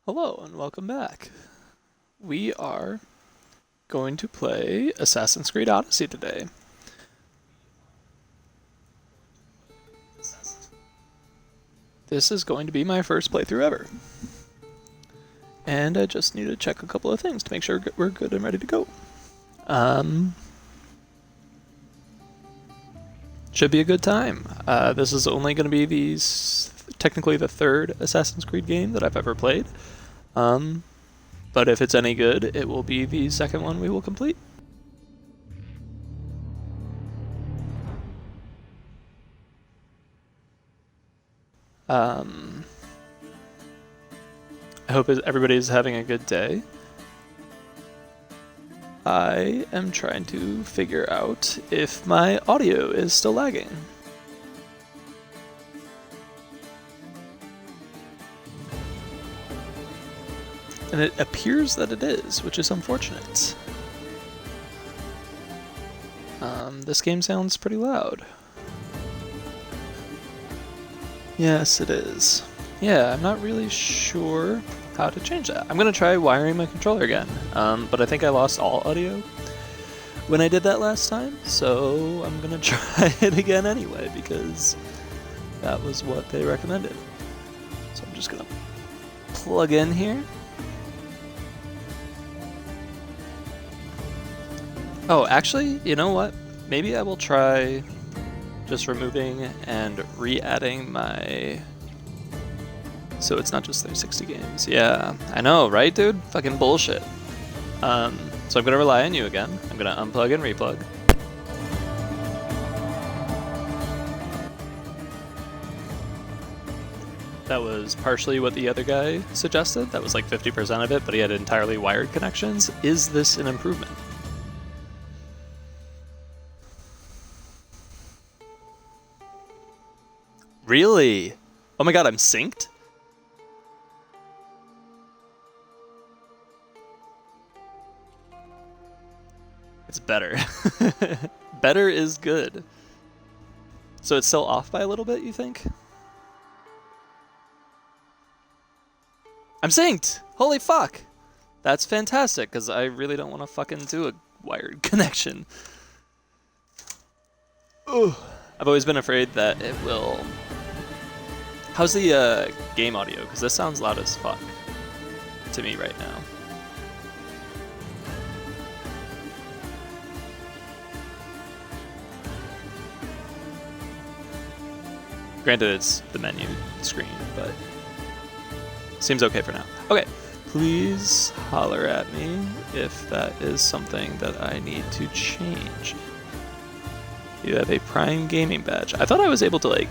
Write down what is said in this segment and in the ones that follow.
Hello and welcome back. We are going to play Assassin's Creed Odyssey today. This is going to be my first playthrough ever. And I just need to check a couple of things to make sure we're good and ready to go. Should be a good time. This is only going to be technically the third Assassin's Creed game that I've ever played. But if it's any good, it will be the second one we will complete. I hope everybody's having a good day. I am trying to figure out if my audio is still lagging. And it appears that it is, which is unfortunate. This game sounds pretty loud. Yes, it is. Yeah, I'm not really sure how to change that. I'm gonna try wiring my controller again, but I think I lost all audio when I did that last time, so I'm gonna try it again anyway, because that was what they recommended. So I'm just gonna plug in here. Oh, actually, you know what? Maybe I will try just removing and re-adding my... So it's not just 360 games. Yeah, I know, right, dude? Fucking bullshit. So I'm gonna rely on you again. I'm gonna unplug and replug. That was partially what the other guy suggested. That was like 50% of it, but he had entirely wired connections. Is this an improvement? Really? Oh my god, I'm synced? It's better. Better is good. So it's still off by a little bit, you think? I'm synced! Holy fuck! That's fantastic, because I really don't want to fucking do a wired connection. Ugh. I've always been afraid that it will... How's the game audio? Because this sounds loud as fuck to me right now. Granted, it's the menu screen, but seems okay for now. Okay, please holler at me if that is something that I need to change. You have a Prime Gaming badge. I thought I was able to, like...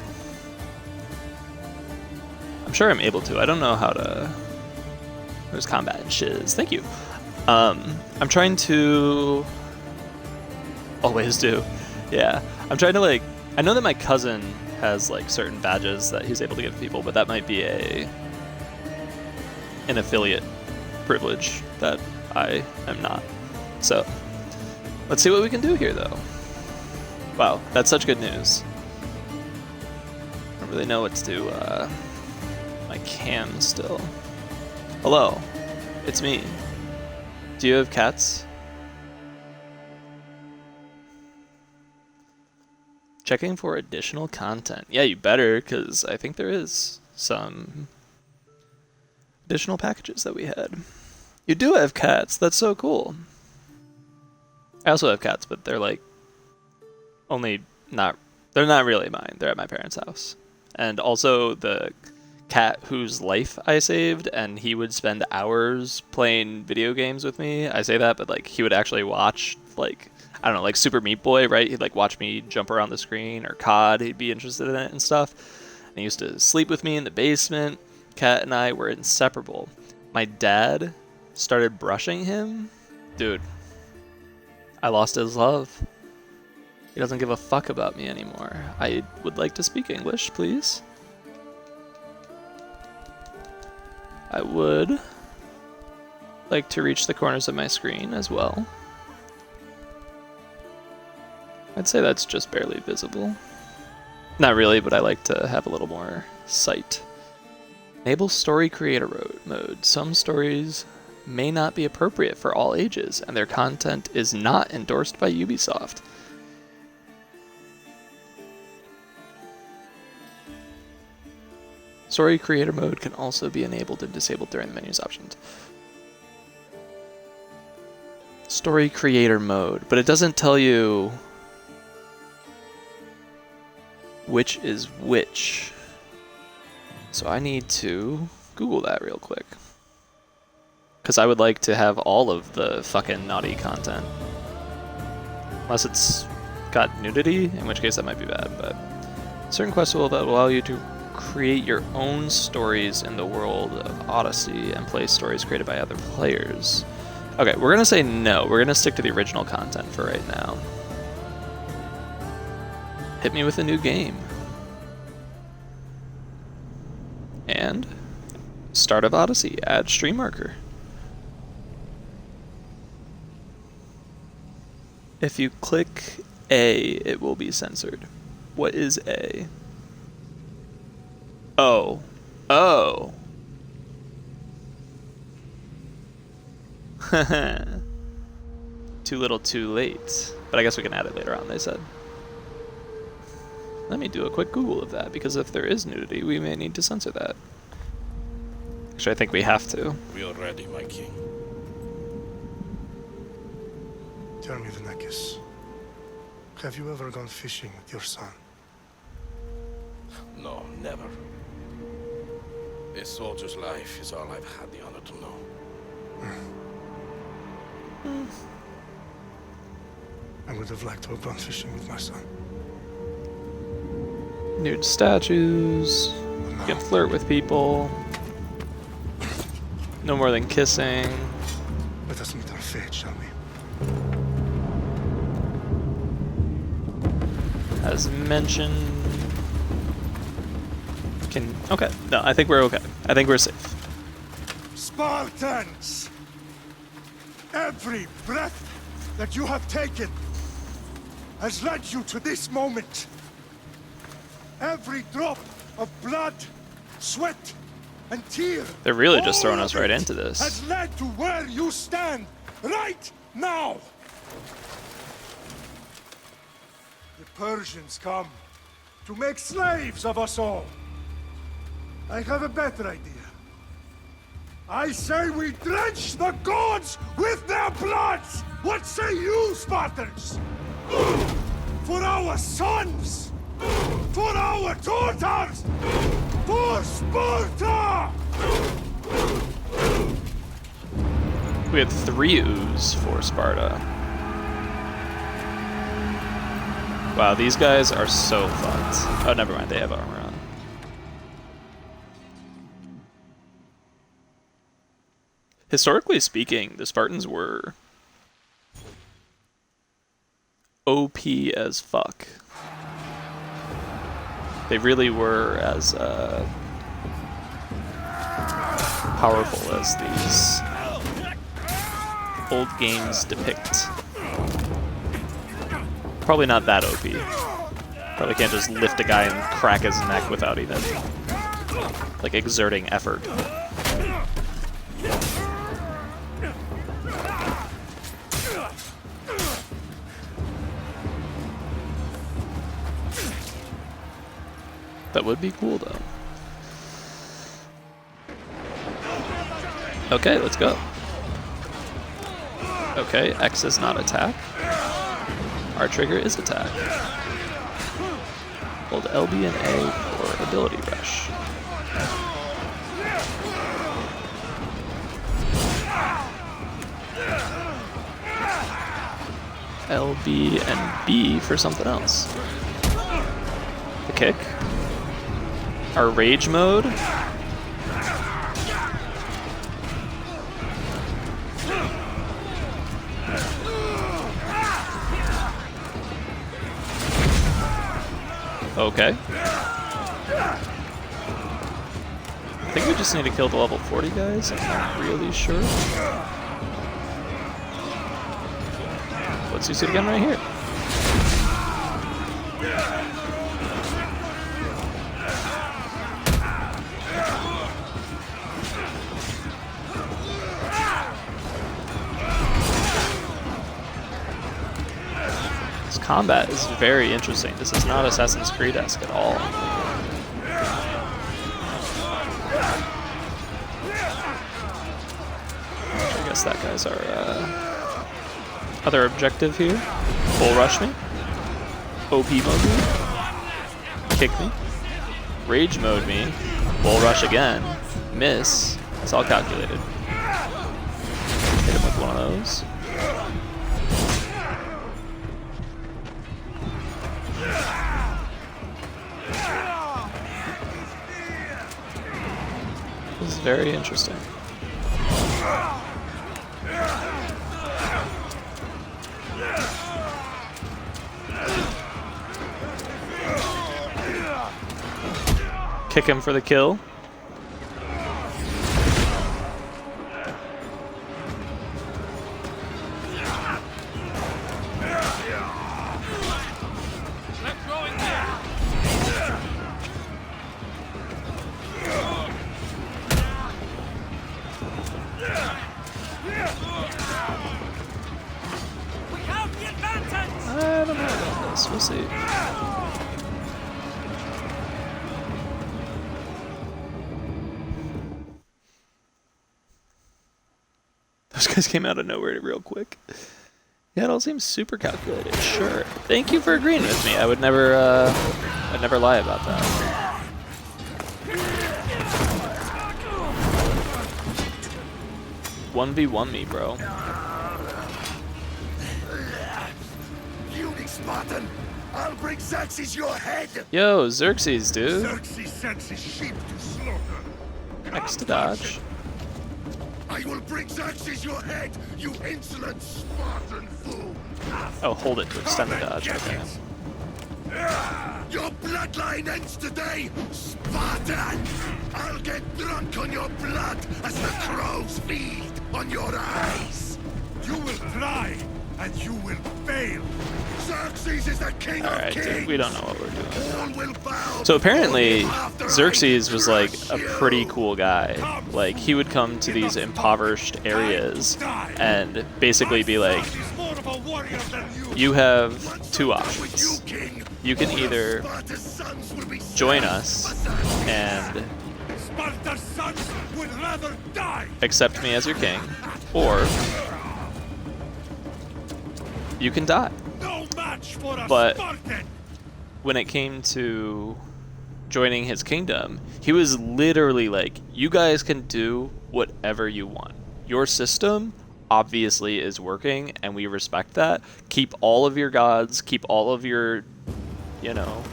I'm sure I'm able to. I don't know how to... There's combat and shiz. Thank you. I'm trying to... Always do. Yeah. I'm trying to, like... I know that my cousin has, like, certain badges that he's able to give people, but that might be an affiliate privilege that I am not. So, let's see what we can do here, though. Wow, that's such good news. I don't really know what to do. My cam still. Hello, it's me. Do you have cats? Checking for additional content. Yeah, you better, because I think there is some additional packages that we had. You do have cats. That's so cool. I also have cats, but they're like they're not really mine. They're at my parents' house. And also the cat whose life I saved, and he would spend hours playing video games with me. I say that, but like he would actually watch, like, I don't know, like Super Meat Boy, right? He'd like watch me jump around the screen, or COD, he'd be interested in it and stuff. And he used to sleep with me in the basement. Cat and I were inseparable. My dad started brushing him. Dude, I lost his love. He doesn't give a fuck about me anymore. I would like to speak English, please. I would like to reach the corners of my screen as well. I'd say that's just barely visible. Not really, but I like to have a little more sight Enable story creator mode. Some stories may not be appropriate for all ages, and their content is not endorsed by Ubisoft. Story creator mode can also be enabled and disabled during the menu's options. Story creator mode, but it doesn't tell you which is which. So I need to Google that real quick. Because I would like to have all of the fucking naughty content. Unless it's got nudity, in which case that might be bad, but certain quests will allow you to create your own stories in the world of Odyssey and play stories created by other players. Okay, we're gonna say no. We're gonna stick to the original content for right now. Hit me with a new game. And start of Odyssey, add stream marker. If you click A, it will be censored. What is A? Oh. Oh. Too little, too late. But I guess we can add it later on, they said. Let me do a quick Google of that, because if there is nudity, we may need to censor that. Actually, I think we have to. We are ready, my king. Tell me, Vinakis, have you ever gone fishing with your son? No, never. A soldier's life is all I've had the honor to know. I would have liked to have gone fishing with my son. Nude statues. You can flirt with people. No more than kissing. Let us meet our fate, shall we? As mentioned. Okay. No, I think we're okay. I think we're safe. Spartans! Every breath that you have taken has led you to this moment. Every drop of blood, sweat, and tear. They're really just throwing us right into this. Has led to where you stand right now. The Persians come to make slaves of us all. I have a better idea. I say we drench the gods with their blood! What say you, Spartans? For our sons! For our daughters! For Sparta! We had 3 ooze for Sparta. Wow, these guys are so fucked. Oh, never mind, they have armor on. Historically speaking, the Spartans were OP as fuck. They really were as powerful as these old games depict. Probably not that OP. Probably can't just lift a guy and crack his neck without even, like, exerting effort. That would be cool, though. Okay, let's go. Okay, X is not attack. R trigger is attack. Hold LB and A for ability rush. LB and B for something else. The kick. Our rage mode. Okay. I think we just need to kill the level 40 guys. I'm not really sure. Let's use it again right here. combat is very interesting. This is not Assassin's Creed-esque at all. I guess that guy's our other objective here. Bull rush me. OP mode me. Kick me. Rage mode me. Bull rush again. Miss. It's all calculated. Hit him with one of those. This is very interesting. Kick him for the kill. I don't know about this. We'll see. Those guys came out of nowhere real quick. Yeah, it all seems super calculated. Sure. Thank you for agreeing with me. I would never, I'd never lie about that. 1v1 me, bro. Spartan, I'll bring Xerxes your head. Yo, Xerxes, dude. Xerxes sends his sheep to slaughter. X to dodge. I will bring Xerxes your head, you insolent Spartan fool. Oh, hold it to extend the dodge. Okay. Your bloodline ends today, Spartan. I'll get drunk on your blood as the crows feed on your eyes. You will try, and you will fail. Xerxes is the king of kings. Alright, dude, we don't know what we're doing. All will bow. So apparently, Xerxes was like a pretty cool guy. Like, he would come to these impoverished areas and basically be like, you have two options. You can either join us and accept me as your king, or you can die. But when it came to joining his kingdom, he was literally like, you guys can do whatever you want. Your system obviously is working, and we respect that. Keep all of your gods, keep all of your, you know,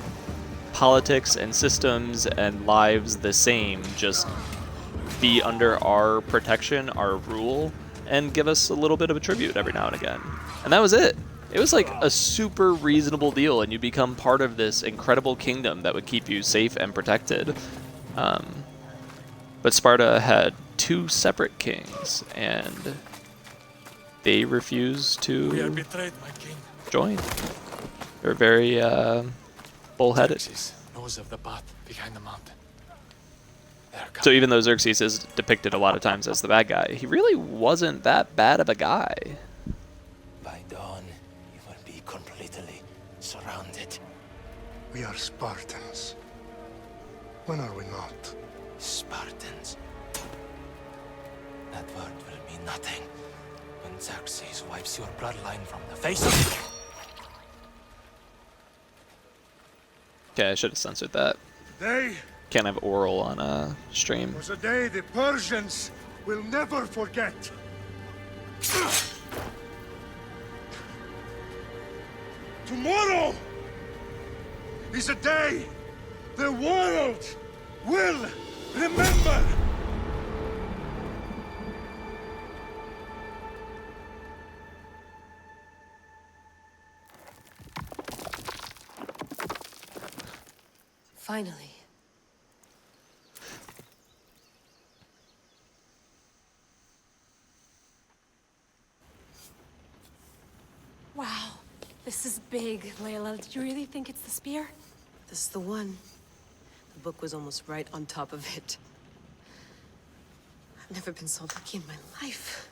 politics and systems and lives the same. Just be under our protection, our rule, and give us a little bit of a tribute every now and again. And that was it. It was like a super reasonable deal, and you become part of this incredible kingdom that would keep you safe and protected. But Sparta had two separate kings, and they refused to join. They're very bullheaded. Knows of the path behind the mountain. So even though Xerxes is depicted a lot of times as the bad guy, he really wasn't that bad of a guy. By dawn, you will be completely surrounded. We are Spartans. When are we not? Spartans. That word will mean nothing when Xerxes wipes your bloodline from the face of... Okay, I should have censored that. Today Can't have oral on a stream. was a day the Persians will never forget. Tomorrow is a day the world will remember. Finally. Wow, this is big, Layla. Did you really think it's the spear? This is the one. The book was almost right on top of it. I've never been so lucky in my life.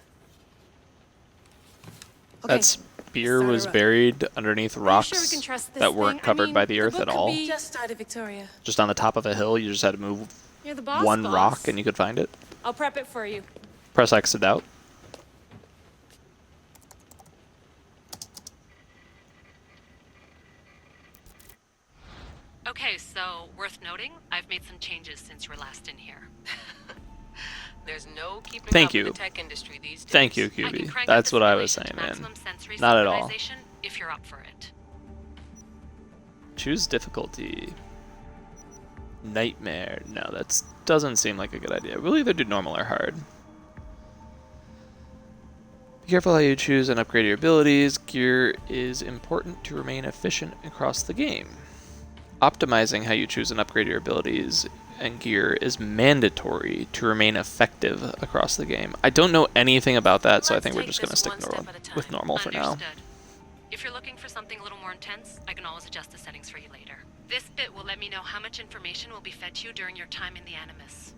Okay. That's spear was buried underneath Are you rocks sure we can trust this that weren't thing? I covered mean, by the earth book at could all? be- Just started, Victoria. Just on the top of a hill, you just had to move You're the boss. one boss. rock and you could find it. I'll prep it for you. Press X to doubt. Okay, so worth noting, I've made some changes since you were last in here. There's no keeping Thank up you. with the tech industry these days. Thank you, I can QB. crank up That's the what I was simulation saying, to man. maximum sensory Not at all. synchronization if you're up for it. Choose difficulty. Nightmare. No, that doesn't seem like a good idea. We'll either do normal or hard. Be careful how you choose and upgrade your abilities. Gear is important to remain efficient across the game. Optimizing how you choose and upgrade your abilities and gear is mandatory to remain effective across the game. I don't know anything about that, so I Let's think we're take just going to this stick one step at a time. with normal for now. Understood. If you're looking for something a little more intense, I can always adjust the settings for you later. This bit will let me know how much information will be fed to you during your time in the Animus.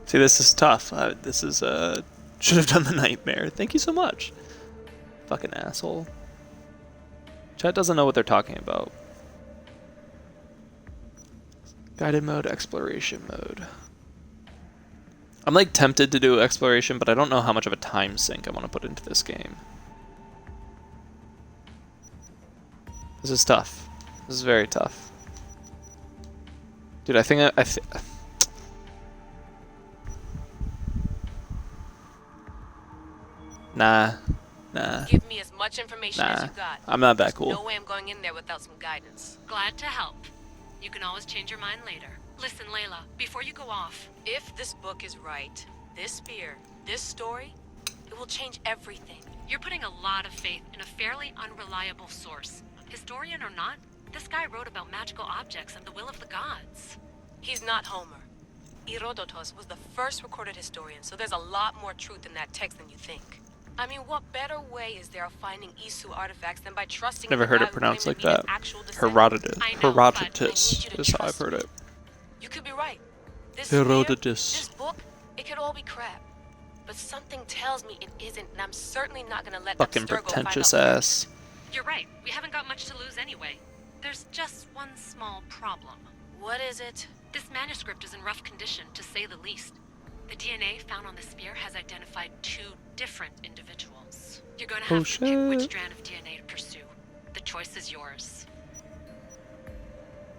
See, this is tough. This is, should have done the nightmare. Thank you so much. Fucking asshole. Chat doesn't know what they're talking about. Guided mode, exploration mode. I'm like tempted to do exploration, but I don't know how much of a time sink I want to put into this game. This is tough. This is very tough. Dude, I think Nah. Give me as much information as Nah. you got. I'm not that There's cool. no way I'm going in there without some guidance. Glad to help. You can always change your mind later. Listen, Layla, before you go off, If this book is right, this spear, this story, it will change everything. you're putting a lot of faith in a fairly unreliable source. Historian or not, this guy wrote about magical objects and the will of the gods. He's not Homer. Herodotus was the first recorded historian, so there's a lot more truth in that text than you think. I mean, what better way is there of finding Isu artifacts than by trusting Never in the heard guy it who pronounced claimed like to be his that. actual descendant? Herodotus. I know, but I need you to is how I've trust heard me. it. You could be right. This Herodotus. spear, this book, it could all be crap. But something tells me it isn't, and I'm certainly not gonna let Fucking Abstergo pretentious find out ass. You're right, we haven't got much to lose anyway. There's just one small problem. What is it? This manuscript is in rough condition, to say the least. The DNA found on the spear has identified 2 different individuals. You're going to have to pick which shit. strand of DNA to pursue. The choice is yours.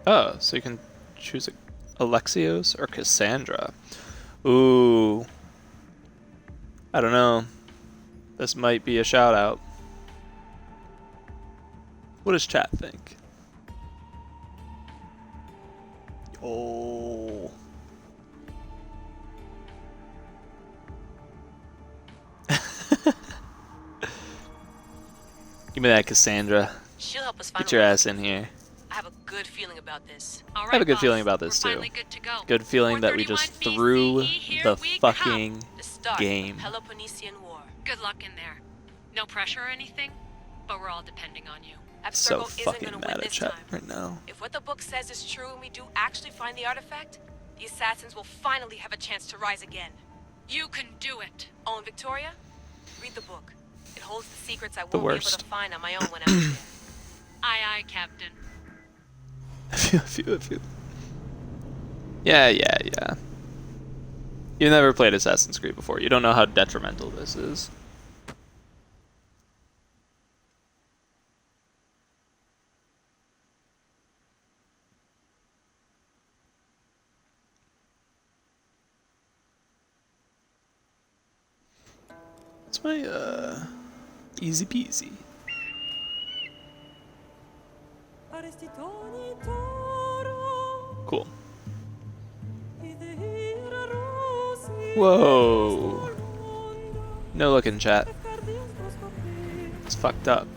Oh, so you can choose Alexios or Cassandra. Ooh. I don't know. This might be a shout out. What does chat think? Oh. Give me that, Cassandra. She'll help us find Get a your way. ass in here. I have a good feeling about this. All right, I have a good boss, feeling about this we're too. finally good to go. Good feeling that we just 431 threw BCE, here the we come. fucking The start game. of the Peloponnesian War. Good luck in there. No pressure or anything, but we're all depending on you. So Abstergo isn't fucking gonna win mad at this chat time. right now. If what the book says is true and we do actually find the artifact, the assassins will finally have a chance to rise again. You can do it. Oh, and Victoria, read the book. It holds the secrets I won't The be able worst. to find on my own when I'm there. Aye, aye, Captain. a few. Yeah. You never played Assassin's Creed before. You don't know how detrimental this is. It's my, easy peasy. Cool. Whoa. No looking, chat. It's fucked up.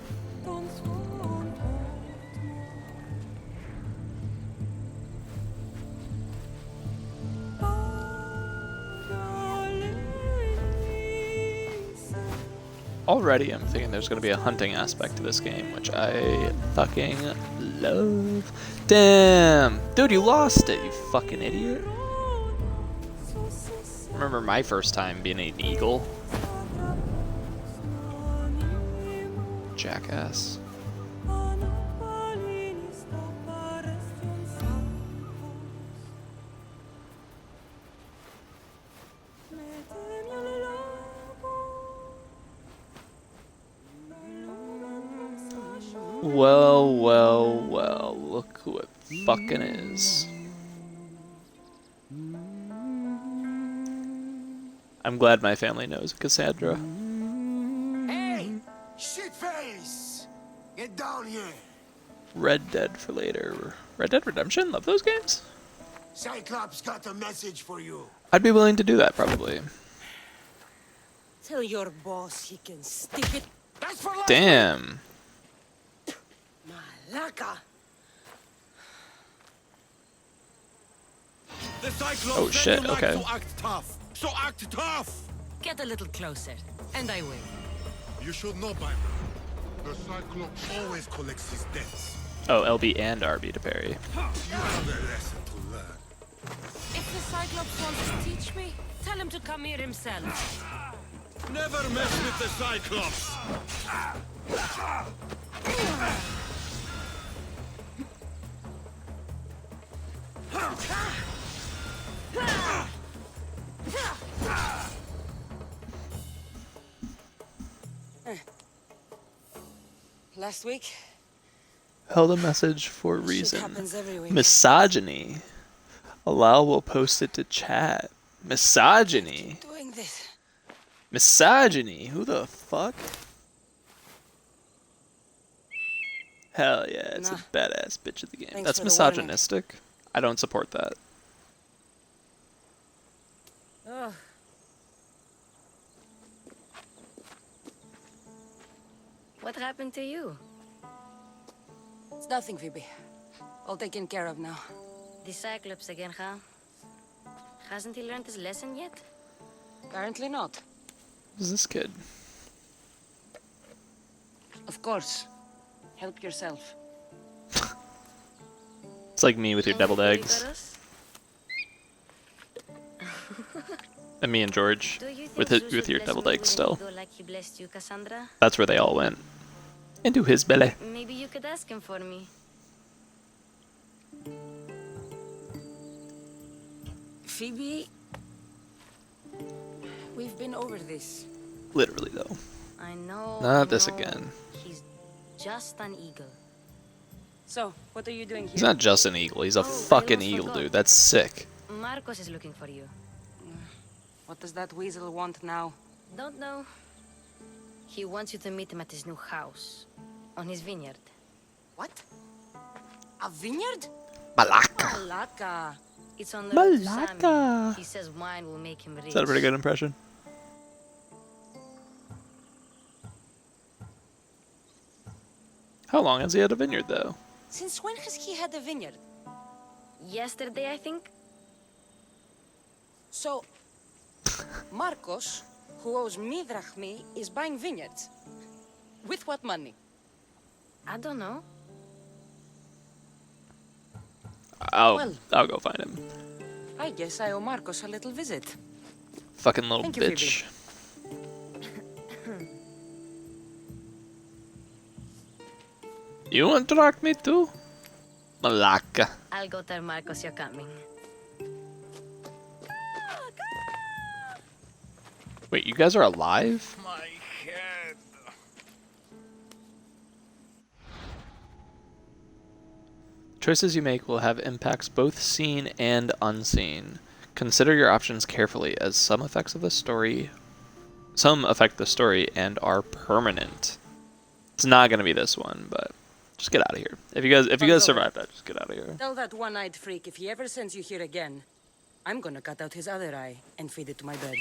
already I'm thinking there's going to be a hunting aspect to this game, which I fucking love. Damn! Dude, you lost it, you fucking idiot. Remember my first time being an eagle? Jackass. Well, well, well, look who it fucking is. I'm glad my family knows Cassandra. Hey! Shitface! Get down here! Red Dead for later. Red Dead Redemption? Love those games? Cyclops got a message for you. I'd be willing to do that, probably. Tell your boss he can stick it. That's for last Damn. Malaka. The Cyclops Oh, shit, you like okay. to act tough. So act tough! Get a little closer, and I will. You should know by now. The Cyclops always collects his debts. Oh, LB and RB to parry. You have a lesson to learn. If the Cyclops wants to teach me, tell him to come here himself. Never mess with the Cyclops! Last week, Held a message for a shit reason. happens every week. Misogyny. Allow will post it to chat. Misogyny. Doing this. Misogyny. Who the fuck? Hell yeah, it's Nah. a badass bitch of the game. Thanks That's for the warning. misogynistic. I don't support that. Oh. What happened to you? It's nothing, Phoebe. All taken care of now. The Cyclops again, huh? Hasn't he learned his lesson yet? Apparently not. Who's this kid? Of course. Help yourself. It's like me with your deviled eggs. Burritos? And me and George. Do you think With Zeus with would your bless deviled me eggs with an still. ego like he blessed you, Cassandra? That's where they all went. Into his belly. Maybe you could ask him for me. Phoebe, we've been over this. Literally, though. I know. Not I this know. again. He's just an eagle. So, what are you doing here? He's not just an eagle. He's a Oh, I fucking almost eagle, forgot. dude. That's sick. Marcos is looking for you. What does that weasel want now? Don't know. He wants you to meet him at his new house. On his vineyard. What? A vineyard? Malaka. Malaka. It's on the road to Malaka. Sami. He says wine will make him rich. Is that a pretty good impression? How long has he had a vineyard, though? Since when has he had a vineyard? Yesterday, I think. So, Marcos, who owes me drachmi, is buying vineyards. With what money? I don't know. Well. I'll go find him. I guess I owe Marcos a little visit. Fucking little Thank you, bitch. You want to rock me too? Malaka. I'll go tell Marcos you're coming. Wait, you guys are alive? My head. Choices you make will have impacts both seen and unseen. Consider your options carefully, as some affect the story and are permanent. It's not gonna be this one, but just get out of here. If you guys survive that, just get out of here. Tell that one-eyed freak if he ever sends you here again, I'm gonna cut out his other eye and feed it to my bird.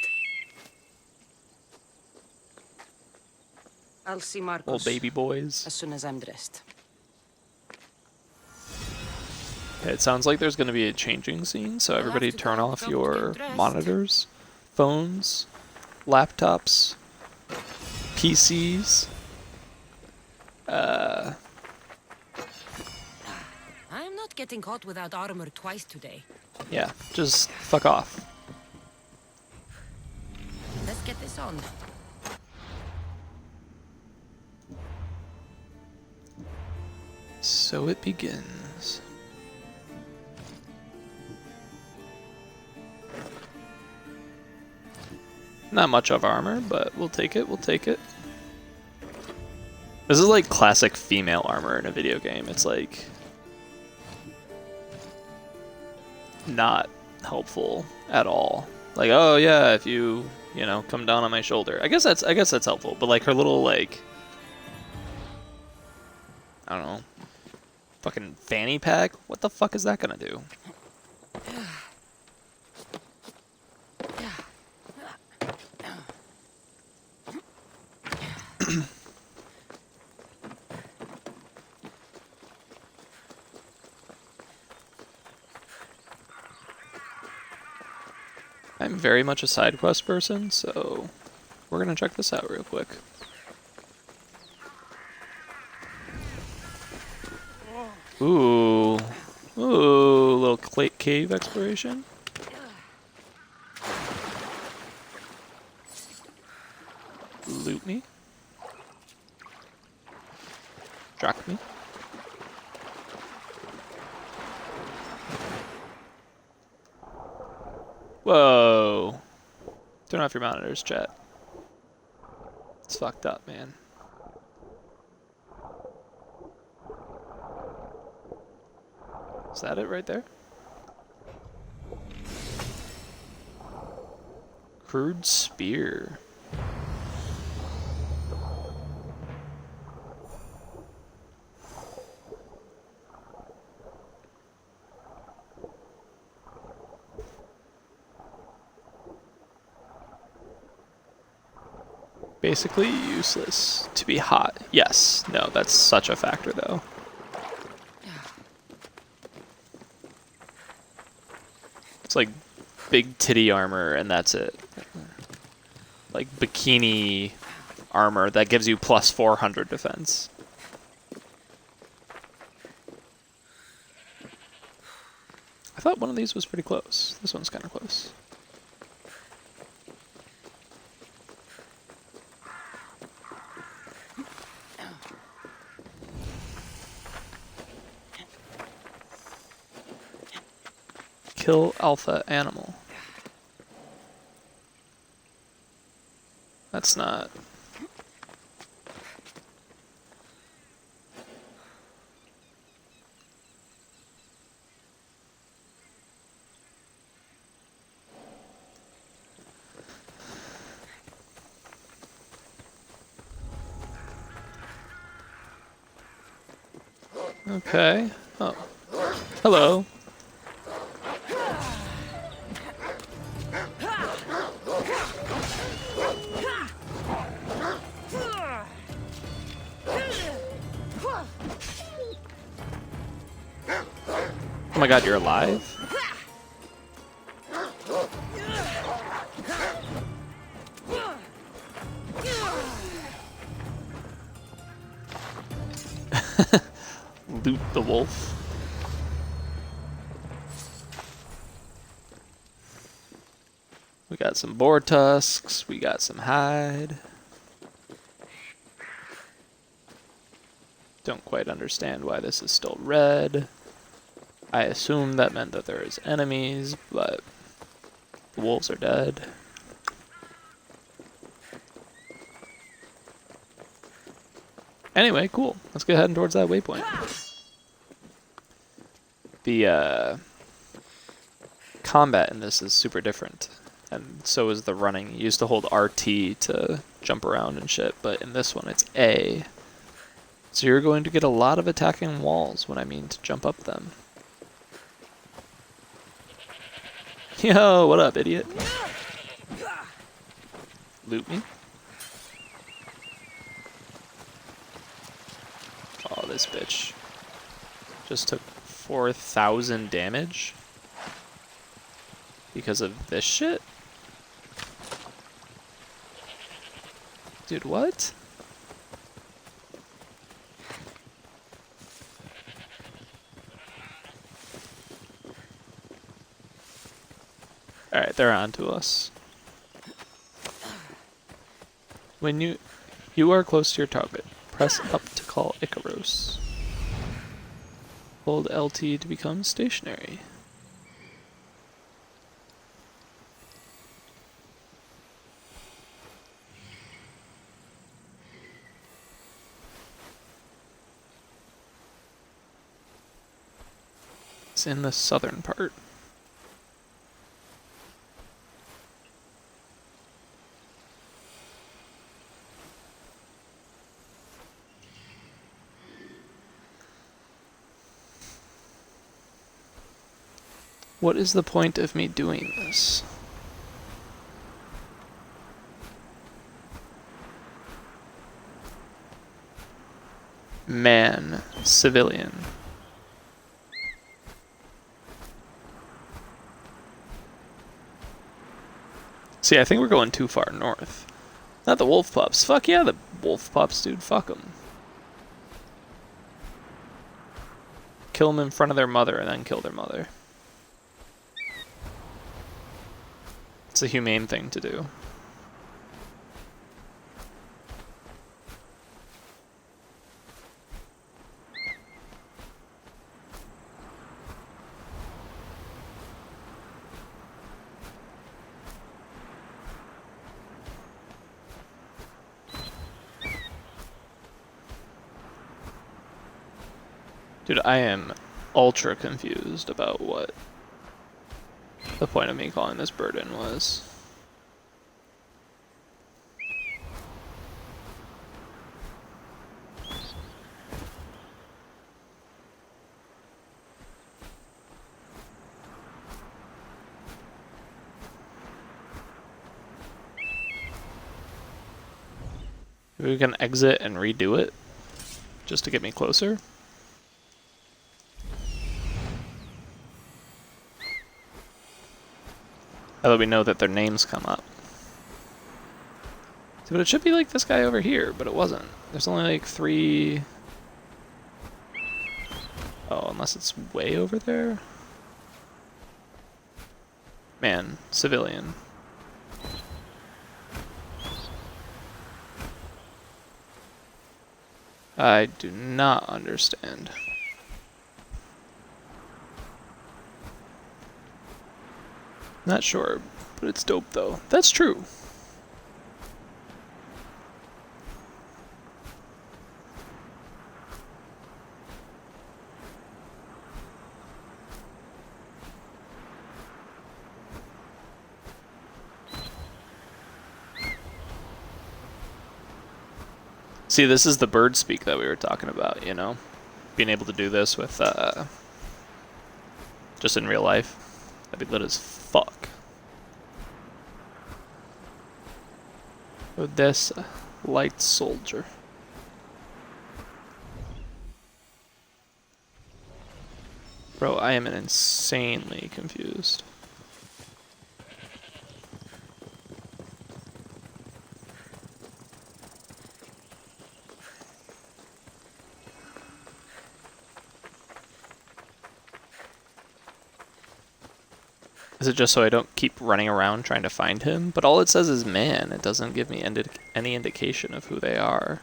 I'll see Marcos Little baby boys. as soon as I'm dressed. Okay, it sounds like there's gonna be a changing scene, so everybody to turn go. off Don't your get dressed. monitors, phones, laptops, PCs. I'm not getting caught without armor twice today. Yeah, just fuck off. Let's get this on. So it begins. Not much of armor, but we'll take it, we'll take it. This is like classic female armor in a video game. It's like not helpful at all. Like, oh yeah, if you know, come down on my shoulder. I guess that's helpful, but like her little like I don't know, fucking fanny pack, what the fuck is that gonna do? I'm very much a side quest person, so we're gonna check this out real quick. Ooh, little cave exploration. Loot me. Track me. Whoa. Turn off your monitors, chat. It's fucked up, man. Is that it right there? Crude spear. Basically useless to be hot. Yes. No, that's such a factor though. It's like big titty armor and that's it. Like bikini armor that gives you plus 400 defense. I thought one of these was pretty close. This one's kind of close. Kill alpha animal. That's not... Okay. Oh. Hello. Oh my god, you're alive? Loot the wolf. We got some boar tusks, we got some hide. Don't quite understand why this is still red. I assume that meant that there is enemies, but the wolves are dead. Anyway, cool. Let's get heading towards that waypoint. The combat in this is super different, and so is the running. You used to hold RT to jump around and shit, but in this one it's A. So you're going to get a lot of attacking walls when I mean to jump up them. Yo, what up, idiot? Loot me. Oh, this bitch just took 4,000 damage because of this shit. Dude, what? Alright, they're on to us. When you are close to your target, press up to call Icaros. Hold LT to become stationary. It's in the southern part. What is the point of me doing this? Man, civilian. See, I think we're going too far north. Not the wolf pups. Fuck yeah, the wolf pups, dude. Fuck them. Kill them in front of their mother and then kill their mother. It's a humane thing to do. Dude, I am ultra confused about what the point of me calling this bird in was. Maybe we can exit and redo it just to get me closer. Although we know that their names come up. See, but it should be like this guy over here, but it wasn't. There's only like 3... Oh, unless it's way over there? Man, civilian. I do not understand. Not sure, but it's dope though. That's true. See, this is the bird speak that we were talking about, you know? Being able to do this with, just in real life. That'd be lit as fuck. Odessa, light soldier. Bro, I am insanely confused. Is it just so I don't keep running around trying to find him? But all it says is man. It doesn't give me any indication of who they are.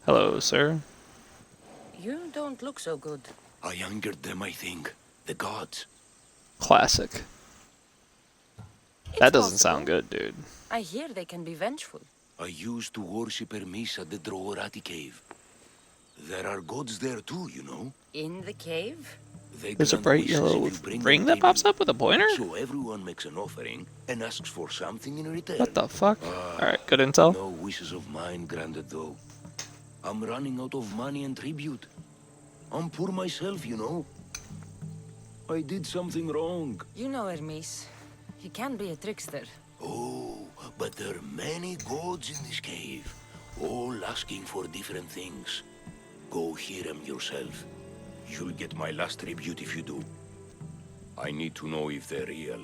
Hello, sir. You don't look so good. I angered them, I think. The gods. Classic. It's That doesn't possible. sound good, dude. I hear they can be vengeful. I used to worship Hermes at the Droorati cave. There are gods there too, you know. In the cave? They There's a grant bright wishes yellow if you bring ring them that table. pops up with a pointer? So everyone makes an offering and asks for something in return. What the fuck? Alright, good intel. No wishes of mine granted though. I'm running out of money and tribute. I'm poor myself, you know. I did something wrong. You know Hermes. He can be a trickster. Oh, but there are many gods in this cave, all asking for different things. Go hear him yourself. You'll get my last tribute if you do. I need to know if they're real.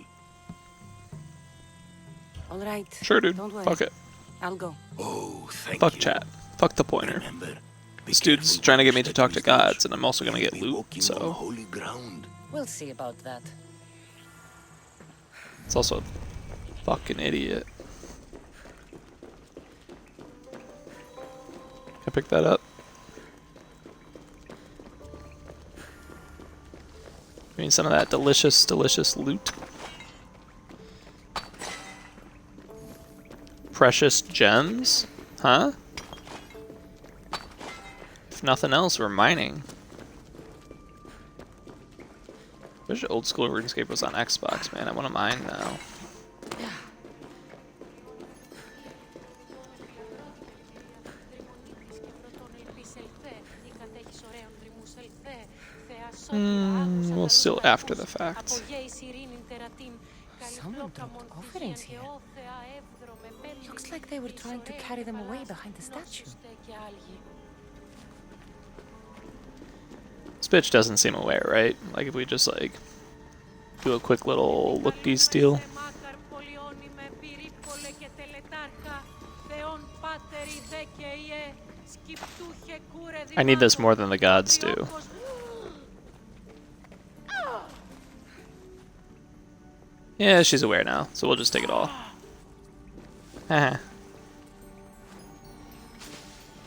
All right. Sure, dude. Don't worry. Fuck it. I'll go. Oh, thank Fuck you. chat. Fuck the pointer. Remember, be This dude's careful trying to when get me you to step talk to these doors. gods, and I'm also gonna You'll get be loot, walking on so... holy ground. We'll see about that. It's also a fucking idiot. Can I pick that up? I mean, some of that delicious, delicious loot. Precious gems? Huh? If nothing else, we're mining. I wish old school RuneScape was on Xbox, man. I want to mine now. Well, still after the fact. Someone dropped offerings here. Looks like they were trying to carry them away behind the statue. This bitch doesn't seem aware, right? Like if we just like do a quick little look-see steal. I need this more than the gods do. Yeah, she's aware now, so we'll just take it all. Haha.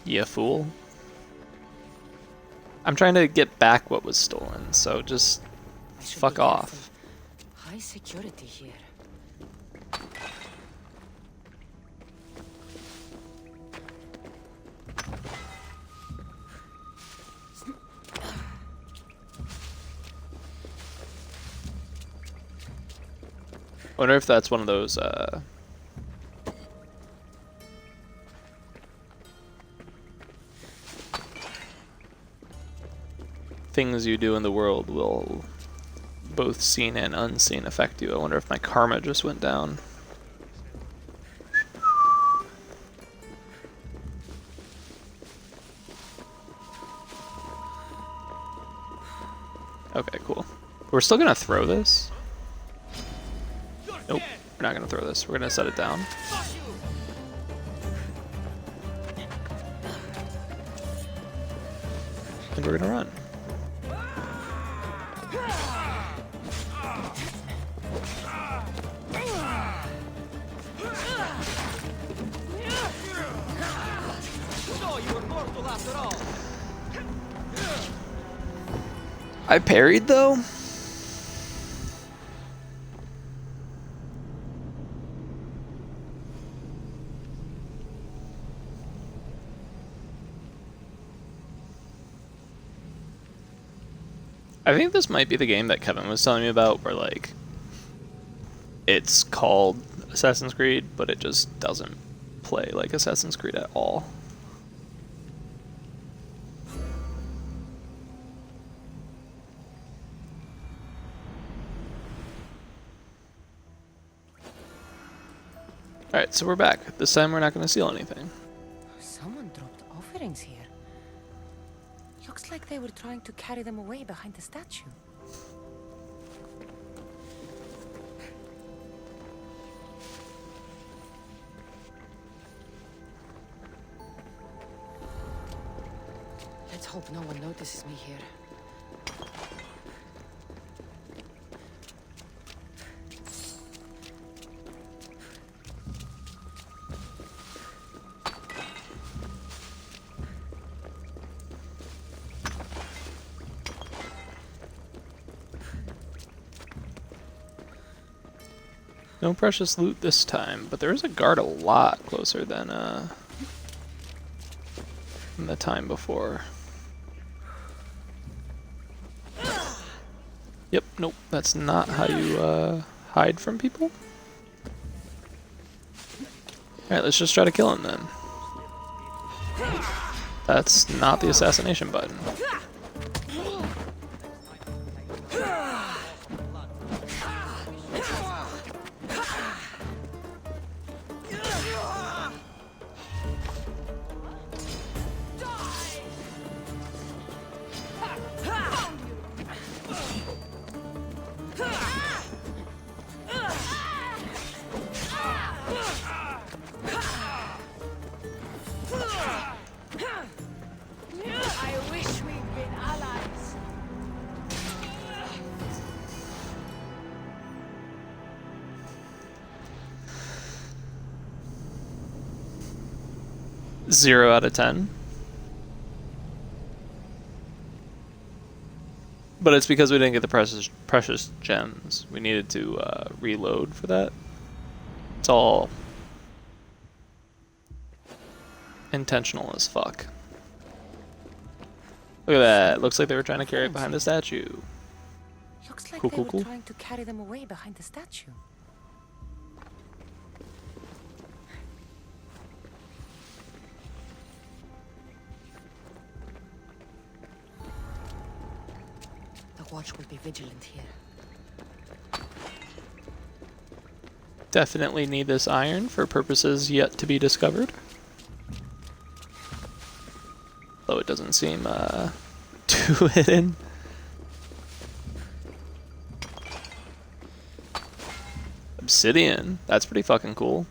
You fool. I'm trying to get back what was stolen, so just I should fuck be off. careful. High security here. I wonder if that's one of those, things you do in the world will both seen and unseen affect you. I wonder if my karma just went down. Okay, cool. We're still gonna throw this? Nope, we're not gonna throw this. We're gonna set it down. And we're gonna run. I parried though? I think this might be the game that Kevin was telling me about where like it's called Assassin's Creed, but it just doesn't play like Assassin's Creed at all. Alright, so we're back. This time we're not going to steal anything. Someone dropped offerings here. Looks like they were trying to carry them away behind the statue. Let's hope no one notices me here. No precious loot this time, but there is a guard a lot closer than the time before. Yep, nope, that's not how you hide from people. Alright, let's just try to kill him then. That's not the assassination button. 0 out of 10. But it's because we didn't get the precious gems. We needed to reload for that. It's all intentional as fuck. Look at that. Looks like they were trying to carry it behind the statue. Looks like Cool, they cool, were cool. trying to carry them away behind the statue. The watch will be vigilant here. Definitely need this iron for purposes yet to be discovered. Though it doesn't seem too hidden. Obsidian. That's pretty fucking cool.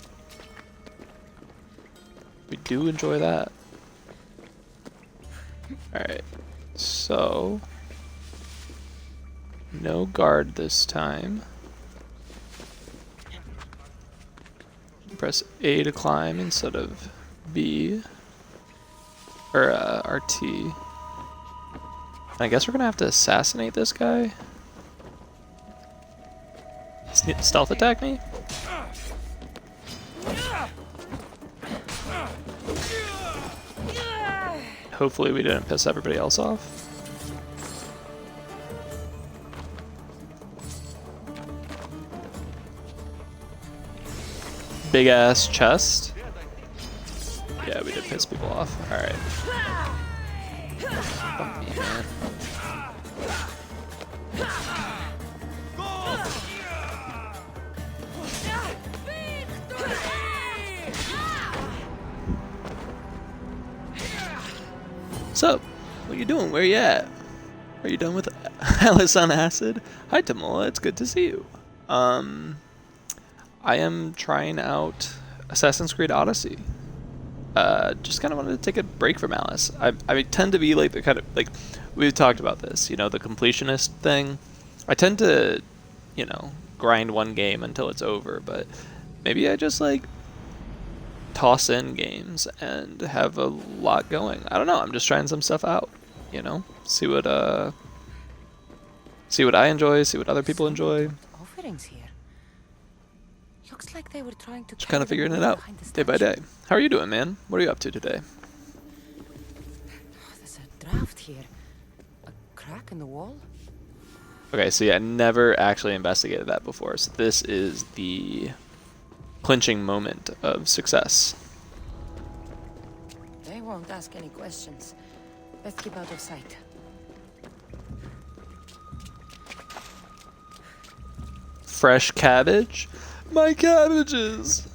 We do enjoy that. Alright. So... no guard this time. Press A to climb instead of B. Or RT. And I guess we're gonna have to assassinate this guy. Stealth attack me? Hopefully we didn't piss everybody else off. Big ass chest. Yeah, we did piss people off. Alright. Fuck me, man. What's up? What you doing? Where you at? Are you done with Alice on Acid? Hi Tamola, it's good to see you. I am trying out Assassin's Creed Odyssey. Just kind of wanted to take a break from Alice. I tend to be like the kind of, like, we've talked about this, you know, the completionist thing. I tend to, you know, grind one game until it's over, but maybe I just, like, toss in games and have a lot going. I don't know, I'm just trying some stuff out, you know? See what I enjoy, see what other people enjoy. Offerings here. Looks like they were trying to Just kind of figuring it out, day by day. How are you doing, man? What are you up to today? There's a draft here. A crack in the wall? Okay, so yeah, I never actually investigated that before, so this is the clinching moment of success. They won't ask any questions. Let's keep out of sight. Fresh cabbage? My cabbages!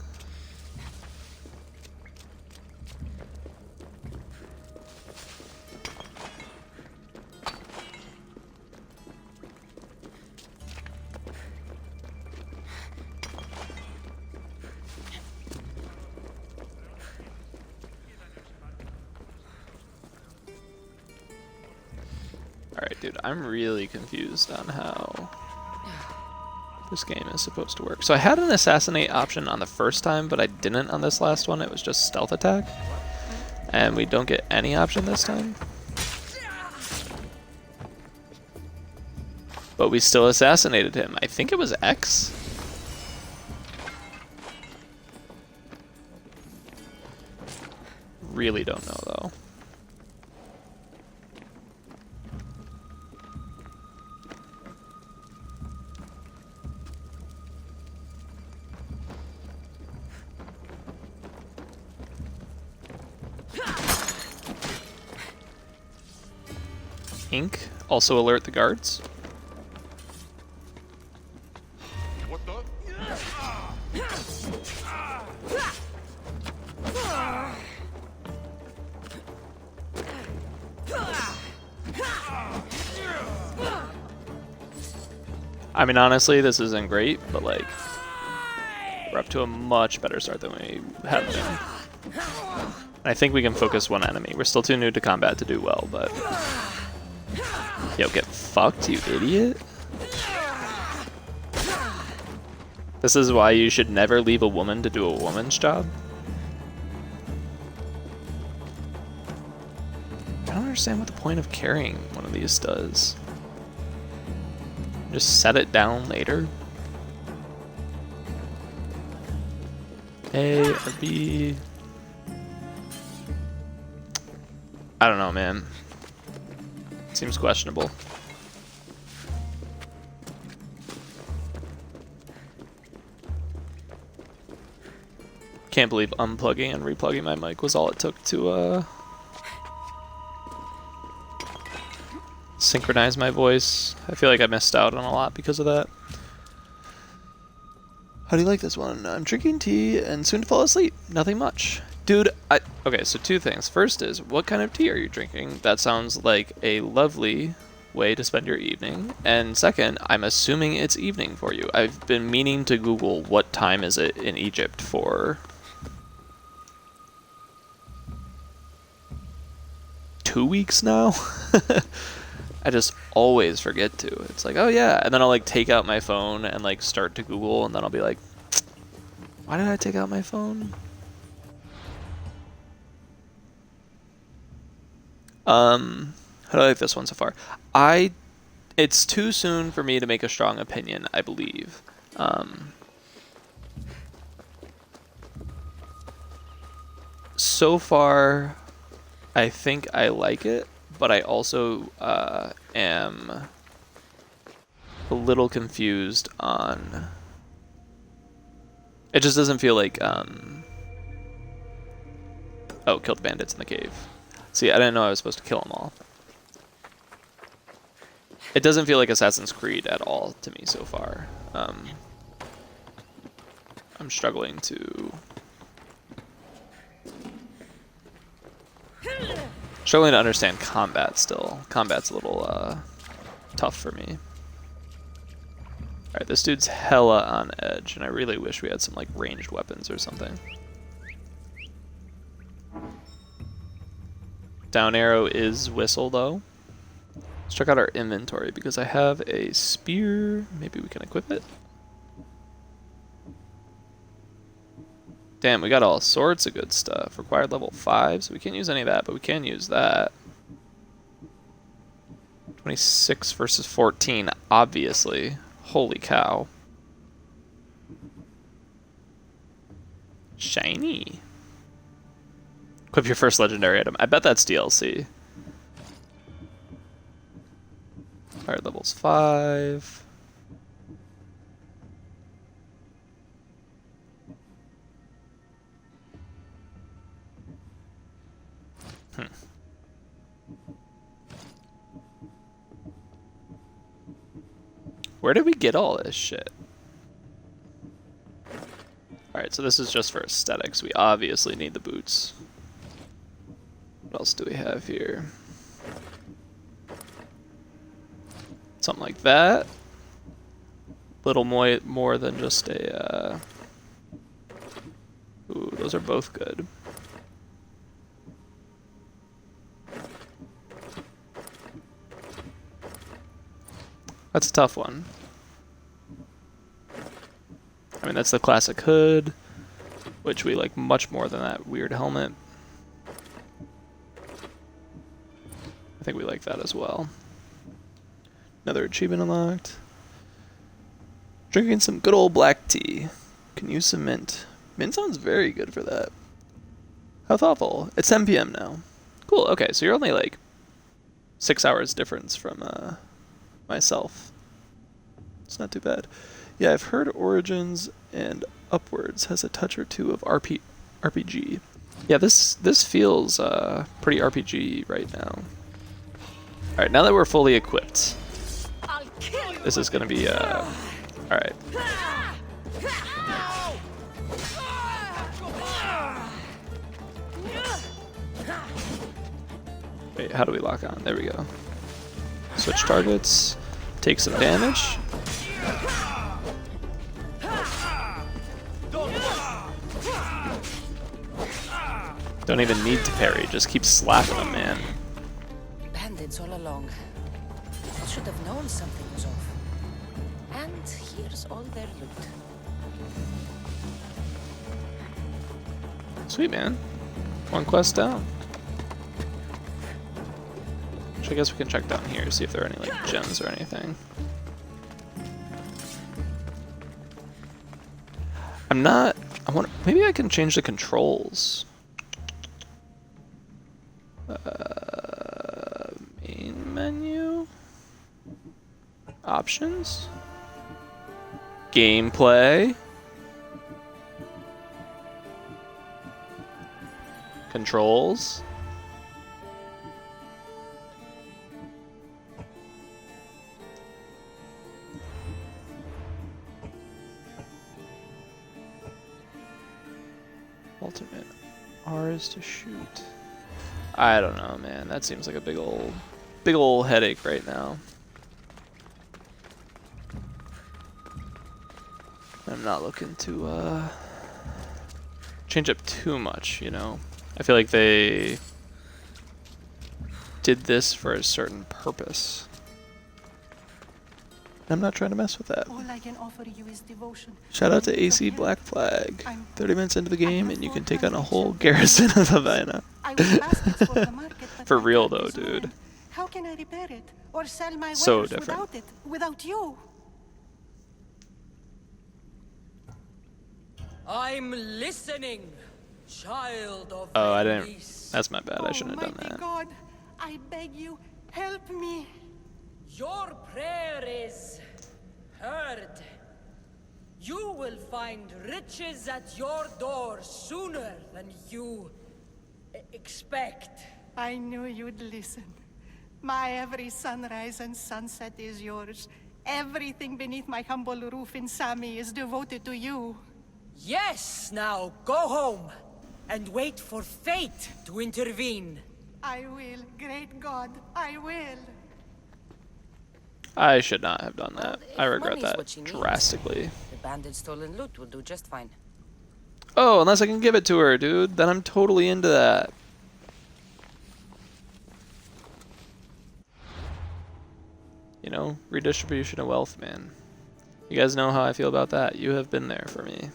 Alright, dude, I'm really confused on how this game is supposed to work. So I had an assassinate option on the first time, but I didn't on this last one. It was just stealth attack. And we don't get any option this time. But we still assassinated him. I think it was X. Really don't know though. Ink. Also alert the guards. What the? I mean, honestly, this isn't great, but like, we're up to a much better start than we have been. I think we can focus one enemy. We're still too new to combat to do well, but... Yo, get fucked, you idiot. This is why you should never leave a woman to do a woman's job. understand what the point of carrying one of these does. Just set it down later. A or B. I don't know, man. Seems questionable. Can't believe unplugging and replugging my mic was all it took to synchronize my voice. I feel like I missed out on a lot because of that. How do you like this one? I'm drinking tea and soon to fall asleep. Nothing much. Dude, okay, so two things. First is, what kind of tea are you drinking? That sounds like a lovely way to spend your evening. And second, I'm assuming it's evening for you. I've been meaning to Google what time is it in Egypt for 2 weeks now. I just always forget to. It's like, oh yeah, and then I'll like take out my phone and like start to Google, and then I'll be like, why did I take out my phone? How do I like this one so far? It's too soon for me to make a strong opinion, I believe. So far, I think I like it, but I also am a little confused on... It just doesn't feel like... Oh, killed the bandits in the cave. See, I didn't know I was supposed to kill them all. It doesn't feel like Assassin's Creed at all to me so far. I'm struggling to... Struggling to understand combat still. Combat's a little tough for me. Alright, this dude's hella on edge, and I really wish we had some like ranged weapons or something. Down arrow is whistle though. Let's check out our inventory because I have a spear. Maybe we can equip it. Damn, we got all sorts of good stuff. Required level 5, so we can't use any of that, but we can use that. 26 versus 14, obviously. Holy cow. Shiny. Equip your first legendary item. I bet that's DLC. Alright, levels 5. Where did we get all this shit? Alright, so this is just for aesthetics. We obviously need the boots. What else do we have here? Something like that. Little more than just a... Ooh, those are both good. That's a tough one. I mean, that's the classic hood, which we like much more than that weird helmet. I think we like that as well. Another achievement unlocked. Drinking some good old black tea. Can use some mint. Mint sounds very good for that. How thoughtful. It's 10 p.m. now. Cool, okay, so you're only like 6 hours difference from myself. It's not too bad. Yeah, I've heard Origins and Upwards has a touch or two of RPG. Yeah, this feels pretty RPG right now. Alright, now that we're fully equipped, this is gonna be alright. Wait, how do we lock on? There we go. Switch targets, take some damage. Don't even need to parry, just keep slapping them, man. Bandits all along. I should have known something was off. And here's all their loot. Sweet, man. One quest down. Actually, I guess we can check down here, see if there are any like gems or anything. I'm not. Maybe I can change the controls. Main menu. Options. Gameplay. Controls. Alternate. R is to shoot. I don't know, man. That seems like a big old headache right now. I'm not looking to change up too much, you know. I feel like they did this for a certain purpose. I'm not trying to mess with that. All I can offer you is devotion. Shout out to AC Black Flag. 30 minutes into the game and you can take on a whole garrison of Havana. For real though, dude. How can I repair it or sell my So wares different. without it, without you? I'm listening, child of Oh, I didn't. release. That's my bad. I shouldn't have done Almighty that. God, I beg you, help me. Your prayer is heard. You will find riches at your door sooner than you expect. I knew you'd listen. My every sunrise and sunset is yours. Everything beneath my humble roof in Sami is devoted to you. Yes, now go home and wait for fate to intervene. I will, great God, I will. I should not have done that. Well, if I regret money's that what she needs. drastically. The bandit's stolen loot will do just fine. Oh, unless I can give it to her, dude. Then I'm totally into that. You know, redistribution of wealth, man. You guys know how I feel about that. You have been there for me.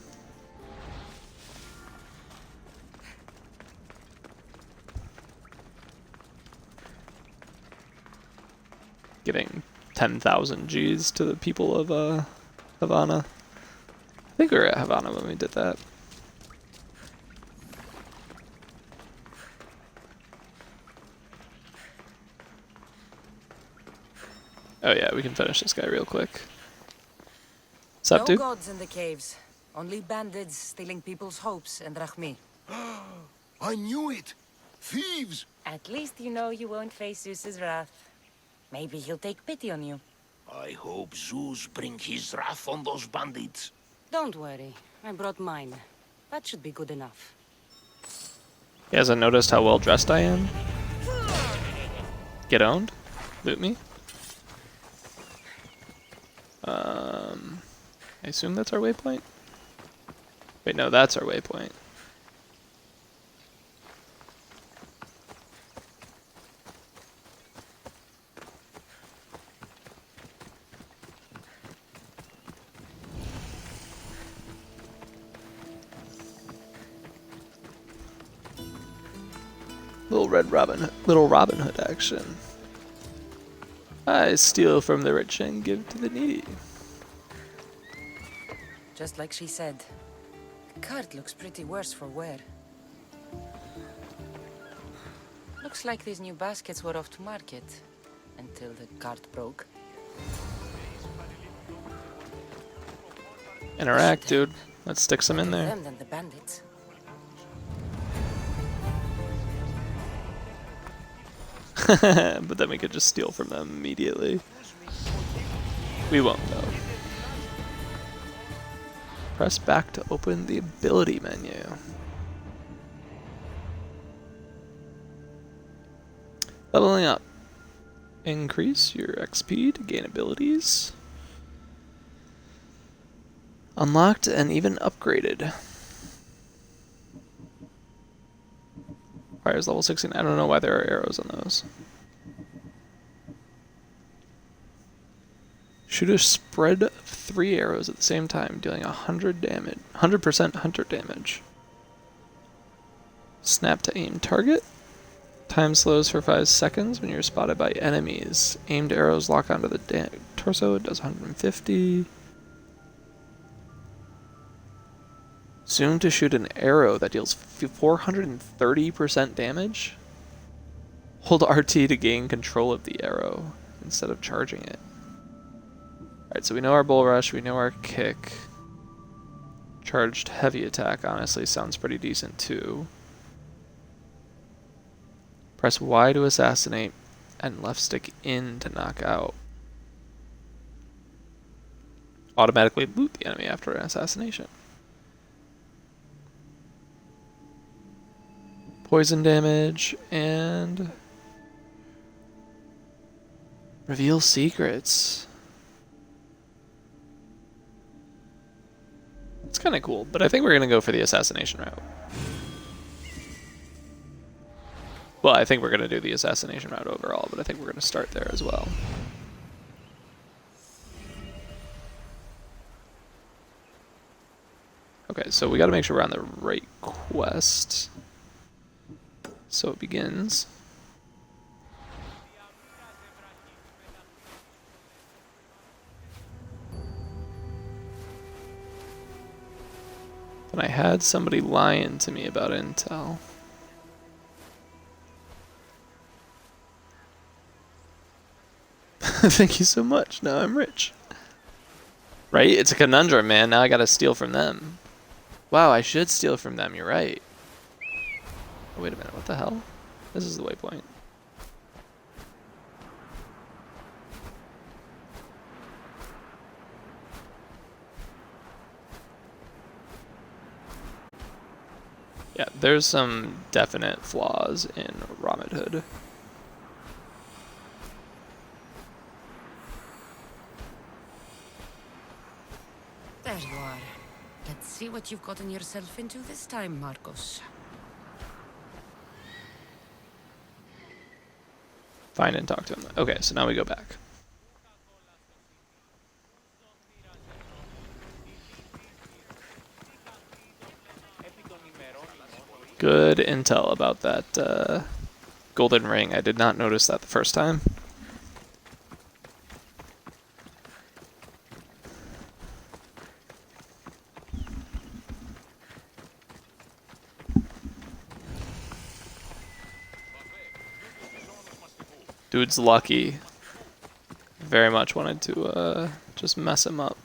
Giving 10,000 G's to the people of Havana. I think we were at Havana when we did that. Oh yeah, we can finish this guy real quick. What's up, No dude? gods in the caves. Only bandits stealing people's hopes and Rahmi. I knew it! Thieves! At least you know you won't face Zeus's wrath. Maybe he'll take pity on you. I hope Zeus bring his wrath on those bandits. Don't worry. I brought mine. That should be good enough. He hasn't noticed how well dressed I am. Get owned? Loot me? I assume that's our waypoint? Wait, no, that's our waypoint. Little Robin Hood action. I steal from the rich and give to the needy. Just like she said. The cart looks pretty worse for wear. Looks like these new baskets were off to market. Until the cart broke. Interact, dude. Let's stick some in there. Them than the bandits. But then we could just steal from them immediately. We won't, though. Press back to open the ability menu. Leveling up. Increase your XP to gain abilities. Unlocked and even upgraded. Requires level 16. I don't know why there are arrows on those. Shoot a spread of 3 arrows at the same time, dealing 100 damage, 100% hunter damage. Snap to aim target. Time slows for 5 seconds when you're spotted by enemies. Aimed arrows lock onto the torso. It does 150. Zoom to shoot an arrow that deals 430% damage. Hold RT to gain control of the arrow instead of charging it. Alright, so we know our bull rush, we know our kick. Charged heavy attack honestly sounds pretty decent too. Press Y to assassinate and left stick in to knock out. Automatically loot the enemy after an assassination. Poison damage and reveal secrets. It's kind of cool, but I think we're going to go for the assassination route. Well, I think we're going to do the assassination route overall, but I think we're going to start there as well. Okay, so we got to make sure we're on the right quest. So it begins. And I had somebody lying to me about intel. Thank you so much. Now I'm rich. Right? It's a conundrum, man. Now I gotta steal from them. Wow, I should steal from them. You're right. Oh, wait a minute. What the hell? This is the waypoint. Yeah, there's some definite flaws in Robin Hood. There you are. Let's see what you've gotten yourself into this time, Marcos. Find and talk to him. Okay, so now we go back. Good intel about that golden ring. I did not notice that the first time. Dude's lucky. Very much wanted to just mess him up.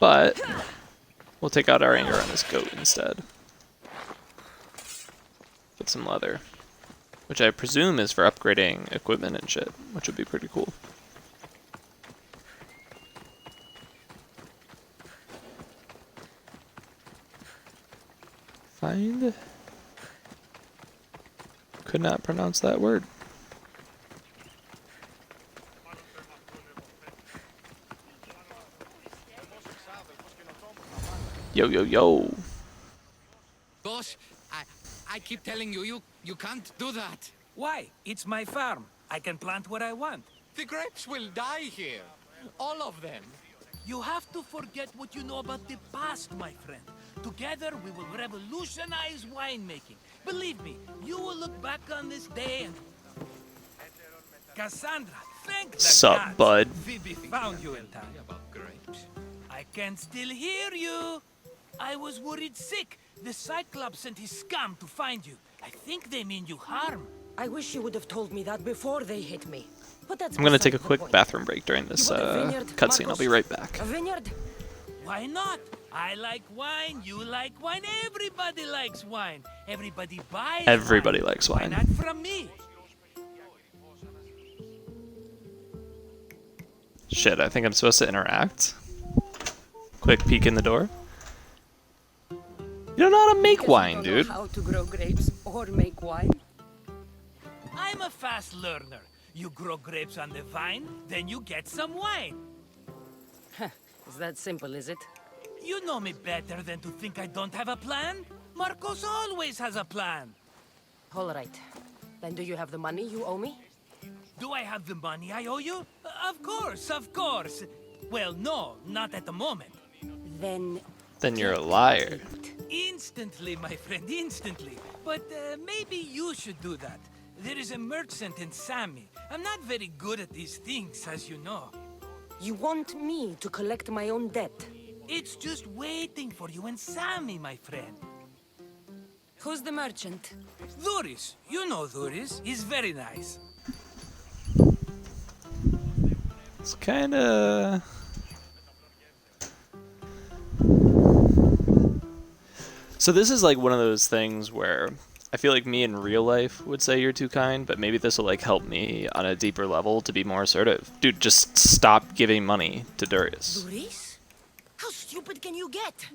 But we'll take out our anger on this goat instead. Get some leather. Which I presume is for upgrading equipment and shit, which would be pretty cool. Find? Could not pronounce that word. Yo, yo, yo. Boss, I keep telling you, you can't do that. Why? It's my farm. I can plant what I want. The grapes will die here. All of them. You have to forget what you know about the past, my friend. Together, we will revolutionize winemaking. Believe me, you will look back on this day and... Cassandra, thank the Sup, gods bud? Phoebe found you in time. About grapes. I can still hear you. I was worried sick. The Cyclops sent his scum to find you. I think they mean you harm. I wish you would have told me that before they hit me. But that's I'm gonna take a beside the quick point. bathroom break during this cutscene. I'll be right back. A vineyard? Why not? I like wine, you like wine, everybody likes wine. Everybody buys Everybody wine. likes Why wine. not from me? Shit, I think I'm supposed to interact. Quick peek in the door. You don't know how to make Because you wine, don't know dude. how to grow grapes or make wine? I'm a fast learner. You grow grapes on the vine, then you get some wine. Is that simple, is it? You know me better than to think I don't have a plan. Marcos always has a plan. All right. Then do you have the money you owe me? Do I have the money I owe you? Of course, of course. Well, no, not at the moment. Then Then you're a liar. Instantly, my friend, instantly. But maybe you should do that. There is a merchant in Sami. I'm not very good at these things, as you know. You want me to collect my own debt? It's just waiting for you in Sami, my friend. Who's the merchant? Dhuris. You know Dhuris. He's very nice. It's kinda... So this is like one of those things where I feel like me in real life would say you're too kind, but maybe this will like help me on a deeper level to be more assertive. Dude, just stop giving money to Durius. Dhuris? How stupid can you get?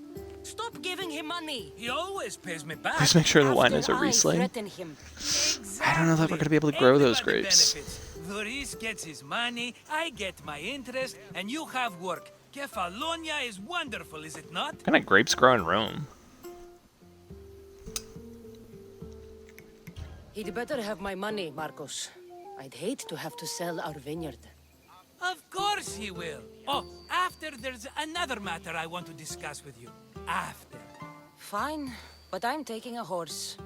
Stop giving him money. He always pays me back. Please make sure the wine is a After I Riesling. threaten him. I don't know that we're going to be able to grow those grapes. Dhuris gets his money, I get my interest, and you have work. Kefalonia is wonderful, is it not? What kind of grapes grow in Rome? He'd better have my money, Marcos. I'd hate to have to sell our vineyard. Of course he will. Oh, after there's another matter I want to discuss with you. After. Fine, but I'm taking a horse.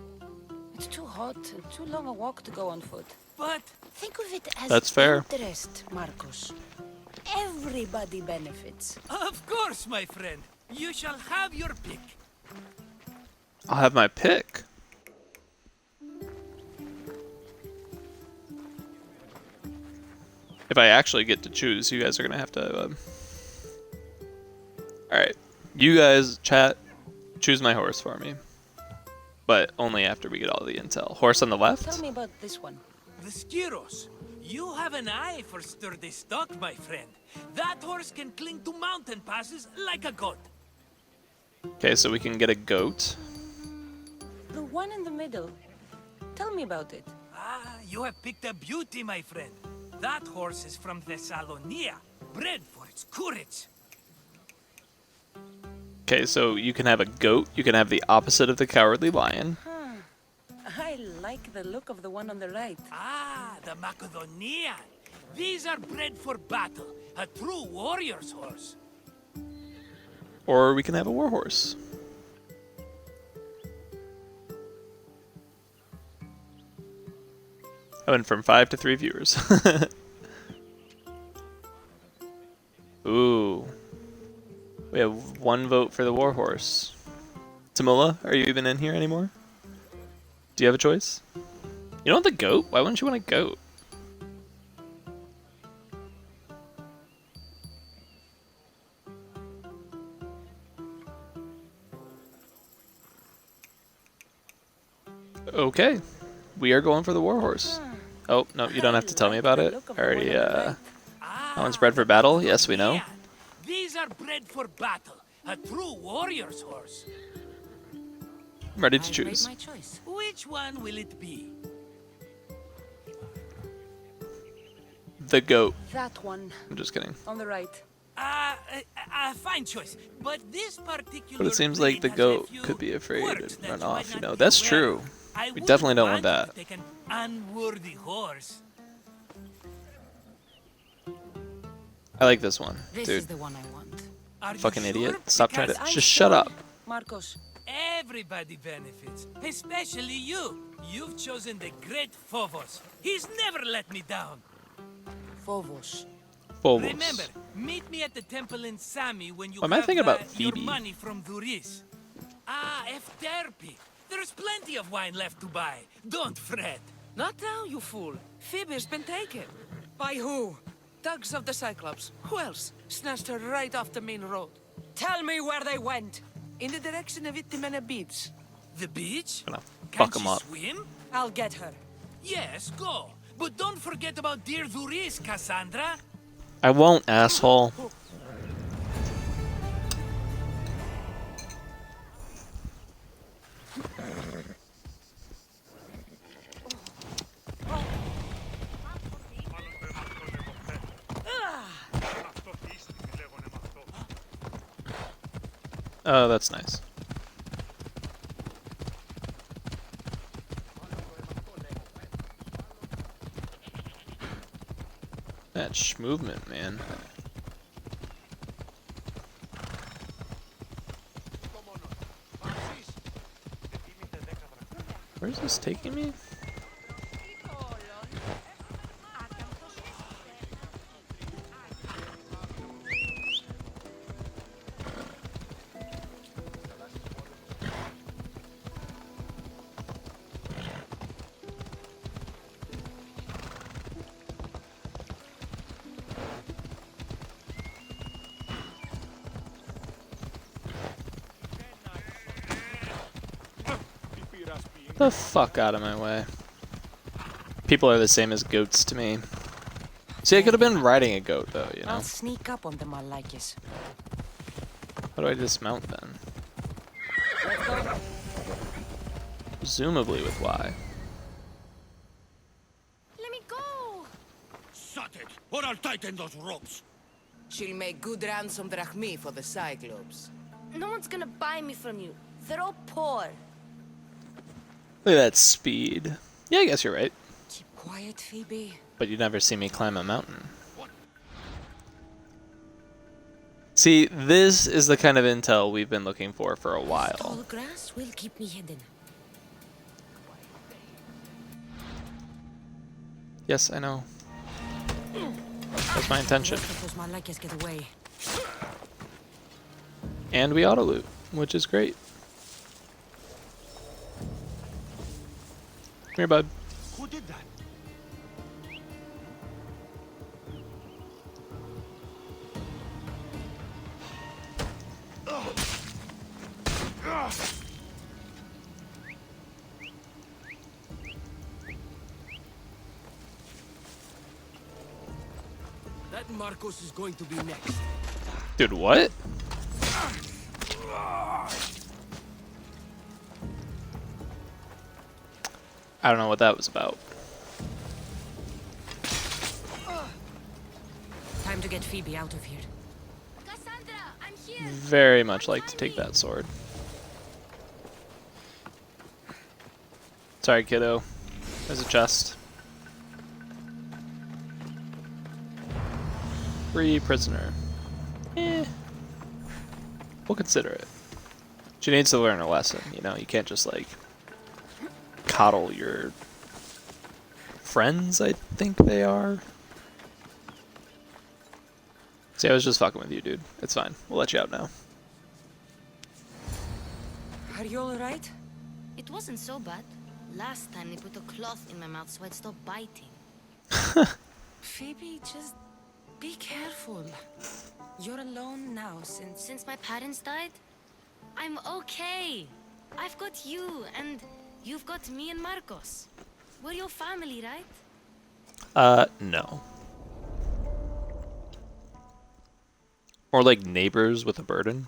It's too hot and too long a walk to go on foot. But think of it as that's fair. Interest, Marcos. Everybody benefits. Of course, my friend. You shall have your pick. I'll have my pick. If I actually get to choose, you guys are gonna have to. Alright, you guys, chat, choose my horse for me. But only after we get all the intel. Horse on the left? Tell me about this one. The Skiros. You have an eye for sturdy stock, my friend. That horse can cling to mountain passes like a goat. Okay, so we can get a goat. The one in the middle. Tell me about it. Ah, you have picked a beauty, my friend. That horse is from Thessalonia, bred for its courage. Okay, so you can have a goat, you can have the opposite of the cowardly lion. I like the look of the one on the right. Ah, the Macedonian. These are bred for battle, a true warrior's horse. Or we can have a warhorse. I went from 5 to 3 viewers. Ooh. We have 1 vote for the warhorse. Tamula, are you even in here anymore? Do you have a choice? You don't want the goat? Why wouldn't you want a goat? Okay. We are going for the warhorse. Oh, no, you don't have to tell me about it. Already, that one's bred for battle? Yes, we know. These are bred for battle, a true warrior's horse. I'm ready to choose. My choice. Which one will it be? The goat. That one. I'm just kidding. On the right. Fine choice. But this particular But it seems like the goat could be afraid and run off, you know. That's true. We definitely don't want that. Take an unworthy horse. I like this one, This dude. is the one I want. Are you Fucking sure? idiot. Stop trying to. Because Just shut up. Marcos. Everybody benefits, especially you. You've chosen the great Phobos. He's never let me down. Phobos. Phobos. Remember, meet me at the temple in Sami when you Why am I have thinking about your Phoebe? money from Dhuris. Ah, Efterpi. There's plenty of wine left to buy. Don't fret. Not now, you fool. Phoebe's been taken. By who? Thugs of the Cyclops. Who else? Snatched her right off the main road. Tell me where they went. In the direction of Itimena Beach. The beach? Gonna Can fuck 'em she up. swim? I'll get her. Yes, go. But don't forget about dear Dhuris, Cassandra. I won't, asshole. Oh, that's nice. That movement, man. Where's this taking me? The fuck out of my way. People are the same as goats to me. See, I could have been riding a goat though, you know? I'll sneak up on them, Malakis. How do I dismount then? Presumably with Y. Let me go! Shut it, or I'll tighten those ropes. She'll make good ransom drachmi for the Cyclops. No one's gonna buy me from you. They're all poor. Look at that speed. Yeah, I guess you're right. Keep quiet, Phoebe. But you never see me climb a mountain. See, this is the kind of intel we've been looking for a while. Tall grass will keep me hidden. Yes, I know. That's my intention. Let those Malakis get away. And we auto loot, which is great. Come here, bud. Who did that? That Marcos is going to be next. Dude, what? I don't know what that was about. Time to get Phoebe out of here. Cassandra, I'm here! Very much like to take that sword. Sorry, kiddo. There's a chest. Free prisoner. Eh. We'll consider it. She needs to learn a lesson, you know? You can't just, like, coddle your friends, I think they are. See, I was just fucking with you, dude. It's fine. We'll let you out now. Are you alright? It wasn't so bad. Last time they put a cloth in my mouth so I'd stop biting. Phoebe, just be careful. You're alone now Since my parents died, I'm okay. I've got you, and you've got me and Marcos. We're your family, right? No. Or like neighbors with a burden.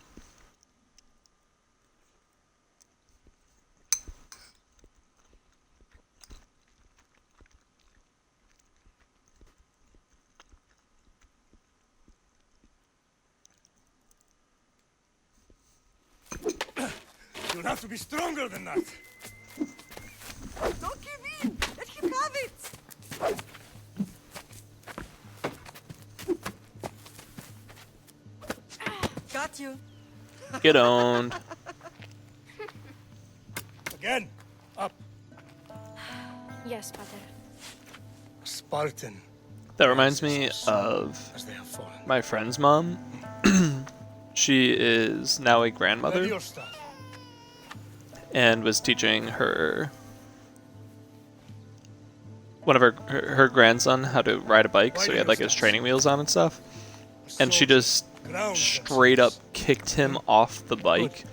You'll have to be stronger than that. Don't give in! Let him have it! Got you. Get owned. Again, up. Yes, Pater. Spartan. That reminds me of As they have fallen. my friend's mom. She is now a Ready grandmother your stuff. and was teaching one of her grandson how to ride a bike, so he had like his training wheels on and stuff. And she just straight up kicked him off the bike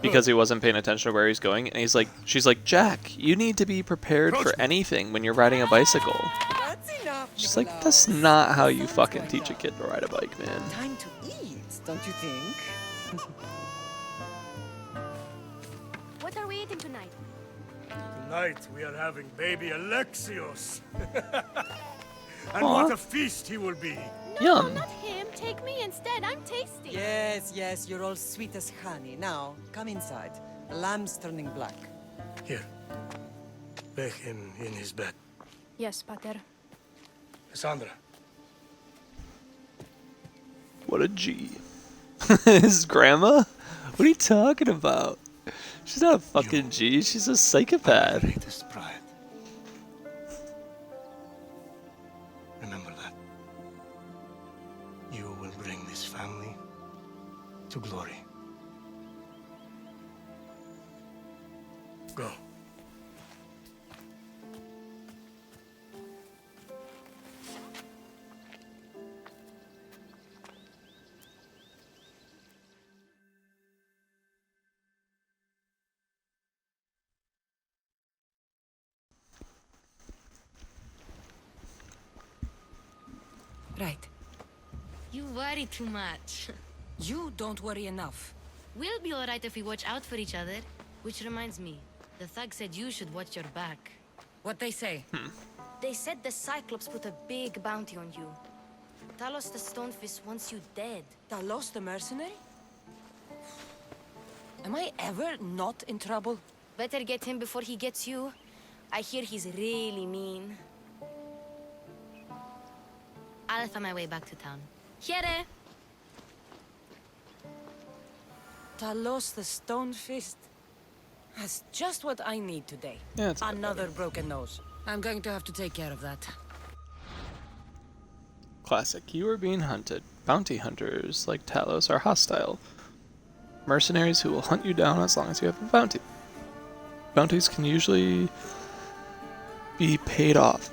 because he wasn't paying attention to where he's going. And she's like, Jack, you need to be prepared for anything when you're riding a bicycle. That's enough. She's like, that's not how you fucking teach a kid to ride a bike, man. Time to eat, don't you think? What are we eating tonight? Tonight we are having baby Alexios. And Aw. what a feast he will be. No, Yum. not him. Take me instead. I'm tasty. Yes, yes, you're all sweet as honey. Now, come inside. The lamb's turning black. Here. Lay him in his bed. Yes, Pater. Cassandra. What a G. His grandma? What are you talking about? She's not a fucking G. She's a psychopath. Greatest pride. Remember that. You will bring this family to glory. Go. Right. You worry too much. You don't worry enough. We'll be alright if we watch out for each other. Which reminds me, the thug said you should watch your back. What they say? They said the Cyclops put a big bounty on you. Talos the Stonefist wants you dead. Talos the mercenary? Am I ever not in trouble? Better get him before he gets you. I hear he's really mean. I'll find my way back to town. Here! Talos the Stonefist? That's just what I need today. Yeah, it's another broken nose. I'm going to have to take care of that. Classic. You are being hunted. Bounty hunters like Talos are hostile. Mercenaries who will hunt you down as long as you have a bounty. Bounties can usually be paid off,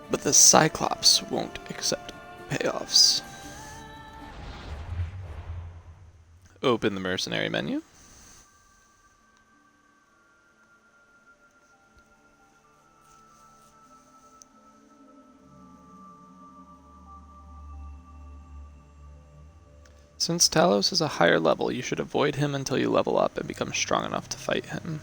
but the Cyclops won't accept payoffs. Open the mercenary menu. Since Talos is a higher level, you should avoid him until you level up and become strong enough to fight him.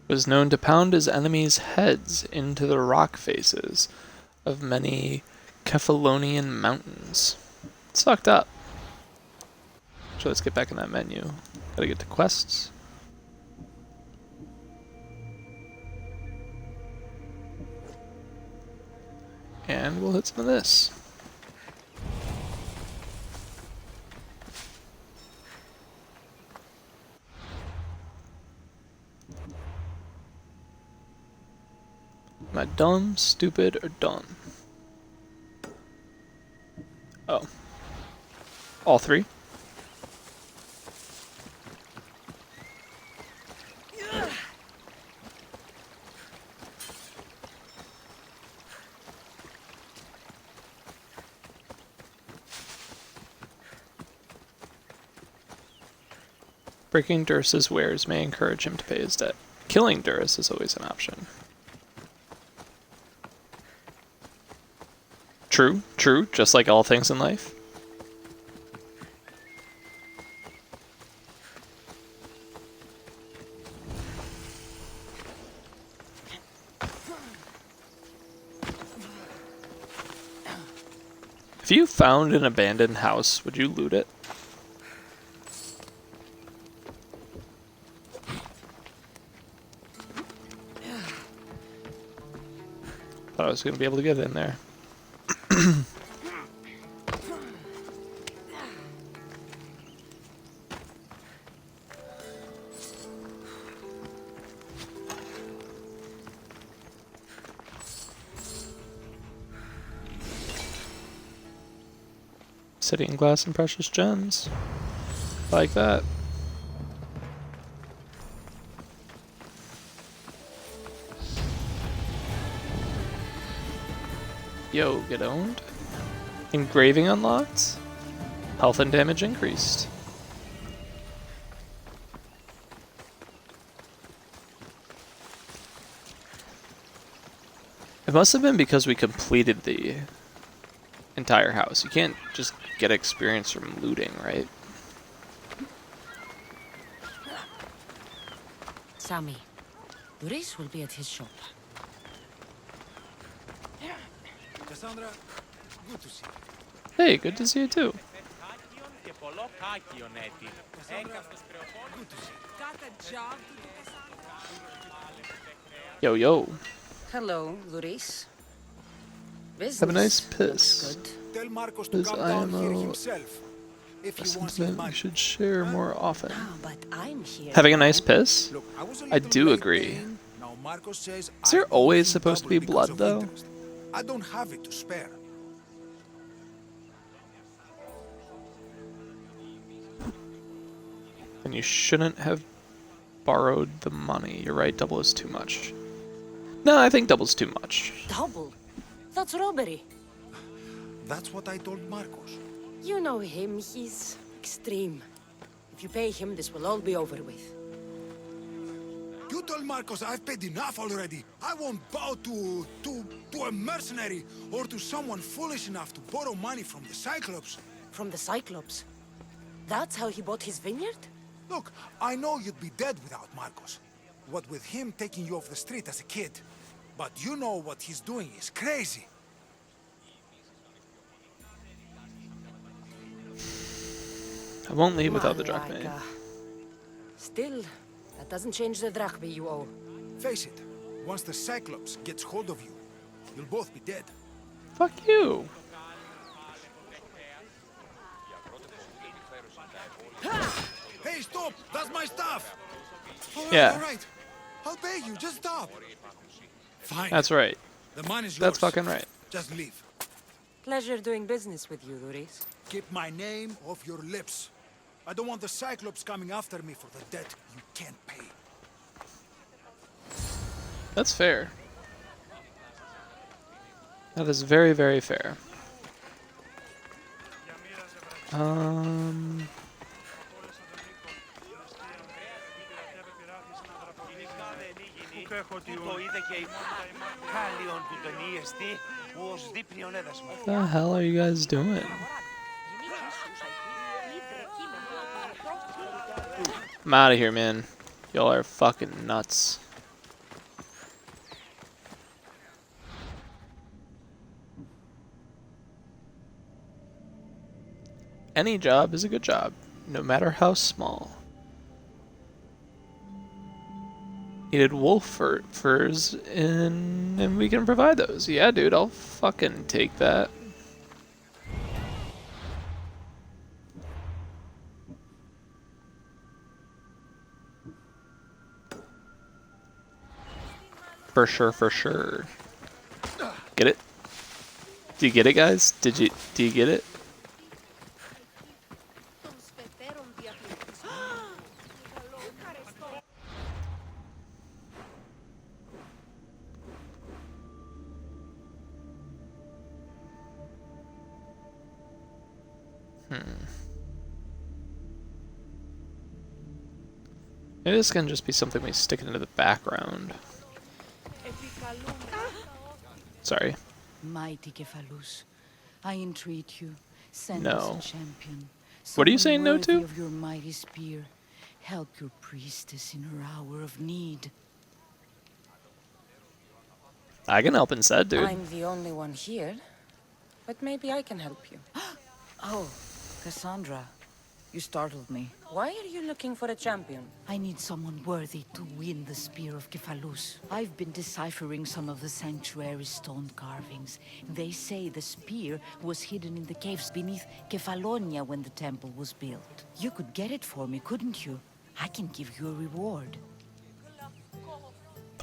Was known to pound his enemies' heads into the rock faces of many Kephalonian mountains. It's fucked up. So let's get back in that menu. Gotta get to quests. And we'll hit some of this. Am I dumb, stupid, or dumb? Oh. All three? Breaking Durus's wares may encourage him to pay his debt. Killing Durus is always an option. True, true, just like all things in life. If you found an abandoned house, would you loot it? Thought I was going to be able to get in there. City in glass and precious gems. Like that. Yo, get owned. Engraving unlocked. Health and damage increased. It must have been because we completed the entire house. You can't just get experience from looting, right? Sammy, Duris will be at his shop. Cassandra, good to see you. Hey, good to see you too. Yo, yo. Hello, Luis. Have a nice Business looks piss. good. Tell Marcos to His come down here IMO himself if a he wants his sentiment we money. should share more often. Ah, but I'm here. Having a now. nice piss? Look, I was a I little do late agree. paying. Now Marcos says Is there I owe always him supposed to double be because blood, of though? interest. I don't have it to spare. And you shouldn't have borrowed the money. You're right, double is too much. No, I think double's too much. Double? That's robbery. That's what I told Marcos. You know him, he's extreme. If you pay him, this will all be over with. You told Marcos I've paid enough already. I won't bow to a mercenary or to someone foolish enough to borrow money from the Cyclops. From the Cyclops? That's how he bought his vineyard? Look, I know you'd be dead without Marcos. What with him taking you off the street as a kid. But you know what he's doing is crazy. I won't leave without the drachma. Malaga. Still, that doesn't change the drachma you owe. Face it, once the Cyclops gets hold of you, you'll both be dead. Fuck you. Hey, stop! That's my stuff! Yeah. All right. I'll pay you, just stop. Fine. That's right. The money's yours. That's fucking right. Just leave. Pleasure doing business with you, Luis. Keep my name off your lips. I don't want the Cyclops coming after me for the debt you can't pay. That's fair. That is very, very fair. The hell are you guys doing? I'm out of here, man. Y'all are fucking nuts. Any job is a good job, no matter how small. Needed wolf furs and we can provide those. Yeah, dude, I'll fucking take that. For sure, for sure. Get it? Do you get it, guys? Do you get it? Maybe this can just be something we stick into the background. Sorry. Mighty Cephalus, I entreat you, send No. us a champion. What are you someone saying no worthy to? of your mighty spear. Help your priestess in her hour of need. I can help instead, dude. I'm the only one here, but maybe I can help you. Oh, Cassandra, you startled me. Why are you looking for a champion? I need someone worthy to win the Spear of Cephalus. I've been deciphering some of the sanctuary's stone carvings. They say the spear was hidden in the caves beneath Kefalonia when the temple was built. You could get it for me, couldn't you? I can give you a reward.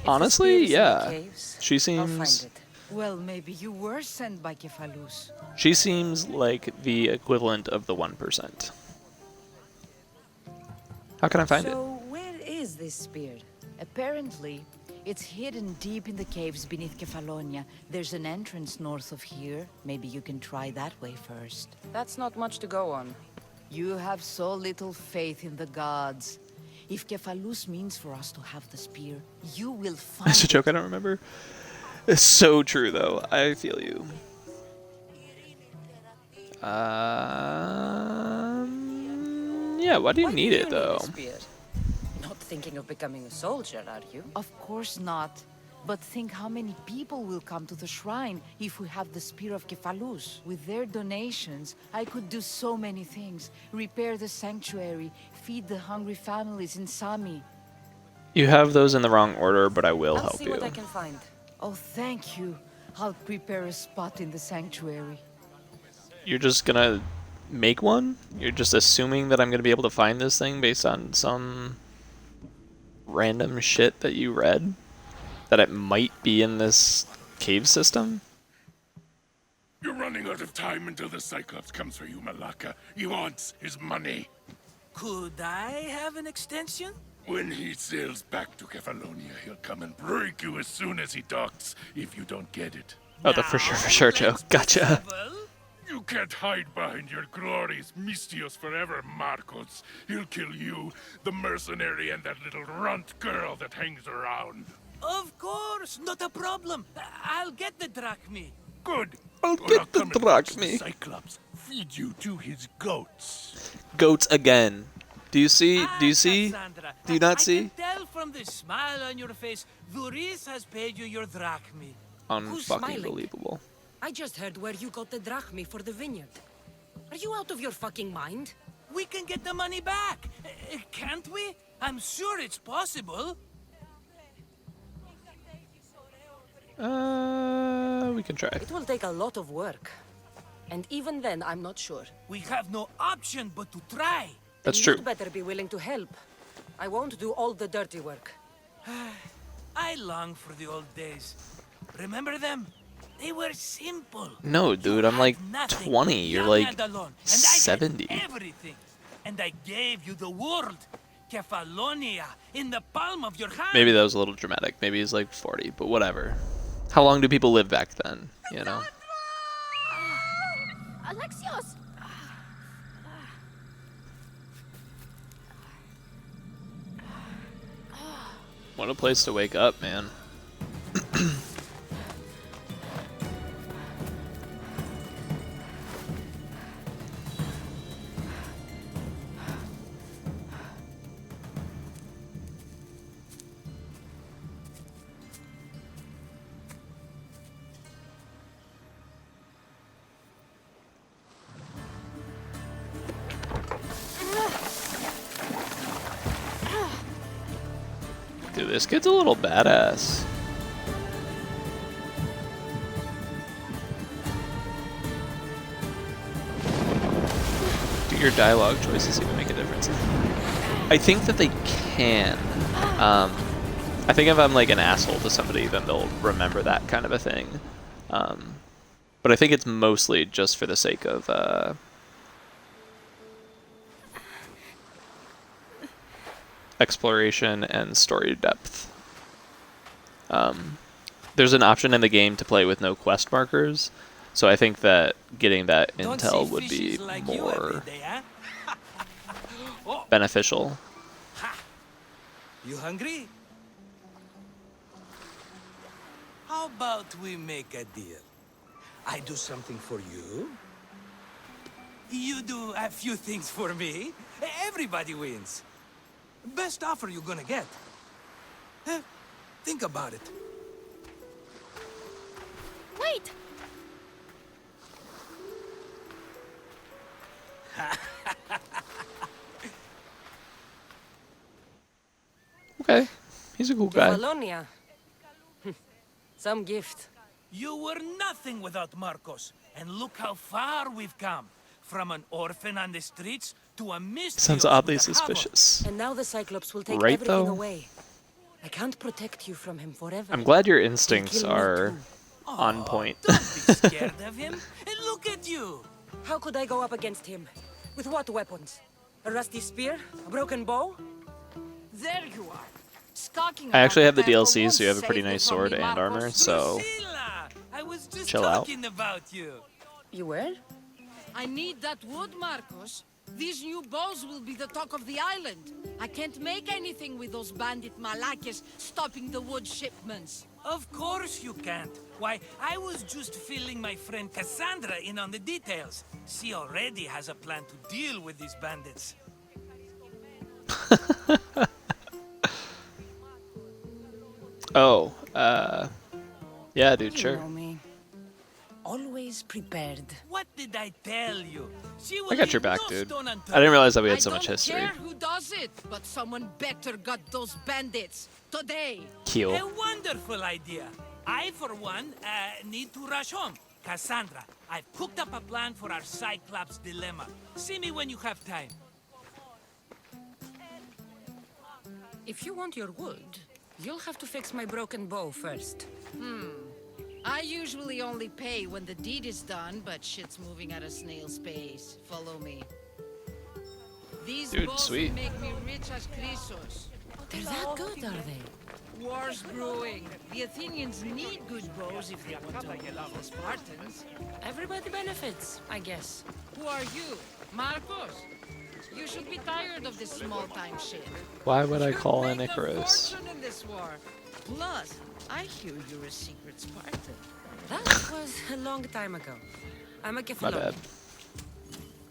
Honestly, If the spear is in the yeah. caves, She I'll find seems it. Well, maybe you were sent by Cephalus. she seems like the equivalent of the 1%. How can I find it? So, where is this spear? Apparently, it's hidden deep in the caves beneath Kefalonia. There's an entrance north of here. Maybe you can try that way first. That's not much to go on. You have so little faith in the gods. If Cephalus means for us to have the spear, you will find That's a joke I don't remember. It's so true, though. I feel you. Yeah, why do you need it, though? Not thinking of becoming a soldier, are you? Of course not. But think how many people will come to the shrine if we have the Spear of Kefalus. With their donations, I could do so many things. Repair the sanctuary, feed the hungry families in Sami. You have those in the wrong order, but I will I'll help see you. what I can find. Oh, thank you. I'll prepare a spot in the sanctuary. You're just gonna make one? You're just assuming that I'm gonna be able to find this thing based on some random shit that you read? That it might be in this cave system? You're running out of time until the Cyclops comes for you, Malaka. He wants his money. Could I have an extension? When he sails back to Kefalonia, he'll come and break you as soon as he docks, if you don't get it. Oh, the for sure joke. Gotcha. You can't hide behind your glories, Mistios forever, Marcos. He'll kill you, the mercenary, and that little runt girl that hangs around. Of course, not a problem. I'll get the drachmi. Good. I'll get the drachmi. Cyclops feed you to his goats. Goats again. Do you see? Do you see? Cassandra, Do you not I see? can tell from the smile on your face, Duris has paid you your drachmi. Unfucking believable. I just heard where you got the drachmi for the vineyard. Are you out of your fucking mind? We can get the money back, can't we? I'm sure it's possible. We can try. It will take a lot of work. And even then, I'm not sure. We have no option but to try. That's Then true. You'd better be willing to help. I won't do all the dirty work. I long for the old days. Remember them? They were simple. No, dude, I'm like Nothing. 20. You're Young like and alone. And 70. I had everything. And I gave you the world. Kefalonia in the palm of your hand. Maybe that was a little dramatic. Maybe he's like 40, but whatever. How long do people live back then? You know? Alexios! What a place to wake up, man. Dude, this kid's a little badass. Do your dialogue choices even make a difference? I think that they can. I think if I'm like an asshole to somebody, then they'll remember that kind of a thing. But I think it's mostly just for the sake of exploration and story depth. There's an option in the game to play with no quest markers, so I think that getting that intel would be more beneficial. You hungry? How about we make a deal? I do something for you. You do a few things for me. Everybody wins. Best offer you're gonna get. Think about it. Wait! Okay, he's a cool guy. Kefalonia. Some gift. You were nothing without Marcos, and look how far we've come. From an orphan on the streets to a mist. Sounds oddly suspicious. And now the Cyclops will take Right, everything though? away. I can't protect you from him forever. I'm glad your instincts are on point. Don't be scared of him. And look at you. How could I go up against him? With what weapons? A rusty spear? A broken bow? There you are. Skulking I actually have the around DLC, so you have a won't pretty save you nice from sword me, and Marcos. armor, so Drusilla, I was just chill out. talking about you. You were? I need that wood, Marcos. These new bows will be the talk of the island. I can't make anything with those bandit malakes stopping the wood shipments. Of course you can't. Why, I was just filling my friend Cassandra in on the details. She already has a plan to deal with these bandits. Oh, Yeah, dude, You sure. know me. Always prepared. What did I tell you? She will I got your leave back, no dude. stone I unturned. didn't realize that we I had so much don't history. care who does it, but someone better got those bandits today. Keel. A wonderful idea. I, for one, need to rush home. Cassandra, I've cooked up a plan for our Cyclops dilemma. See me when you have time. If you want your wood, you'll have to fix my broken bow first. I usually only pay when the deed is done, but shit's moving at a snail's pace. Follow me. These Dude, bows sweet. make me rich as Chrysos. They're that good, are they? War's brewing. The Athenians need good bows if they want to beat the Spartans. Everybody benefits, I guess. Who are you? Marcos? You should be tired of this small-time shit. Why would I call in Make a Icarus? fortune in this war. Plus, I hear you're a secret Spartan. That was a long time ago. I'm a My Kefalon. bad.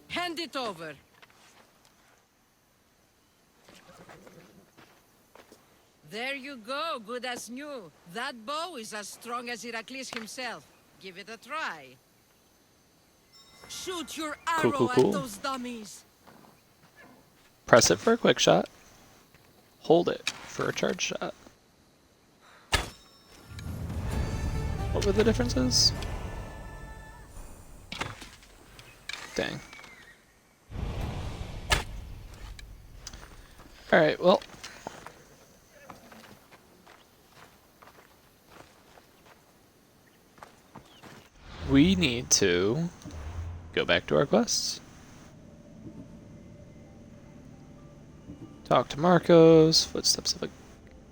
Hand it over. There you go, good as new. That bow is as strong as Heracles himself. Give it a try. Shoot your arrow Cool, cool. at those dummies. Press it for a quick shot. Hold it for a charge shot. What were the differences? Dang. Alright, well. We need to go back to our quests. Talk to Marcos, footsteps of a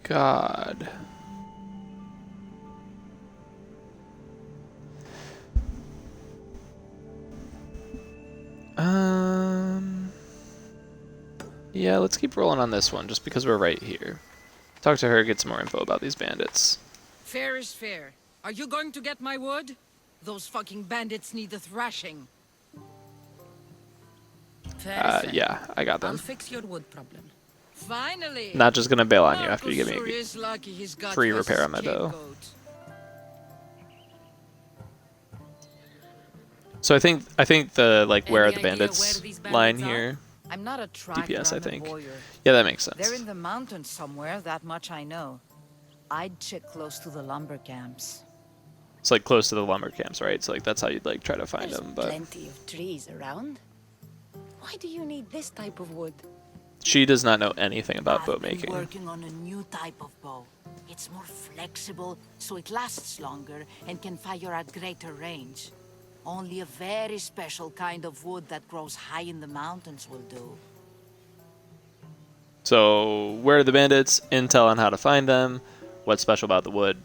god. Yeah, let's keep rolling on this one just because we're right here. Talk to her, get some more info about these bandits. Fair is fair. Are you going to get my wood? Those fucking bandits need a thrashing. Yeah, I got I'll them. fix your wood problem. Finally! Not just gonna bail on you after you give Marcos me sure is lucky he's got free us repair on my bow. scapegoat. So I think the like where are Any the idea bandits where these line bandits are? here. I'm not a tracker, DPS, I I'm a think. warrior. Yeah, that makes sense. They're in the mountains somewhere, that much I know. I'd check close to the lumber camps. It's like close to the lumber camps, right? So like that's how you'd like try to find There's them. But plenty of trees around. Why do you need this type of wood? she does not know anything about bow I've been making. working on a new type of bow. It's more flexible, so it lasts longer and can fire at greater range. Only a very special kind of wood that grows high in the mountains will do. So where are the bandits? Intel on how to find them. What's special about the wood?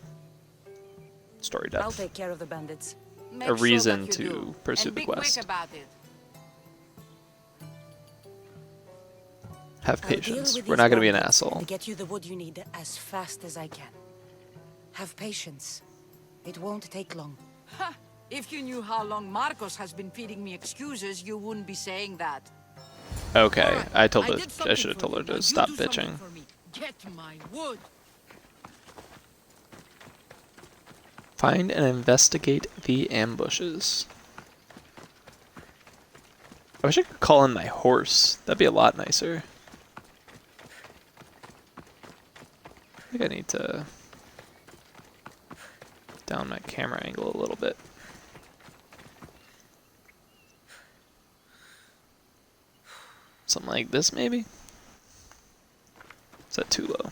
Story I'll depth. take care of the bandits. A reason to pursue And the be quest. quick about it. Have I'll deal patience. with We're these not gonna be an bandits asshole. and get you the wood you need as fast as I can. Have patience. It won't take long. Ha! If you knew how long Marcos has been feeding me excuses, you wouldn't be saying that. Okay, Alright, I told did her. I something should have for told her you. Now to you stop do something bitching. for me. Get my wood. Find and investigate the ambushes. I wish I could call in my horse. That'd be a lot nicer. I think I need to down my camera angle a little bit. Something like this, maybe? Is that too low?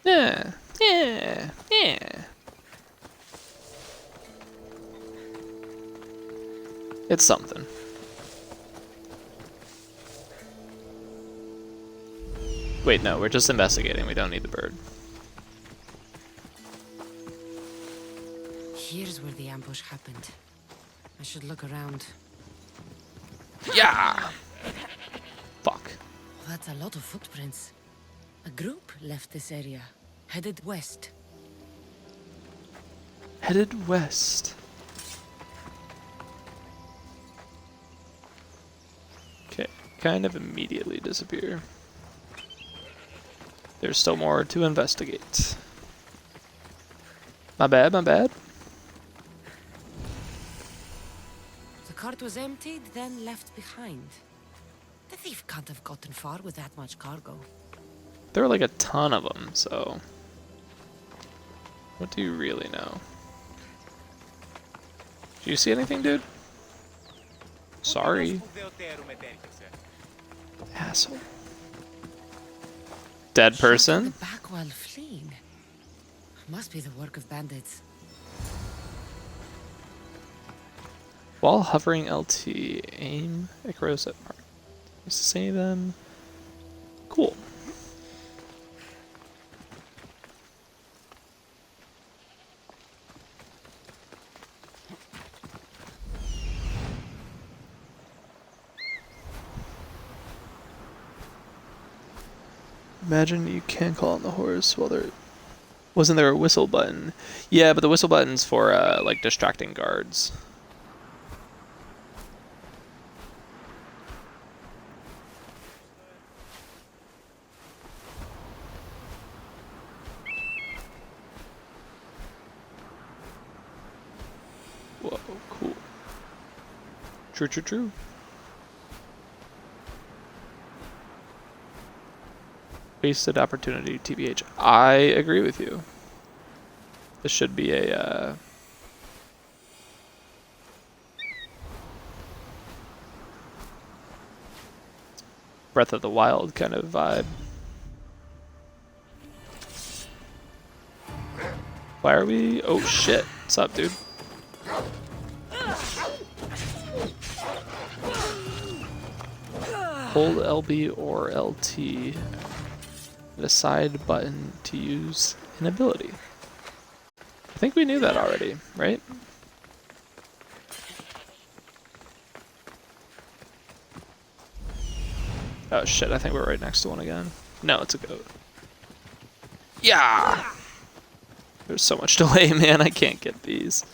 Yeah, yeah, yeah. It's something. Wait, no, we're just investigating. We don't need the bird. Here's where the ambush happened. I should look around. Yeah! Fuck. That's a lot of footprints. A group left this area, headed west. Headed west. Okay, kind of immediately disappear. There's still more to investigate. My bad, my bad. The cart was emptied, then left behind. The thief can't have gotten far with that much cargo. There were like a ton of them, so... What do you really know? Do you see anything, dude? Sorry. Asshole. Dead person? The back while fleeing. Must be the work of bandits. While hovering LT, aim Icarus at part. Just to say them. Cool. Imagine you can call on the horse while there... Wasn't there a whistle button? Yeah, but the whistle button's for, like, distracting guards. Whoa, cool. True, true, true. Wasted opportunity, TBH. I agree with you. This should be a, Breath of the Wild kind of vibe. Why are we... Oh shit. What's up, dude? Hold LB or LT. The side button to use an ability. I think we knew that already, right? Oh shit, I think we're right next to one again. No, it's a goat. Yeah! There's so much delay, man, I can't get these.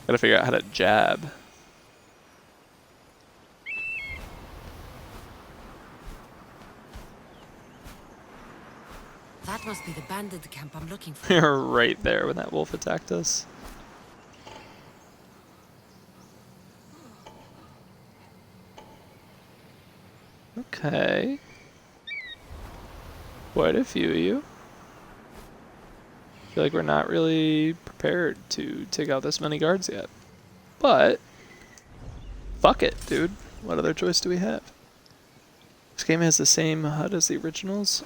Gotta figure out how to jab. That must be the bandit camp I'm looking for. We were right there when that wolf attacked us. Okay. Quite a few of you. I feel like we're not really prepared to take out this many guards yet. But, fuck it, dude. What other choice do we have? This game has the same HUD as the originals.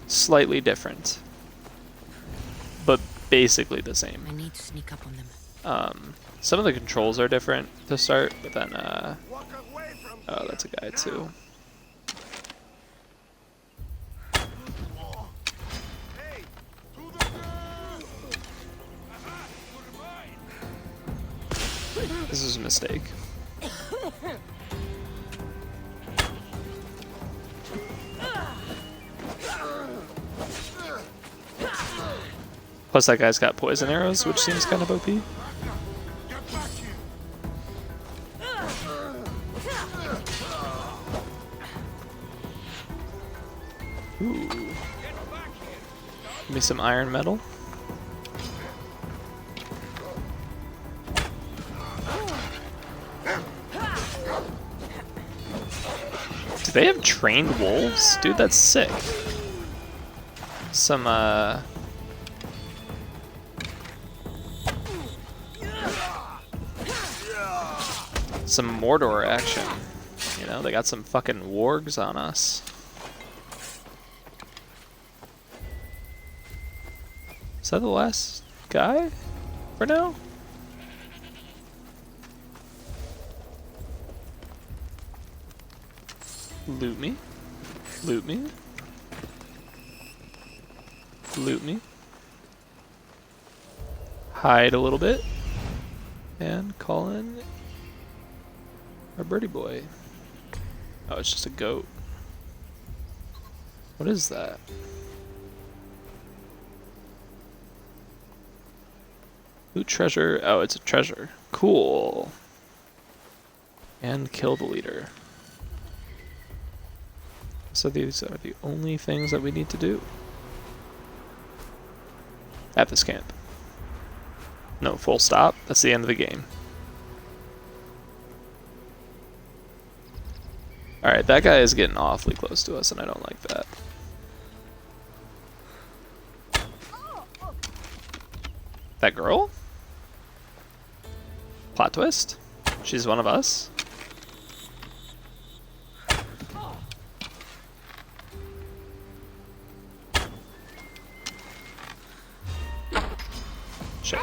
Slightly different, but basically the same. I need to sneak up on them. Some of the controls are different to start, but then oh, that's a guy too. This is a mistake. Plus that guy's got poison arrows, which seems kind of OP. Ooh. Give me some iron metal. Do they have trained wolves? Dude, that's sick. Some, some Mordor action. You know, they got some fucking wargs on us. Is that the last guy for now? Loot me. Loot me. Loot me. Hide a little bit. And call in our birdie boy. Oh, it's just a goat. What is that? Loot treasure. Oh, it's a treasure. Cool. And kill the leader. So these are the only things that we need to do at this camp. No, full stop. That's the end of the game. Alright, that guy is getting awfully close to us, and I don't like that. That girl? Plot twist? She's one of us? Shit.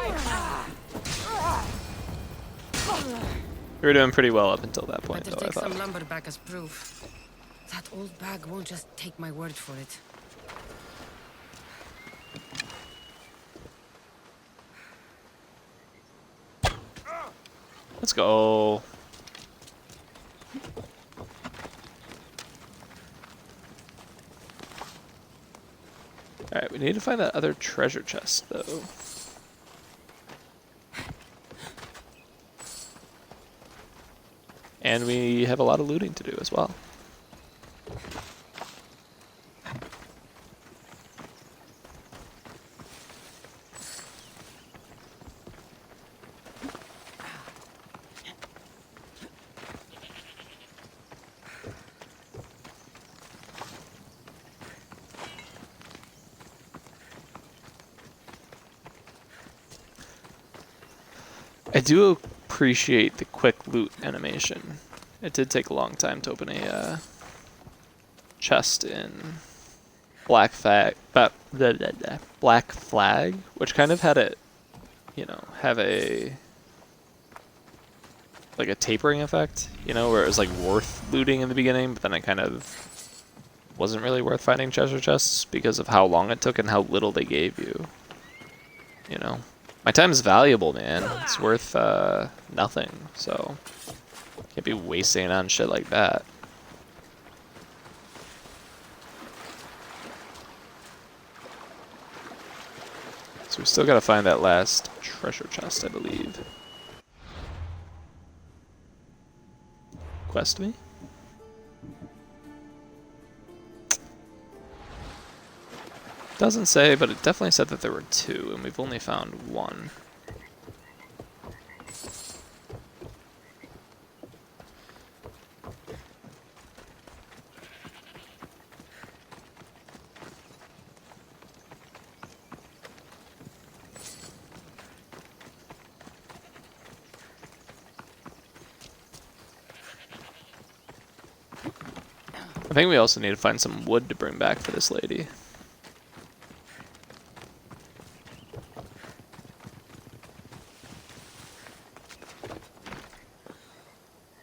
We were doing pretty well up until that point, Better though, I take thought. some lumber back as proof. That old bag won't just take my word for it. Let's go. Alright, we need to find that other treasure chest, though. And we have a lot of looting to do as well. I do appreciate the quick loot animation. It did take a long time to open a chest in Black Flag, which kind of had it, you know, have a like a tapering effect, you know, where it was like worth looting in the beginning, but then it kind of wasn't really worth finding treasure chests because of how long it took and how little they gave you. You know, my time is valuable, man. It's worth nothing, so can't be wasting it on shit like that. So we still gotta find that last treasure chest, I believe. Quest me? Doesn't say, but it definitely said that there were 2, and we've only found 1. I think we also need to find some wood to bring back for this lady.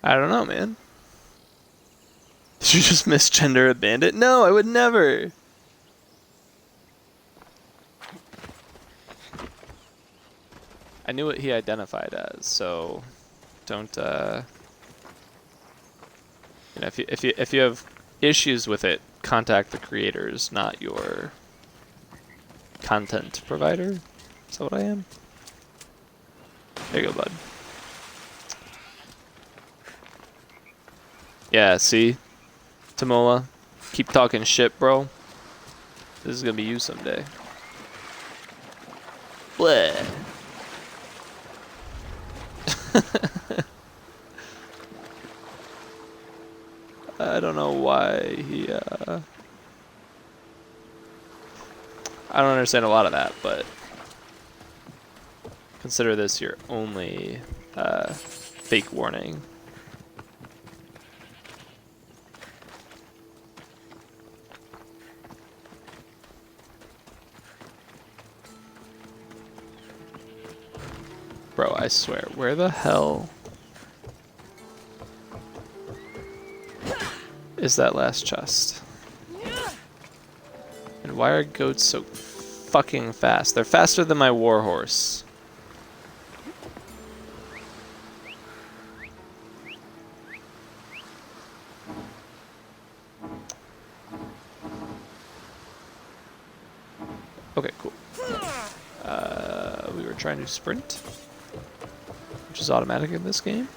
I don't know, man. Did you just misgender a bandit? No, I would never! I knew what he identified as, so don't, you know, if you have issues with it, contact the creators, not your content provider. Is that what I am? There you go, bud. Yeah, see? Tamola, keep talking shit, bro. This is gonna be you someday. Bleh. I don't know why he, I don't understand a lot of that, but consider this your only, fake warning. Bro, I swear, where the hell is that last chest? And why are goats so fucking fast? They're faster than my warhorse. Okay, cool. We were were trying to sprint, which is automatic in this game.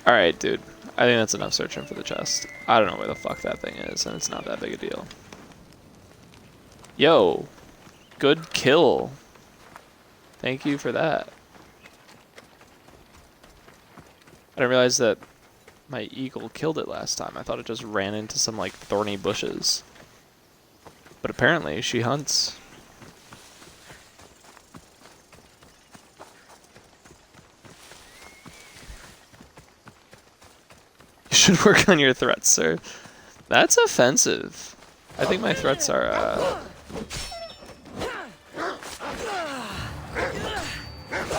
Alright, dude. I think that's enough searching for the chest. I don't know where the fuck that thing is, and it's not that big a deal. Yo! Good kill. Thank you for that. I didn't realize that my eagle killed it last time. I thought it just ran into some, like, thorny bushes. But apparently, she hunts. You should work on your threats, sir. That's offensive. I think my threats are,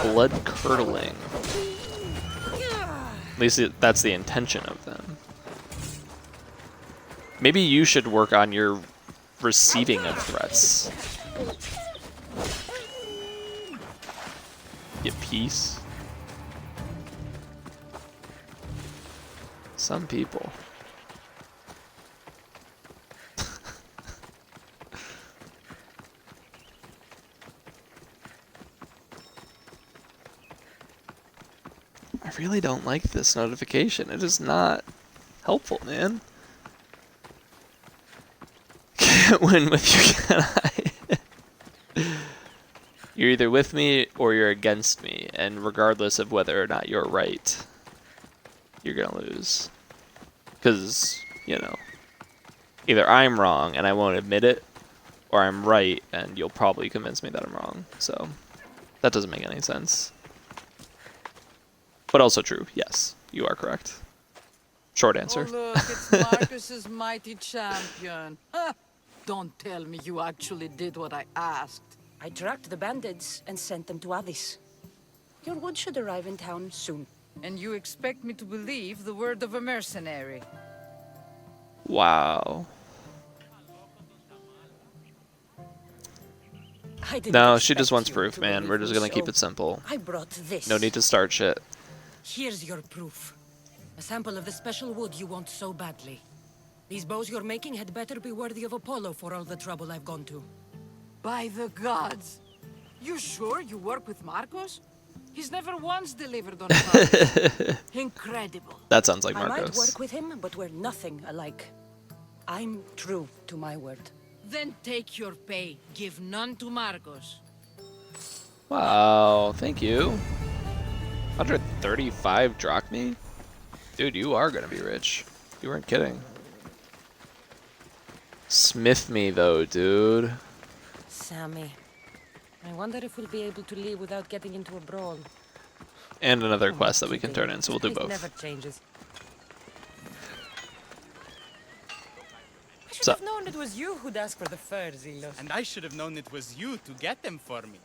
blood-curdling. At least that's the intention of them. Maybe you should work on your receiving of threats. You piece. Some people. I really don't like this notification. It is not helpful, man. Can't win with you, can I? You're either with me or you're against me, and regardless of whether or not you're right, you're gonna lose. Because, you know, either I'm wrong and I won't admit it, or I'm right and you'll probably convince me that I'm wrong. So, that doesn't make any sense. But also true, yes, you are correct. Short answer. Oh look, it's Marcus's mighty champion. Don't tell me you actually did what I asked. I tracked the bandits and sent them to Odyssey. Your wood should arrive in town soon. And you expect me to believe the word of a mercenary? Wow. No, she just wants proof, man. We're just gonna keep it simple. I brought this. No need to start shit. Here's your proof. A sample of the special wood you want so badly. These bows you're making had better be worthy of Apollo for all the trouble I've gone to. By the gods! You sure you work with Marcos? He's never once delivered on a promise. Incredible. That sounds like I might Marcos. work with him, but we're nothing alike. I'm true to my word. Then take your pay. Give none to Marcos. Wow, thank you. 135 drachmae? Dude, you are gonna be rich. You weren't kidding. Smith me though, dude. Sammy. I wonder if we'll be able to leave without getting into a brawl. And another quest that we can turn in, so we'll do It both. never changes. I should So- have known it was you who'd ask for the fur, Zelos. And I should have known it was you to get them for me.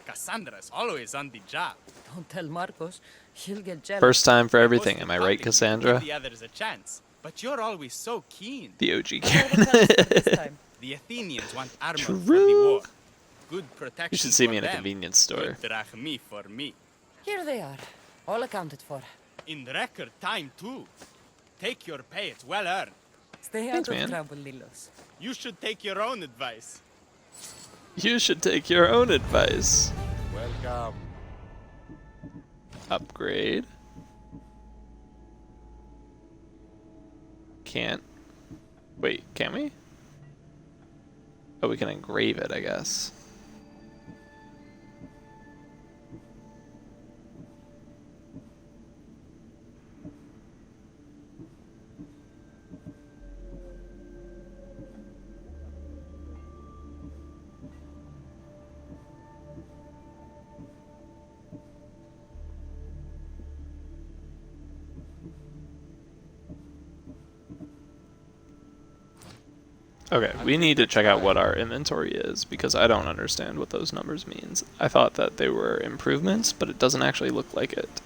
Cassandra's always on the job. Don't tell Marcos. He'll get jealous. First time for everything, am I right, Cassandra? Give the others a chance, but you're always so keen. The OG Karen. The Athenians want armor True. for the war. Good protection. You should see for me in a them. convenience store. Good drachmae for me. Here they are. All accounted for. In record time too. Take your pay, it's well earned. Stay Thanks, out of man. trouble, Lilos. You should take your own advice. You should take your own advice. Welcome. Upgrade. Can't. Wait, can we? Oh, we can engrave it, I guess. Okay, we need to check out what our inventory is, because I don't understand what those numbers means. I thought that they were improvements, but it doesn't actually look like it.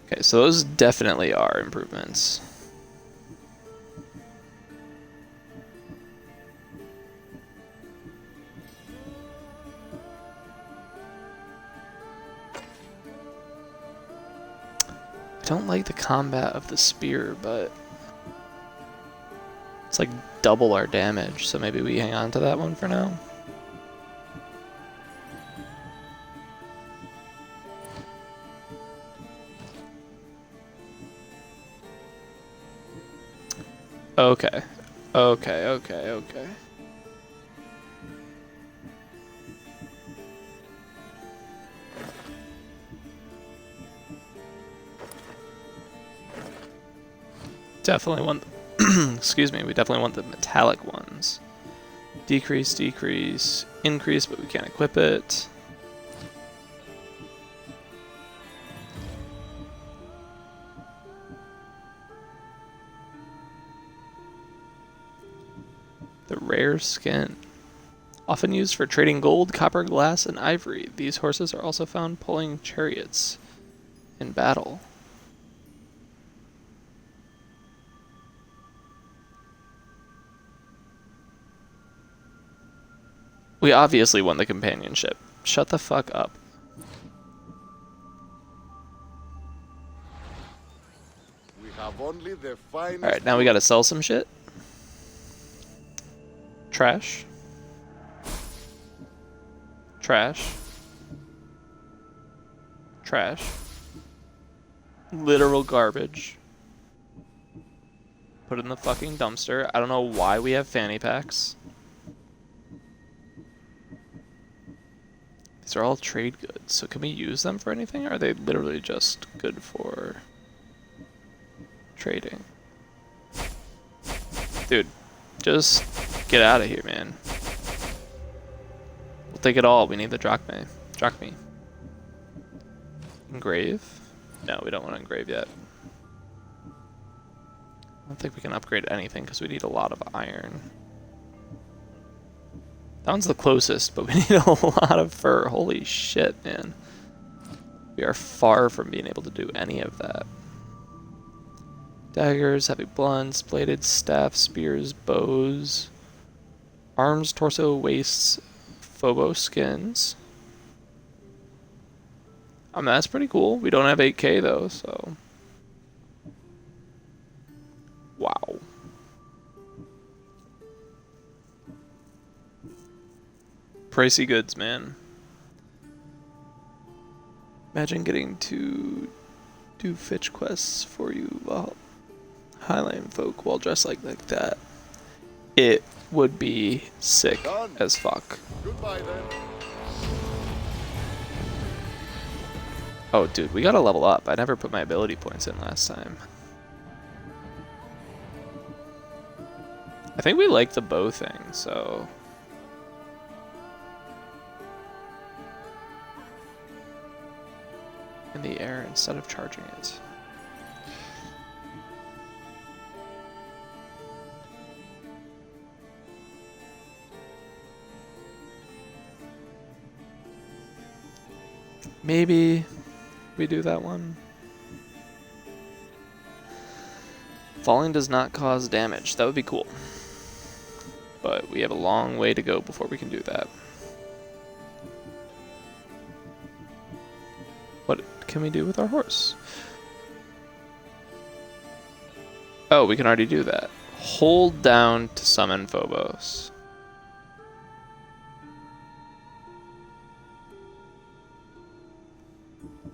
Okay, so those definitely are improvements. I don't like the combat of the spear, but it's like double our damage, so maybe we hang on to that one for now. Okay. Okay, okay, okay. Definitely want, excuse me, we definitely want the metallic ones. Decrease, decrease, increase, but we can't equip it. The rare skin. Often used for trading gold, copper, glass, and ivory. These horses are also found pulling chariots in battle. We obviously won the companionship. Shut the fuck up. We have only the finest. Alright, now we gotta sell some shit. Trash. Trash. Trash. Literal garbage. Put it in the fucking dumpster. I don't know why we have fanny packs. These are all trade goods, so can we use them for anything, or are they literally just good for trading? Dude, just get out of here, man. We'll take it all. We need the drachmae. Drachmae. Engrave? No, we don't want to engrave yet. I don't think we can upgrade anything because we need a lot of iron. That one's the closest, but we need a lot of fur. Holy shit, man. We are far from being able to do any of that. Daggers, heavy blunts, bladed staffs, spears, bows. Arms, torso, waists, Phobos skins. I mean, that's pretty cool. We don't have 8K though, so. Wow. Pricey goods, man. Imagine getting to do fetch quests for you while Highline folk while dressed like that. It would be sick as fuck. Goodbye then. Oh, dude, we gotta level up. I never put my ability points in last time. I think we like the bow thing, so. In the air instead of charging it. Maybe we do that one. Falling does not cause damage. That would be cool. But we have a long way to go before we can do that. What can we do with our horse? Oh, we can already do that. Hold down to summon Phobos.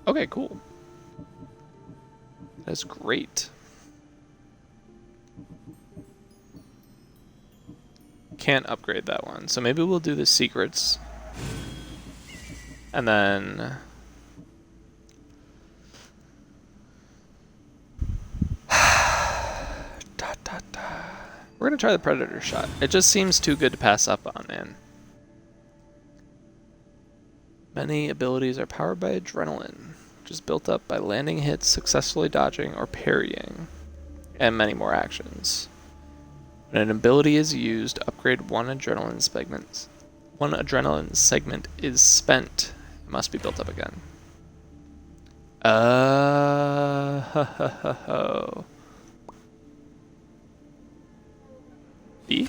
Okay, cool. That's great. Can't upgrade that one, so maybe we'll do the secrets. And then we're gonna try the Predator shot. It just seems too good to pass up on, man. Many abilities are powered by adrenaline, which is built up by landing hits, successfully dodging, or parrying, and many more actions. When an ability is used, upgrade one adrenaline segment is spent. It must be built up again. B?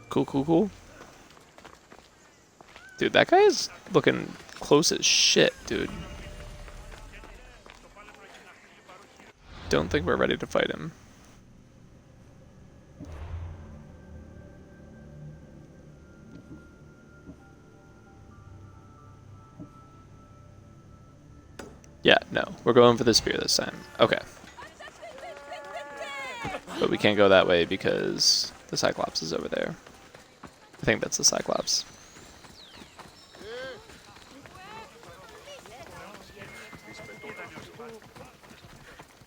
Cool, cool, cool. Dude, that guy is looking close as shit, dude. Don't think we're ready to fight him. Yeah, no. We're going for the spear this time. Okay. But we can't go that way because the Cyclops is over there. I think that's the Cyclops.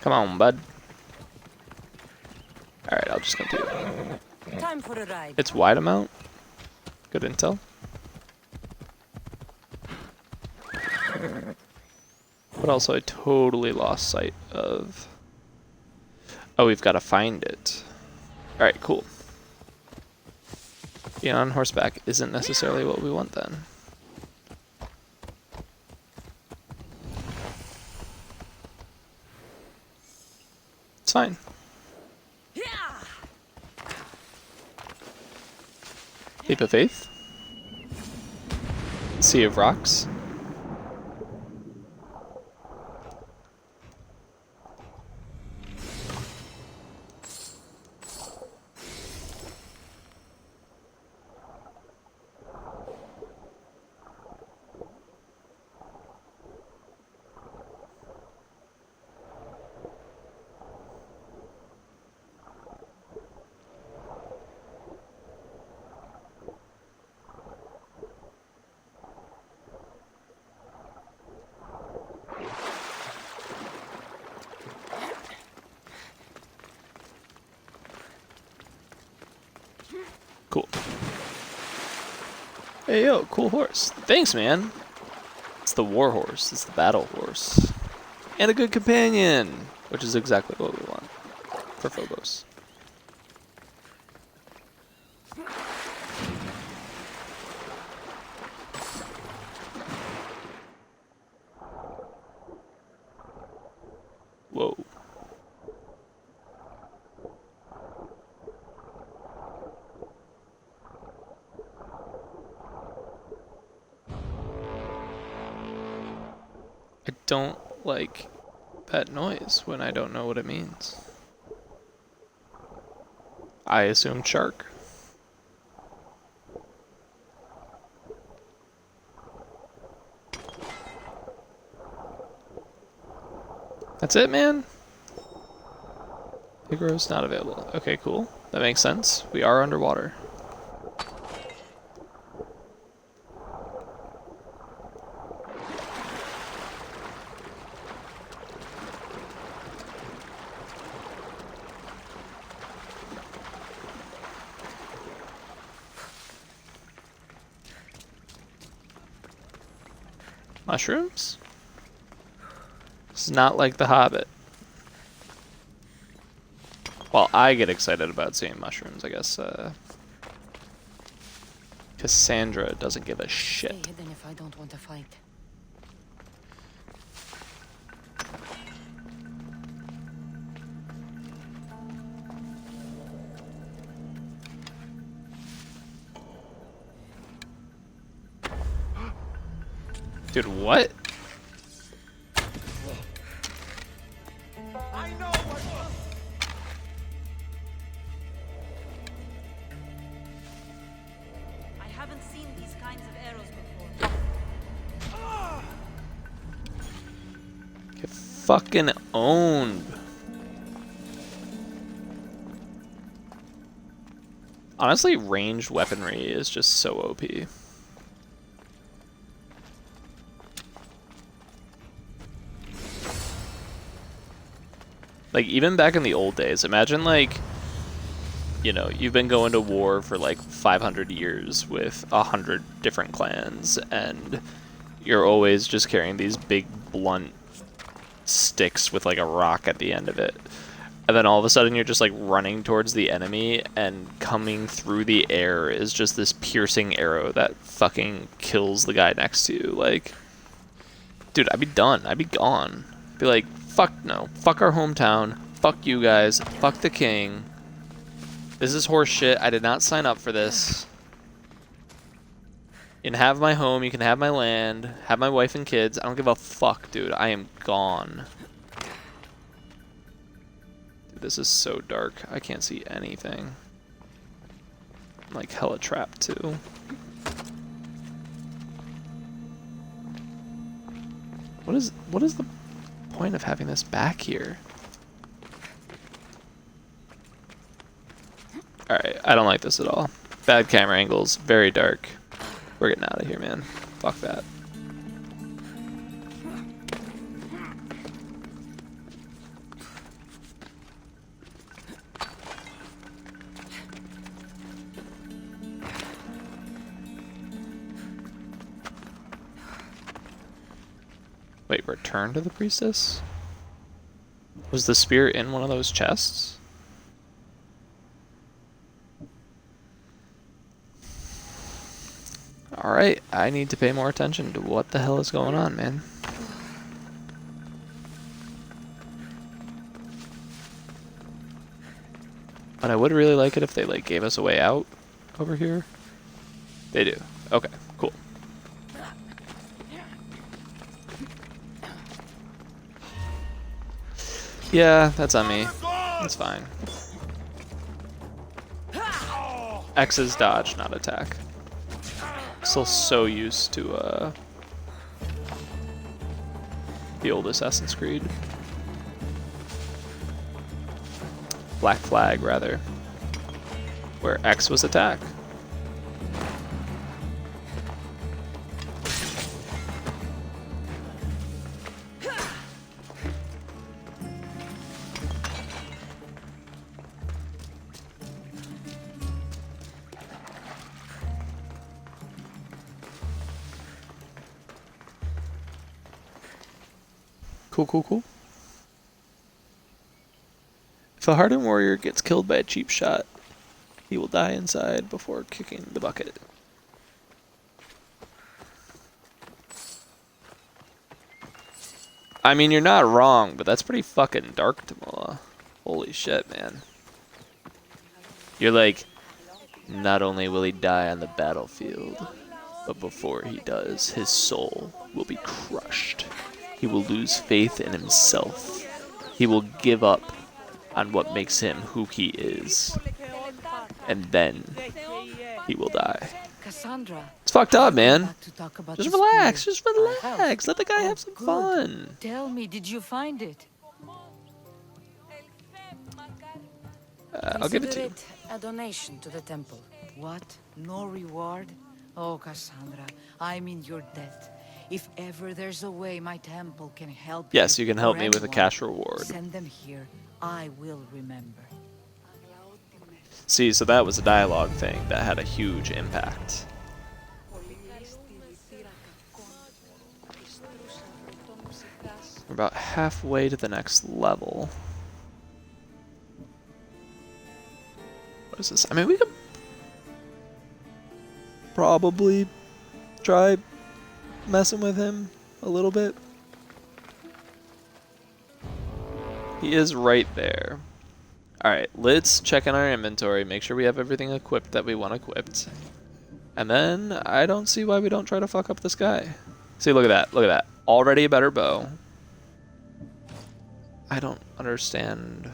Come on, bud. Alright, I'll just come to you. Time for a ride. It's wide amount. Good intel. But also I totally lost sight of... Oh, we've got to find it. Alright, cool. Being on horseback isn't necessarily what we want then. It's fine. Leap of faith. Sea of rocks. Cool. Hey, yo, cool horse. Thanks, man. It's the war horse. It's the battle horse. And a good companion, which is exactly what we want for Phobos. Whoa. I don't like that noise when I don't know what it means. I assumed shark. That's it, man? Higro's not available. Okay, cool. That makes sense. We are underwater. Mushrooms? It's not like The Hobbit. Well, I get excited about seeing mushrooms, I guess. Cassandra doesn't give a shit. Stay hidden if I don't want to fight. Dude, what? I know I haven't seen these kinds of arrows before. Get fucking owned. Honestly, ranged weaponry is just so OP. Like, even back in the old days, imagine, like, you know, you've been going to war for, like, 500 years with 100 different clans, and you're always just carrying these big, blunt sticks with, like, a rock at the end of it. And then all of a sudden you're just, like, running towards the enemy, and coming through the air is just this piercing arrow that fucking kills the guy next to you. Like, dude, I'd be done. I'd be gone. I'd be like, fuck no. Fuck our hometown. Fuck you guys. Fuck the king. This is horse shit. I did not sign up for this. You can have my home. You can have my land. Have my wife and kids. I don't give a fuck, dude. I am gone. Dude, this is so dark. I can't see anything. I'm like hella trapped too. What is the point of having this back here? Alright, I don't like this at all. Bad camera angles, very dark. We're getting out of here, man. Fuck that. Wait, return to the priestess? Was the spear in one of those chests? Alright, I need to pay more attention to what the hell is going on, man. But I would really like it if they like gave us a way out over here. They do. Okay, cool. Yeah, that's on me. That's fine. X is dodge, not attack. Still so used to the old Assassin's Creed. Black Flag, rather. Where X was attack. Cool, cool, cool. If a hardened warrior gets killed by a cheap shot, he will die inside before kicking the bucket. I mean, you're not wrong, but that's pretty fucking dark, Tamula. Holy shit, man. You're like, not only will he die on the battlefield, but before he does, his soul will be crushed. He will lose faith in himself. He will give up on what makes him who he is. And then he will die. Cassandra, it's fucked up, man. Just relax. Spear. Just relax. Let the guy have some fun. Tell me, did you find it? I'll give it to you. A donation to the temple. What? No reward? Oh, Cassandra, I'm in your debt. If ever there's a way my temple can help yes, you can help me with a cash reward. Send them here. I will remember. See, so that was a dialogue thing that had a huge impact. We're about halfway to the next level. What is this? I mean, we could probably try messing with him a little bit. He is right there. Alright, let's check in our inventory, make sure we have everything equipped that we want equipped. And then, I don't see why we don't try to fuck up this guy. See, look at that, look at that. Already a better bow. I don't understand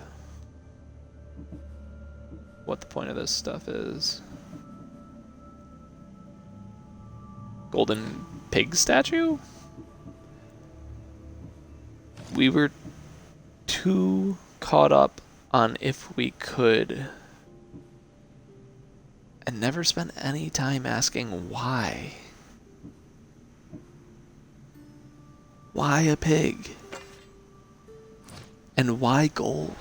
what the point of this stuff is. Golden pig statue? We were too caught up on if we could and never spent any time asking why. Why a pig? And why gold?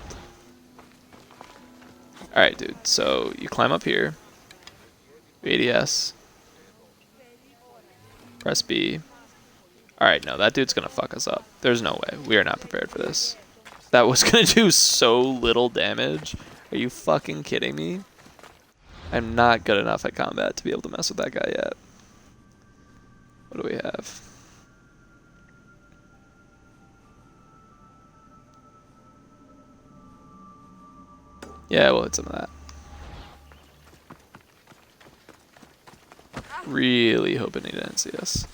Alright, dude, so you climb up here. ADS. Press B. Alright, no, that dude's gonna fuck us up. There's no way. We are not prepared for this. That was gonna do so little damage. Are you fucking kidding me? I'm not good enough at combat to be able to mess with that guy yet. What do we have? Yeah, we'll hit some of that. Really hoping he didn't see us.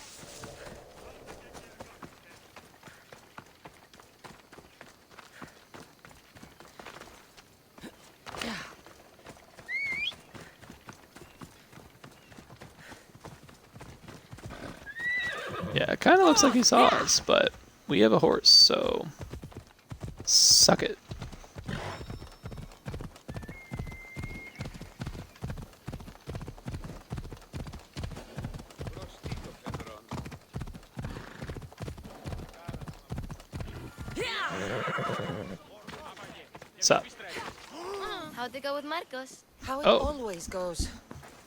Yeah, it kind of looks like he saw us, but we have a horse, so suck it. Sup? How'd it go with Marcos? How it Oh. always goes.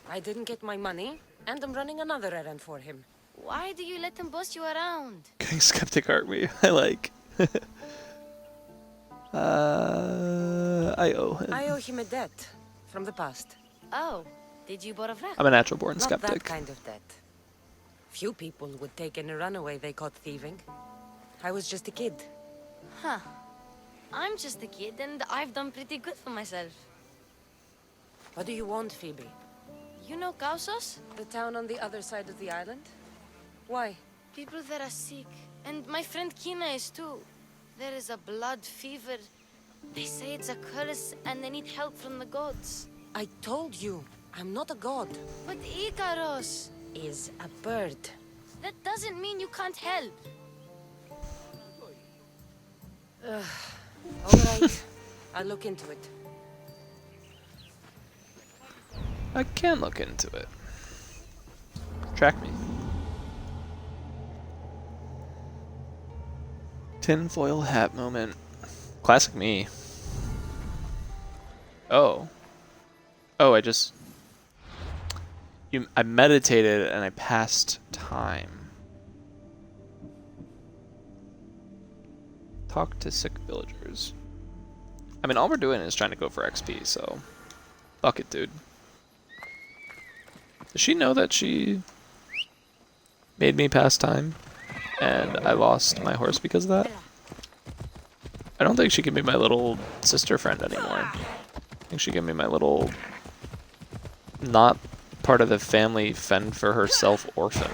I didn't get my money, and I'm running another errand for him. Why do you let him boss you around? Getting skeptic art me. I like. I owe him. I owe him a debt from the past. Oh, did you borrow wreck? I'm a natural born Not skeptic. that kind of debt. Few people would take in a runaway they caught thieving. I was just a kid. Huh. I'm just a kid and I've done pretty good for myself. What do you want, Phoebe? You know Kausos? The town on the other side of the island? Why? People there are sick. And my friend Kina is too. There is a blood fever. They say it's a curse and they need help from the gods. I told you, I'm not a god. But Ikaros Is a bird. that doesn't mean you can't help. All right, I'll look into it. I can look into it. Track me. Tinfoil hat moment. Classic me. Oh. Oh, I meditated and I passed time. Talk to sick villagers. I mean, all we're doing is trying to go for XP, so fuck it, dude. Does she know that she made me pass time and I lost my horse because of that? I don't think she can be my little sister friend anymore. I think she can be my little not part of the family fend for herself orphan.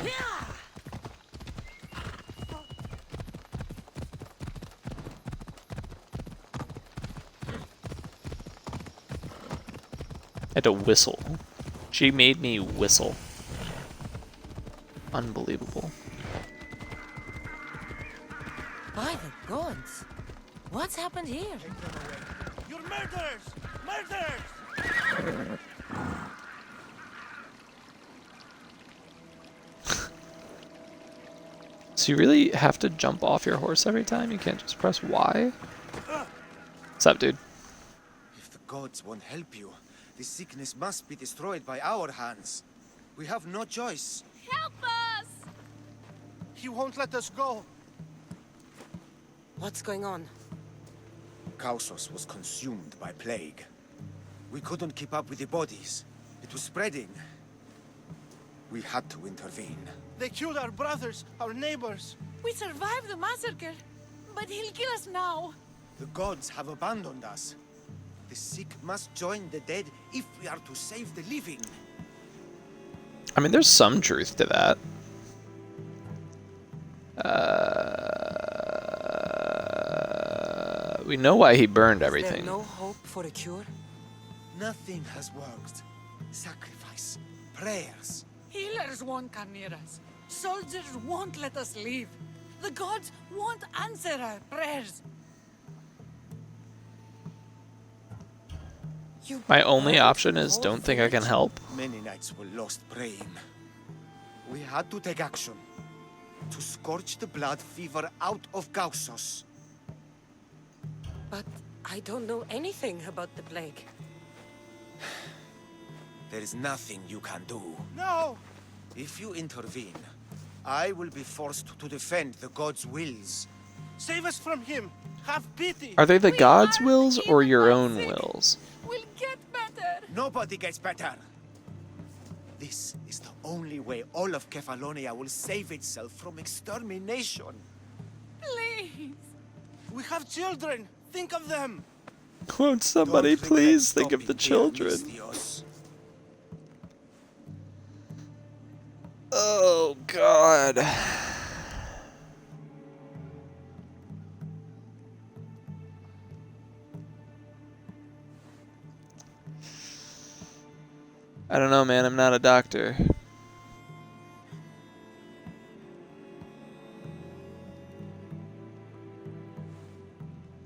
I had to whistle. She made me whistle. Unbelievable. By the gods! What's happened here? You're murderers! Murderers! So you really have to jump off your horse every time? You can't just press Y? What's up, dude? If the gods won't help you, this sickness must be destroyed by our hands. We have no choice. Help us! He won't let us go. What's going on? Kausos was consumed by plague. We couldn't keep up with the bodies. It was spreading. We had to intervene. They killed our brothers, our neighbors. We survived the massacre, but he'll kill us now. The gods have abandoned us. The sick must join the dead if we are to save the living. I mean, there's some truth to that. We know why he burned Is everything. there no hope for a cure? Nothing has worked. Sacrifice, prayers. Healers won't come near us. Soldiers won't let us leave. The gods won't answer our prayers. My only option is don't think I can help. Many nights were lost praying. We had to take action. To scorch the blood fever out of Kausos. But I don't know anything about the plague. There is nothing you can do. No! If you intervene, I will be forced to defend the gods' wills. Save us from him. Have pity. Are they the gods' wills or your own wills? We'll get better. Nobody gets better. This is the only way all of Kefalonia will save itself from extermination. Please. We have children. Think of them. Won't somebody Don't please regret think of the stopping children? Mistios. Oh, God. I don't know, man. I'm not a doctor.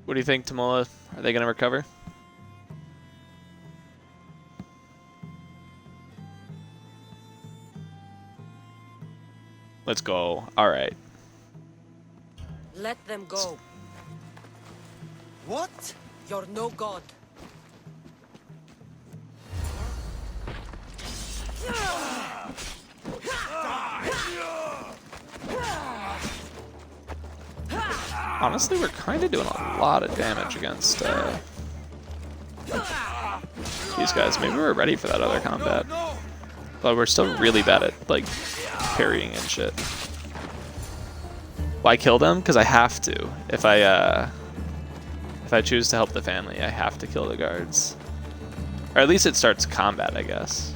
What do you think, Tamola? Are they gonna recover? Let's go. All right. Let them go. What? You're no god. Honestly, we're kind of doing a lot of damage against these guys. Maybe we're ready for that other combat. But we're still really bad at, like, parrying and shit. Why kill them? Because I have to. If I choose to help the family, I have to kill the guards. Or at least it starts combat, I guess.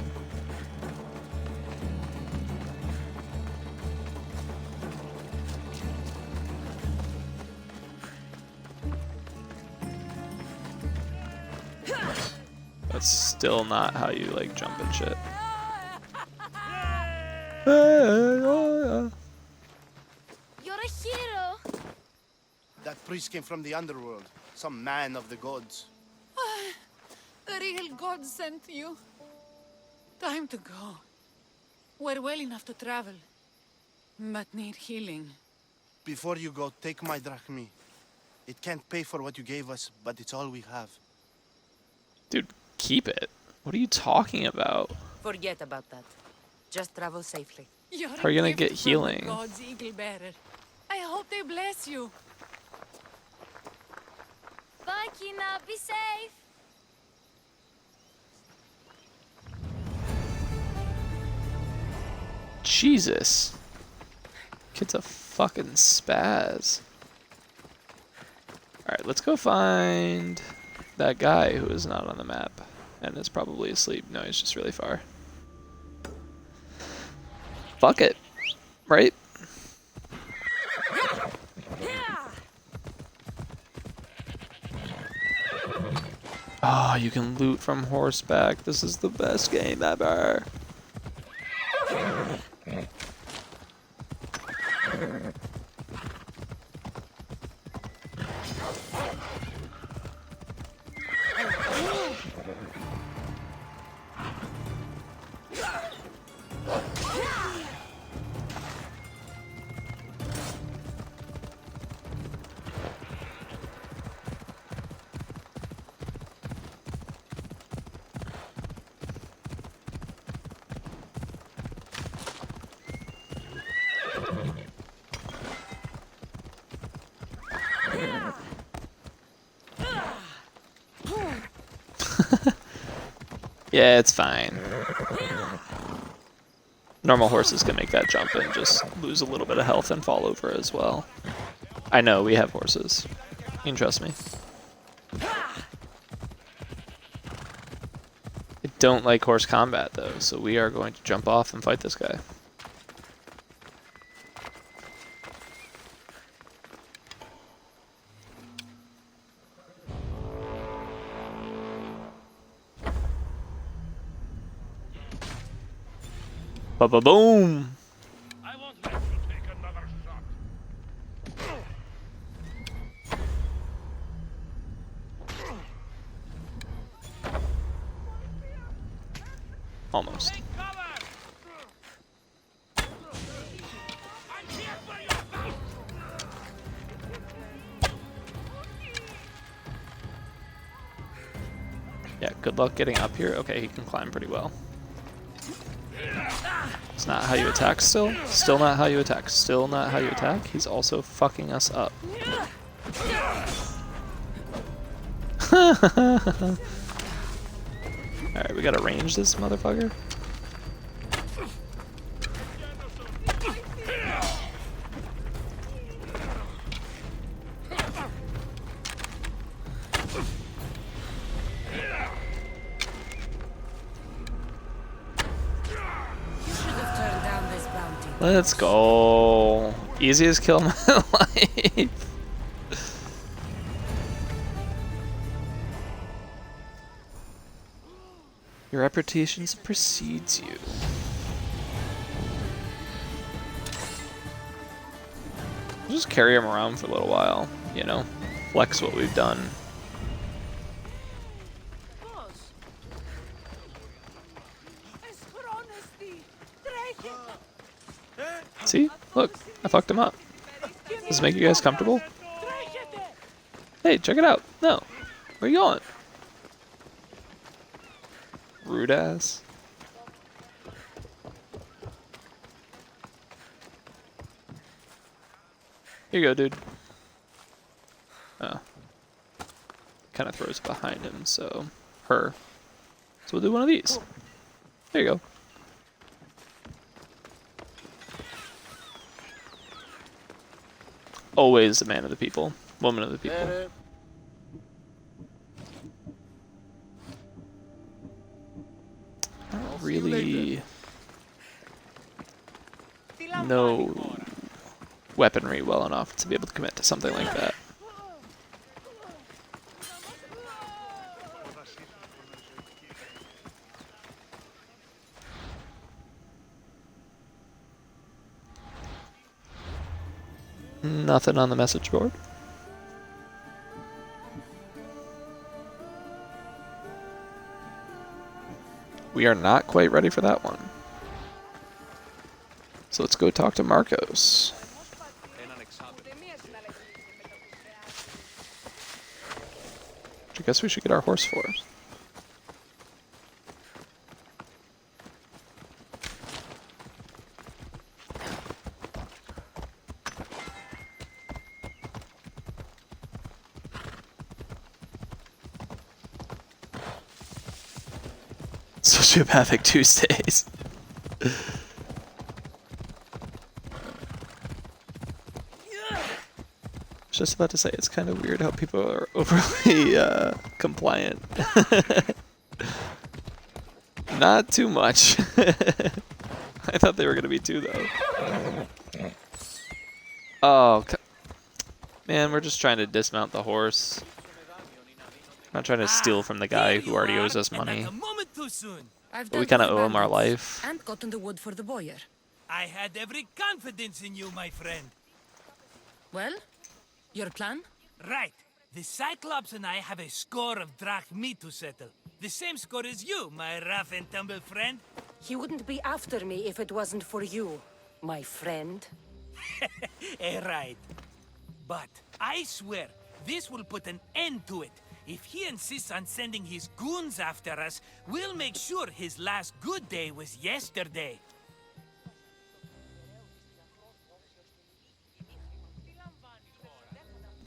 That's still not how you, like, jump and shit. You're a hero. That priest came from the underworld. Some man of the gods. The real god sent you. Time to go. We're well enough to travel, but need healing. Before you go, take my drachmi. It can't pay for what you gave us, but it's all we have. Dude, keep it. What are you talking about? Forget about that. Just travel safely. How are you gonna get healing? God's eagle bearer. I hope they bless you. Bye, Kina. Be safe. Jesus. Kid's a fucking spaz. Alright, let's go find that guy who is not on the map and is probably asleep. No, he's just really far. Fuck it. Right? Oh, you can loot from horseback. This is the best game ever. Yeah, it's fine. Normal horses can make that jump and just lose a little bit of health and fall over as well. I know, we have horses. You can trust me. I don't like horse combat though, so we are going to jump off and fight this guy. Ba-ba-boom! I won't let you take another shot. Almost. Yeah, good luck getting up here. Okay, he can climb pretty well. It's not how you attack still. Still not how you attack. Still not how you attack. He's also fucking us up. Alright, we gotta range this motherfucker. Let's go. Easiest kill of my life. Your reputation precedes you. Just carry him around for a little while, you know? flex what we've done. See? Look, I fucked him up. Does this make you guys comfortable? Hey, check it out. No. Where you going? Rude ass. Here you go, dude. Oh. Kind of throws it behind him, so... Her. So we'll do one of these. There you go. Always a man of the people. Woman of the people. I don't really know weaponry well enough to be able to commit to something like that. Nothing on the message board. We are not quite ready for that one. So let's go talk to Marcos. Which I guess we should get our horse for. Sociopathic Tuesdays. Just about to say, it's kind of weird how people are overly compliant. Not too much. I thought they were going to be too, though. Oh, man, we're just trying to dismount the horse. Not trying to steal from the guy who already owes us money. But we kind of owe him our life. And gotten the wood for the boyer. I had every confidence in you, my friend. Well, your plan? Right. The Cyclops and I have a score of drachmi to settle. The same score as you, my rough and tumble friend. He wouldn't be after me if it wasn't for you, my friend. Right. But I swear, this will put an end to it. If he insists on sending his goons after us, we'll make sure his last good day was yesterday.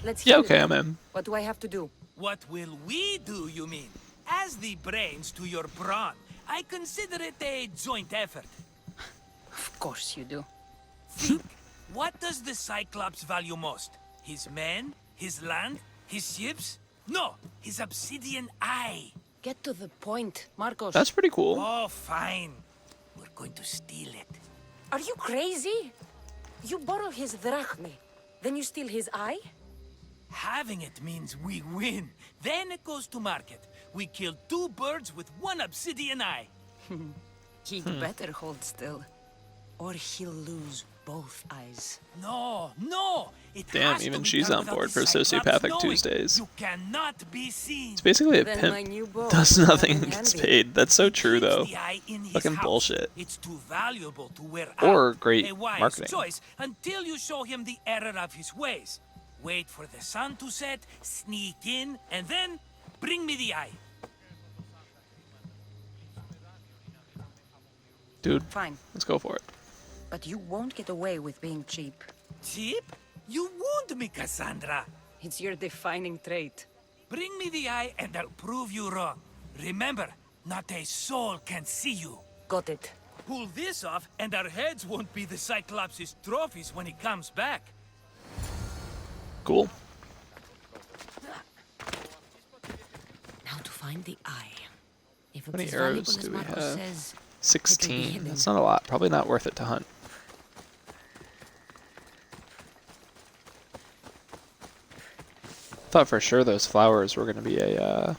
Let's yeah, hear okay, it. I'm in. What do I have to do? What will we do, you mean? As the brains to your brawn, I consider it a joint effort. Of course you do. Think, what does the Cyclops value most? His men? His land? His ships? No, his obsidian eye. Get to the point, Marcos. That's pretty cool. Oh, fine. We're going to steal it. Are you crazy? You borrow his drachmi, then you steal his eye? Having it means we win. Then it goes to market. We kill 2 birds with 1 obsidian eye. He'd better hold still, or he'll lose both eyes. No, no! It Damn, has to even be she's done on without board the for Cyclops Sociopathic knowing. Tuesdays. You cannot be seen. It's basically a Then my new pimp bow does will nothing come in and gets handy. paid. That's so true, Keeps though. the eye in his Fucking house. bullshit. It's too valuable to wear Or out. great A wise marketing. choice until you show him the error of his ways. Wait for the sun to set, sneak in, and then bring me the eye. Dude, Fine, let's go for it. but you won't get away with being cheap. Cheap? You wound me, Cassandra. It's your defining trait. Bring me the eye and I'll prove you wrong. Remember, not a soul can see you. Got it. Pull this off and our heads won't be the Cyclops' trophies when he comes back. Cool. Now to find the eye. If How many it's arrows valuable do we as Marcos have? says, 16. hidden. That's not a lot. Probably not worth it to hunt. Thought for sure those flowers were going to be a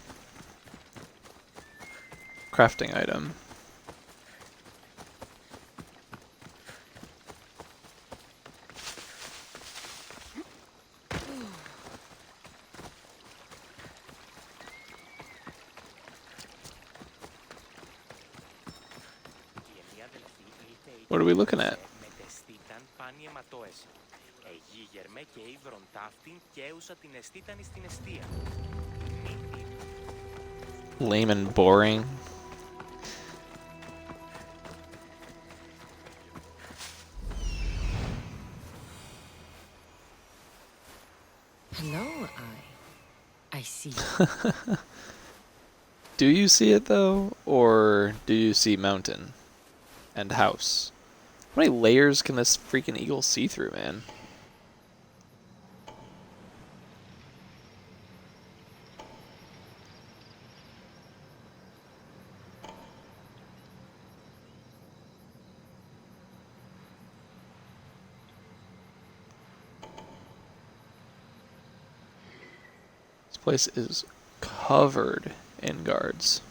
crafting item. What are we looking at? Lame and boring. Hello, I see. Do you see it though, or do you see mountain and house? How many layers can this freaking eagle see through, man? This place is covered in guards.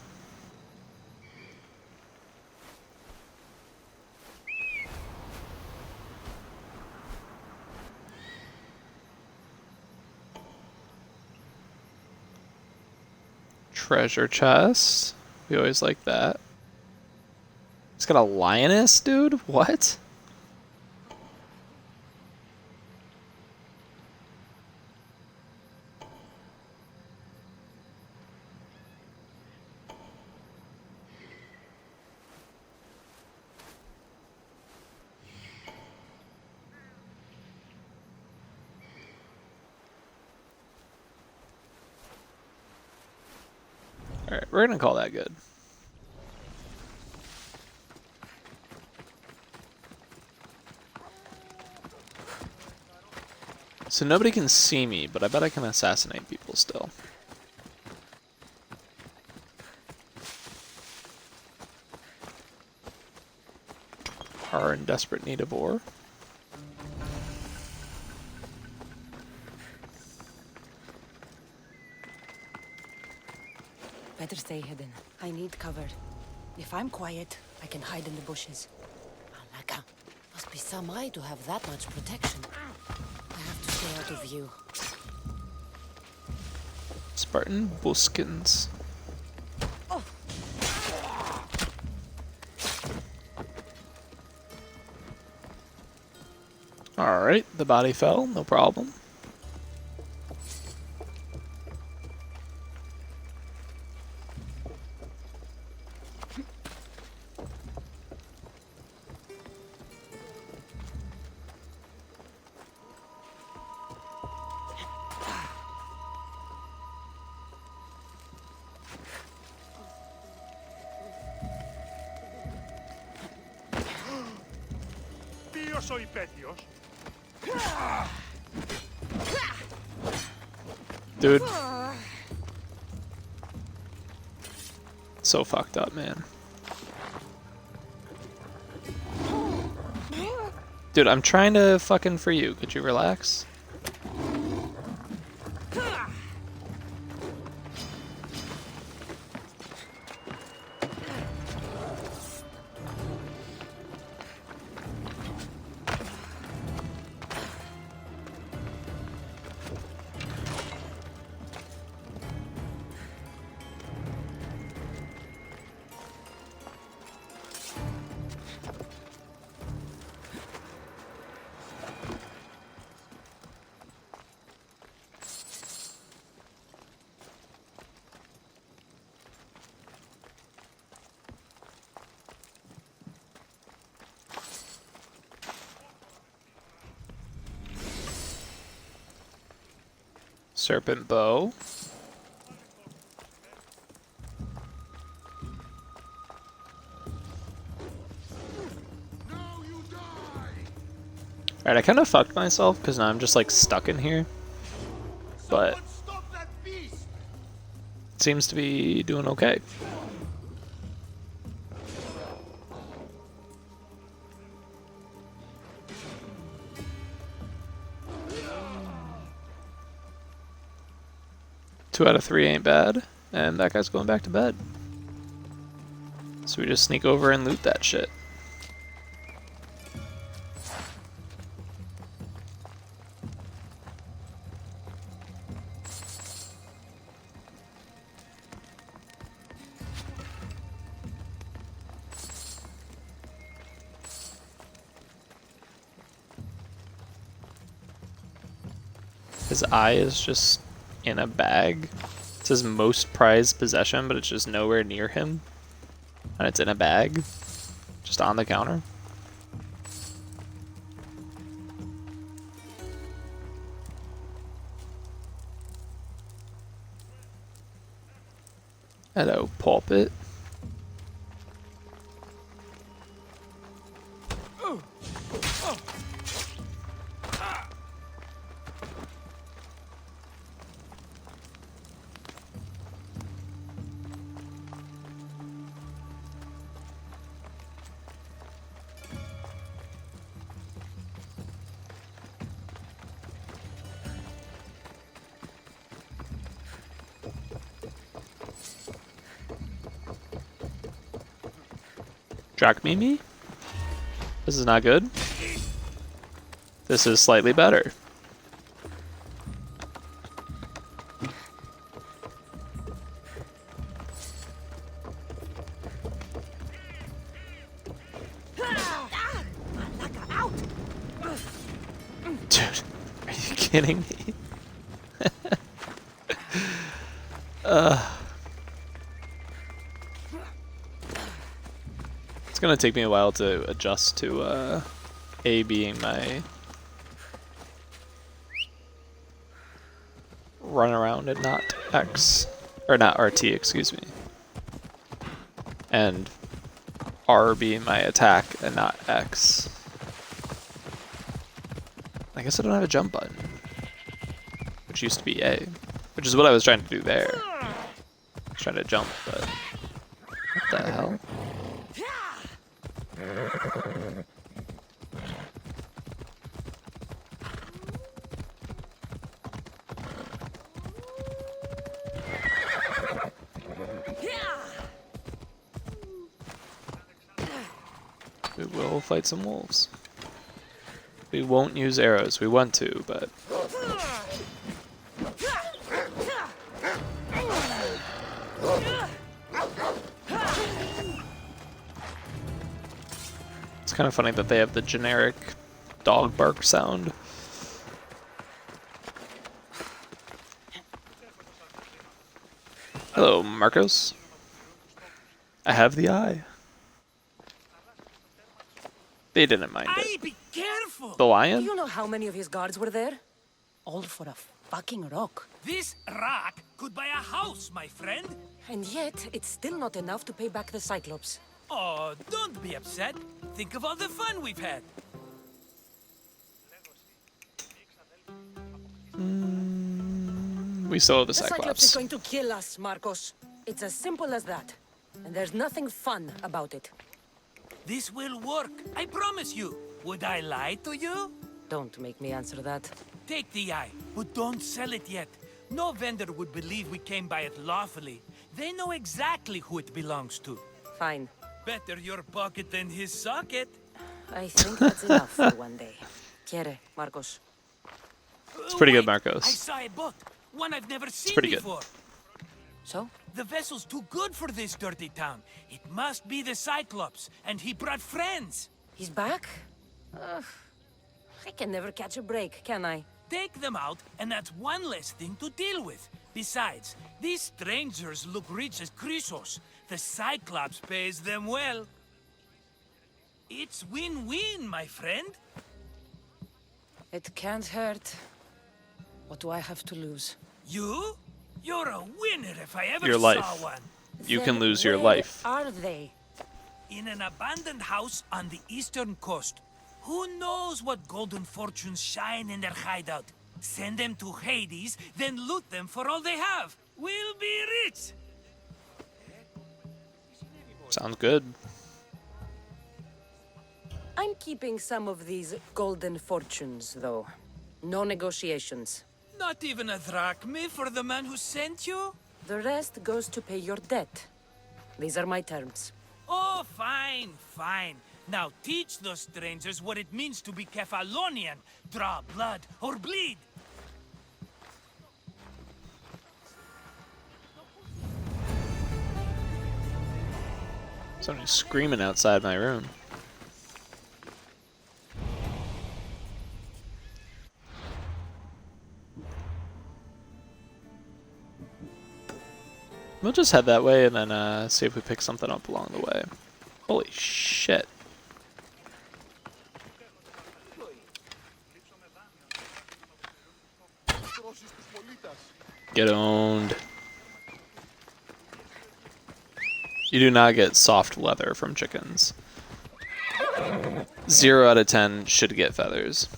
Treasure chest. We always like that. It's got a lioness, dude? What? Alright, we're gonna call that good. So nobody can see me, but I bet I can assassinate people still. Are in desperate need of ore. Better stay hidden. I need cover. If I'm quiet, I can hide in the bushes. Alaka, must be some eye to have that much protection. I have to stay out of view. Spartan buskins. Oh. Alright, the body fell, no problem. Ποιος ο υπέτειος? Dude. So fucked up, man. Dude, I'm trying to fucking for you. Could you relax? Serpent bow. Alright, I kind of fucked myself because now I'm just like stuck in here. But it seems to be doing okay. Two out of 3 ain't bad, and that guy's going back to bed. So we just sneak over and loot that shit. His eye is just in a bag. It says most prized possession, but it's just nowhere near him. And it's in a bag, just on the counter. Hello, pulpit. Drac Mimi? This is not good. This is slightly better. Dude, are you kidding me? It's gonna take me a while to adjust to A being my run around and not X, or not RT, excuse me, and R being my attack and not X. I guess I don't have a jump button, which used to be A, which is what I was trying to do there. I was trying to jump, but what the hell? We will fight some wolves. We won't use arrows. We want to, but... It's kind of funny that they have the generic dog bark sound. Hello, Marcos. I have the eye. They didn't mind it. Be careful! The lion? Do you know how many of his guards were there? All for a fucking rock. This rock could buy a house, my friend. And yet, it's still not enough to pay back the Cyclops. Oh, don't be upset. Think of all the fun we've had. We still have the Cyclops is Cyclops. going to kill us, Marcos. It's as simple as that. And there's nothing fun about it. This will work, I promise you. Would I lie to you? Don't make me answer that. Take the eye, but don't sell it yet. No vendor would believe we came by it lawfully. They know exactly who it belongs to. Fine. Better your pocket than his socket. I think that's enough for one day. Quiere, Marcos. It's pretty good, I Marcos. saw a boat, one I've never seen pretty good. before. So? The vessel's too good for this dirty town. It must be the Cyclops, and he brought friends. He's back? I can never catch a break, can I? Take them out, and that's one less thing to deal with. Besides, these strangers look rich as Chrysos. The Cyclops pays them well. It's win-win, my friend. It can't hurt. What do I have to lose? You? You're a winner if I ever Your saw life. one. You can lose your Where life. are they? In an abandoned house on the eastern coast. Who knows what golden fortunes shine in their hideout? Send them to Hades, then loot them for all they have. We'll be rich. Sounds good. I'm keeping some of these golden fortunes, though. No negotiations. Not even a drachma for the man who sent you? The rest goes to pay your debt. These are my terms. Oh, fine, fine. Now teach those strangers what it means to be Kephalonian. Draw blood or bleed. Somebody's screaming outside my room. We'll just head that way and then see if we pick something up along the way. Holy shit. Get owned. You do not get soft leather from chickens. 0 out of 10 should get feathers.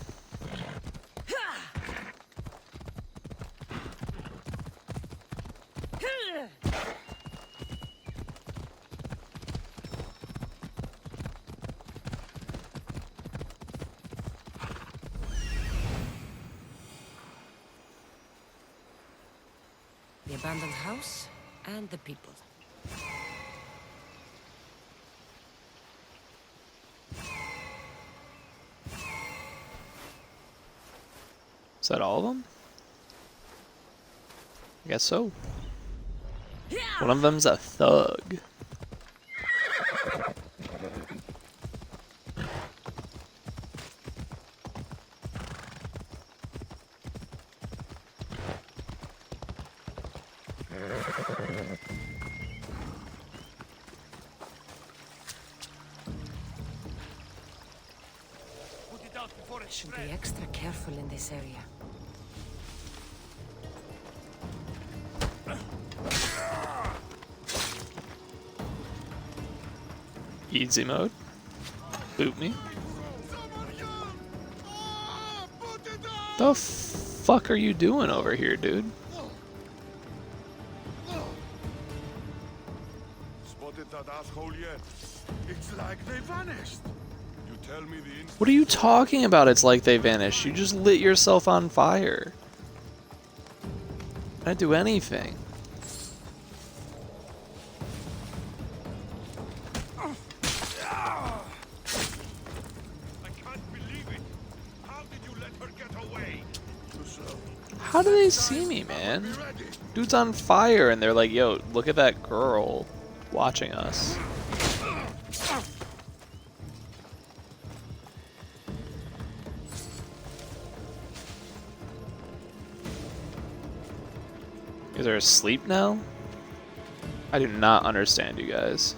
The abandoned house and the people. Is that all of them? I guess so. One of them's a thug. Should be extra careful in this area. Easy mode. Boot me. The fuck are you doing over here, dude? Spotted that asshole yet? It's like they vanished. You tell me the instant. What are you talking about? It's like they vanished. You just lit yourself on fire. I didn't do anything. How do they see me, man? Dude's on fire and they're like, yo, look at that girl watching us. You guys are asleep now? I do not understand you guys.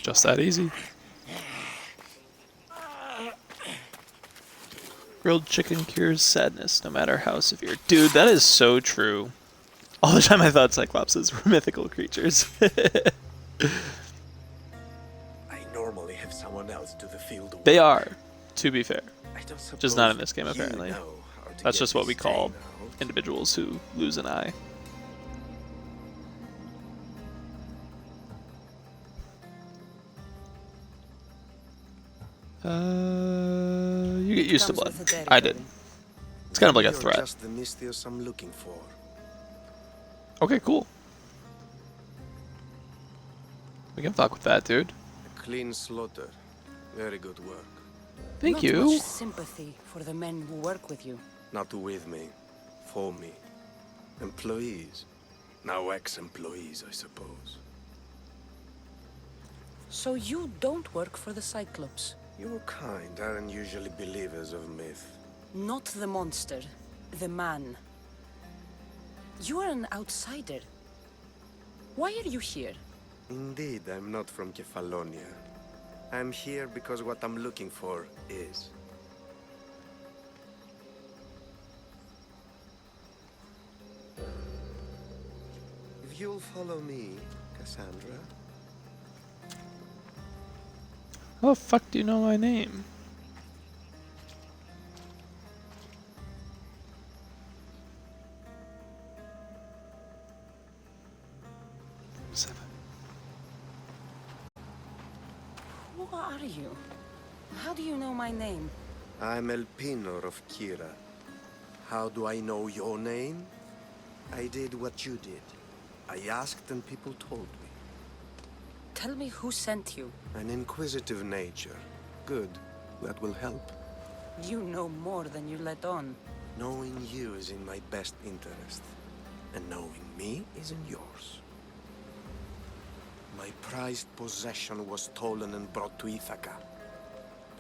Just that easy. Grilled chicken cures sadness, no matter how severe. Dude, that is so true. All the time I thought Cyclopses were mythical creatures. I normally have someone else do the field work. They are, to be fair. Just Just not in this game, apparently. That's just what we call individuals who lose an eye. You get used to blood. I did. It's kind of like a threat. Just the Mystios I'm looking for. Okay, cool. We can fuck with that, dude. A clean slaughter. Very good work. Thank Not you. much sympathy for the men who work with you. Not with me. For me. Employees. Now ex-employees, I suppose. So you don't work for the Cyclops? Your kind aren't usually believers of myth. Not the monster, the man. You are an outsider. Why are you here? Indeed, I'm not from Kefalonia. I'm here because what I'm looking for is. If you'll follow me, Cassandra. How the fuck do you know my name? Who are you? How do you know my name? I'm El Pinor of Kira. How do I know your name? I did what you did. I asked and people told me. Tell me who sent you. An inquisitive nature. Good. That will help. You know more than you let on. Knowing you is in my best interest. And knowing me is in yours. My prized possession was stolen and brought to Ithaca.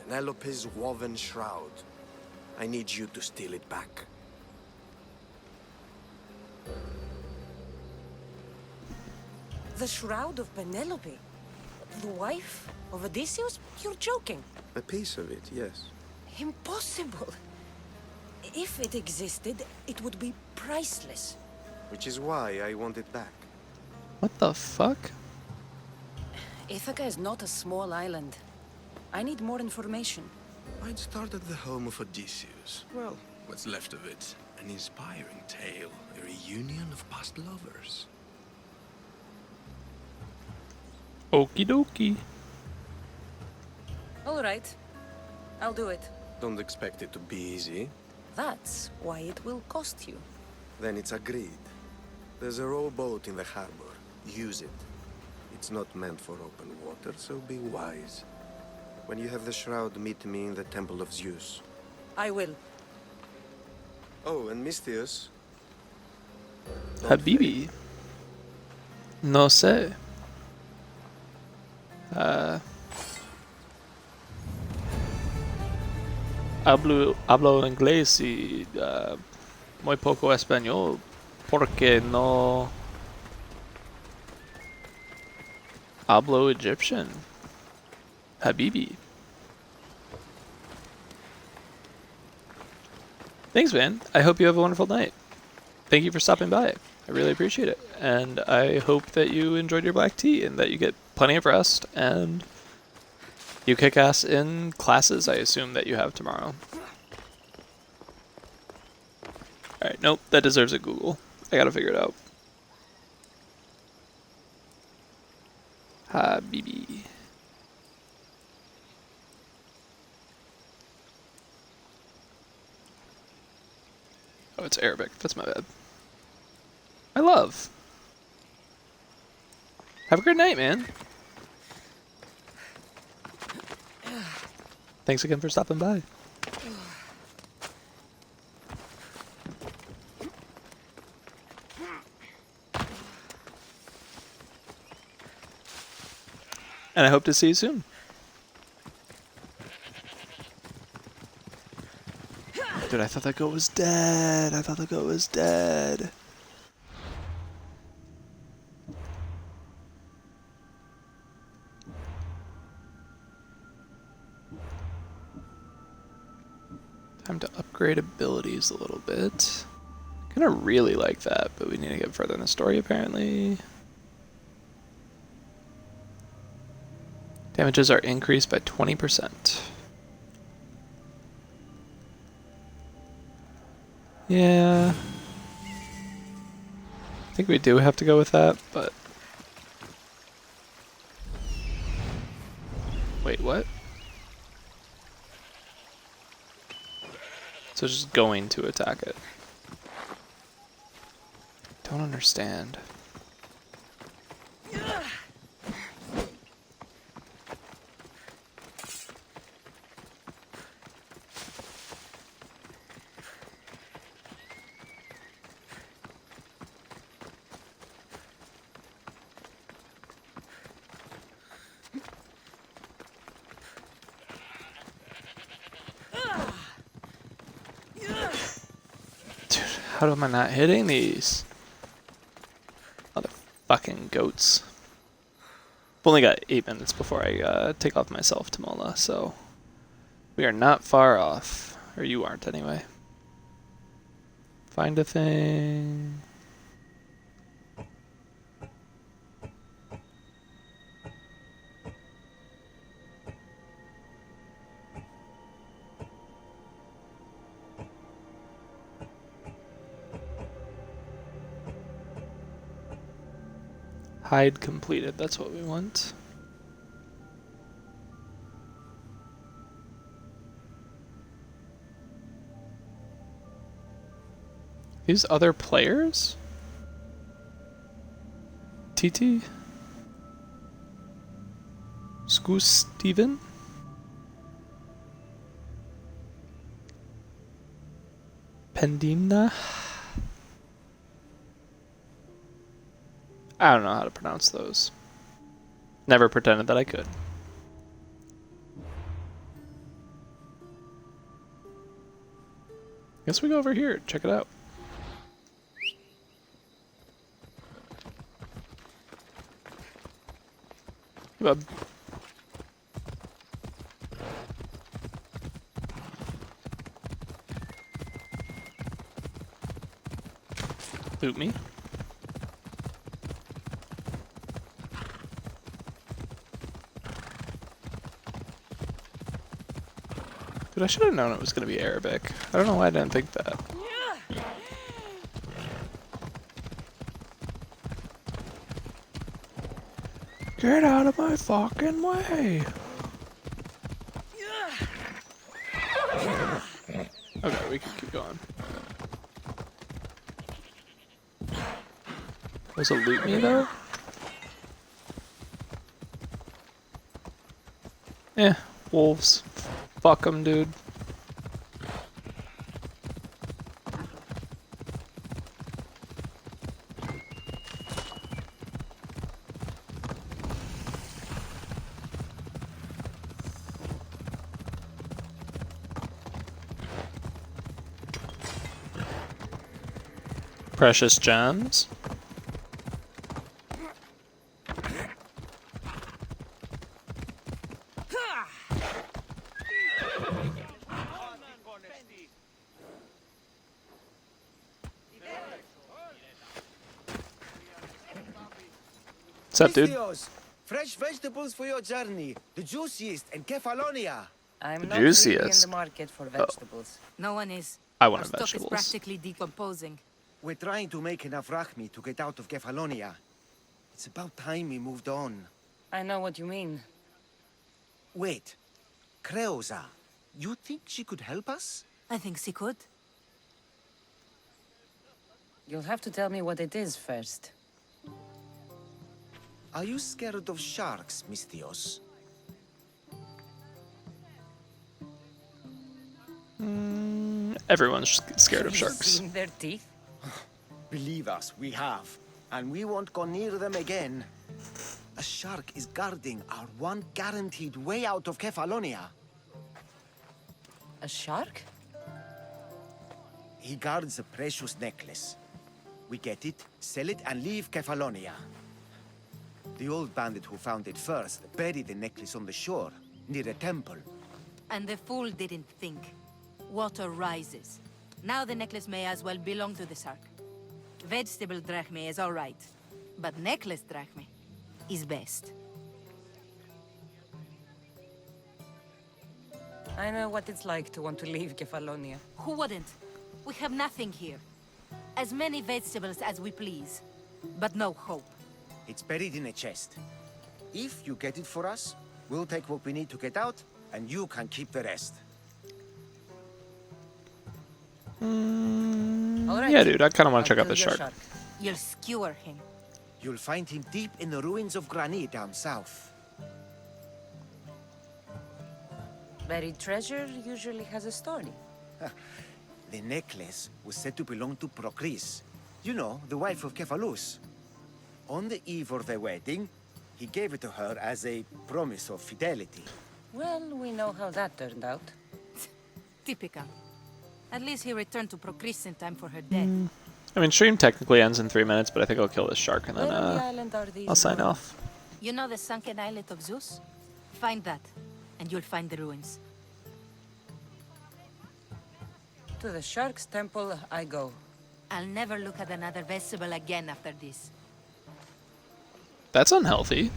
Penelope's woven shroud. I need you to steal it back. The shroud of Penelope? The wife of Odysseus? You're joking. A piece of it, yes. Impossible. If it existed, it would be priceless. Which is why I want it back. What the fuck? Ithaca is not a small island. I need more information. I'd start at the home of Odysseus. Well, what's left of it. An inspiring tale. A reunion of past lovers. Okie dokie. All right. I'll do it. Don't expect it to be easy. That's why it will cost you. Then it's agreed. There's a rowboat in the harbor. Use it. It's not meant for open water, so be wise. When you have the shroud, meet me in the Temple of Zeus. I will. Oh, and Misthios. Habibi. No sé. Hablo inglés y muy poco español. Porque no hablo Egyptian. Habibi. Thanks, man. I hope you have a wonderful night. Thank you for stopping by. I really appreciate it. And I hope that you enjoyed your black tea and that you get plenty of rest and you kick ass in classes, I assume, that you have tomorrow. Alright, nope, that deserves a Google. I gotta figure it out. Habibi. Oh, it's Arabic. That's my bad. I love. Have a great night, man. Thanks again for stopping by. And I hope to see you soon. Dude, I thought that goat was dead. I thought the goat was dead. Time to upgrade abilities a little bit. Kinda really like that, but we need to get further in the story apparently. Damages are increased by 20%. Yeah. I think we do have to go with that, but... Wait, what? So just going to attack it. Don't understand. How am I not hitting these? Motherfucking goats. I've only got 8 minutes before I take off myself to Mola, so we are not far off. Or you aren't anyway. Find a thing. Hide completed, that's what we want. These other players? TT? Scoos Steven? Pendimna? I don't know how to pronounce those. Never pretended that I could. Guess we go over here. Check it out. Hey, bub. Loot me. Dude, I should have known it was going to be Arabic. I don't know why I didn't think that. Get out of my fucking way! Okay, we can keep going. Was it loot me though? Yeah, wolves. Fuck 'em, dude. Precious gems. What's up, dude? Mistios, fresh vegetables for your journey. The juiciest in Kefalonia. I'm not really in the market for vegetables. No one is. I wanted Our stock vegetables. is practically decomposing. We're trying to make enough rachmi to get out of Kefalonia. It's about time we moved on. I know what you mean. Wait. Creosa, you think she could help us? I think she could. You'll have to tell me what it is first. Are you scared of sharks, Mistios? Everyone's scared of Have you sharks. seen their teeth? Believe us, we have. And we won't go near them again. A shark is guarding our one guaranteed way out of Kefalonia. A shark? He guards a precious necklace. We get it, sell it, and leave Kefalonia. The old bandit who found it first buried the necklace on the shore, near a temple. And the fool didn't think. Water rises. Now the necklace may as well belong to the shark. Vegetable drachme is all right, but necklace drachme is best. I know what it's like to want to leave Kefalonia. Who wouldn't? We have nothing here. As many vegetables as we please, but no hope. It's buried in a chest. If you get it for us, we'll take what we need to get out, and you can keep the rest. Yeah, dude, I kind of want to check out the shark. You'll skewer him. You'll find him deep in the ruins of Granit down south. Buried treasure usually has a story. The necklace was said to belong to Procris. You know, the wife of Kefalus. On the eve of their wedding, he gave it to her as a promise of fidelity. Well, we know how that turned out. Typical. At least he returned to Procris in time for her death. I mean, stream technically ends in 3 minutes, but I think I'll kill this shark and then Where on the island are these I'll sign ruins? off. You know the sunken islet of Zeus? Find that, and you'll find the ruins. To the shark's temple I go. I'll never look at another vegetable again after this. That's unhealthy.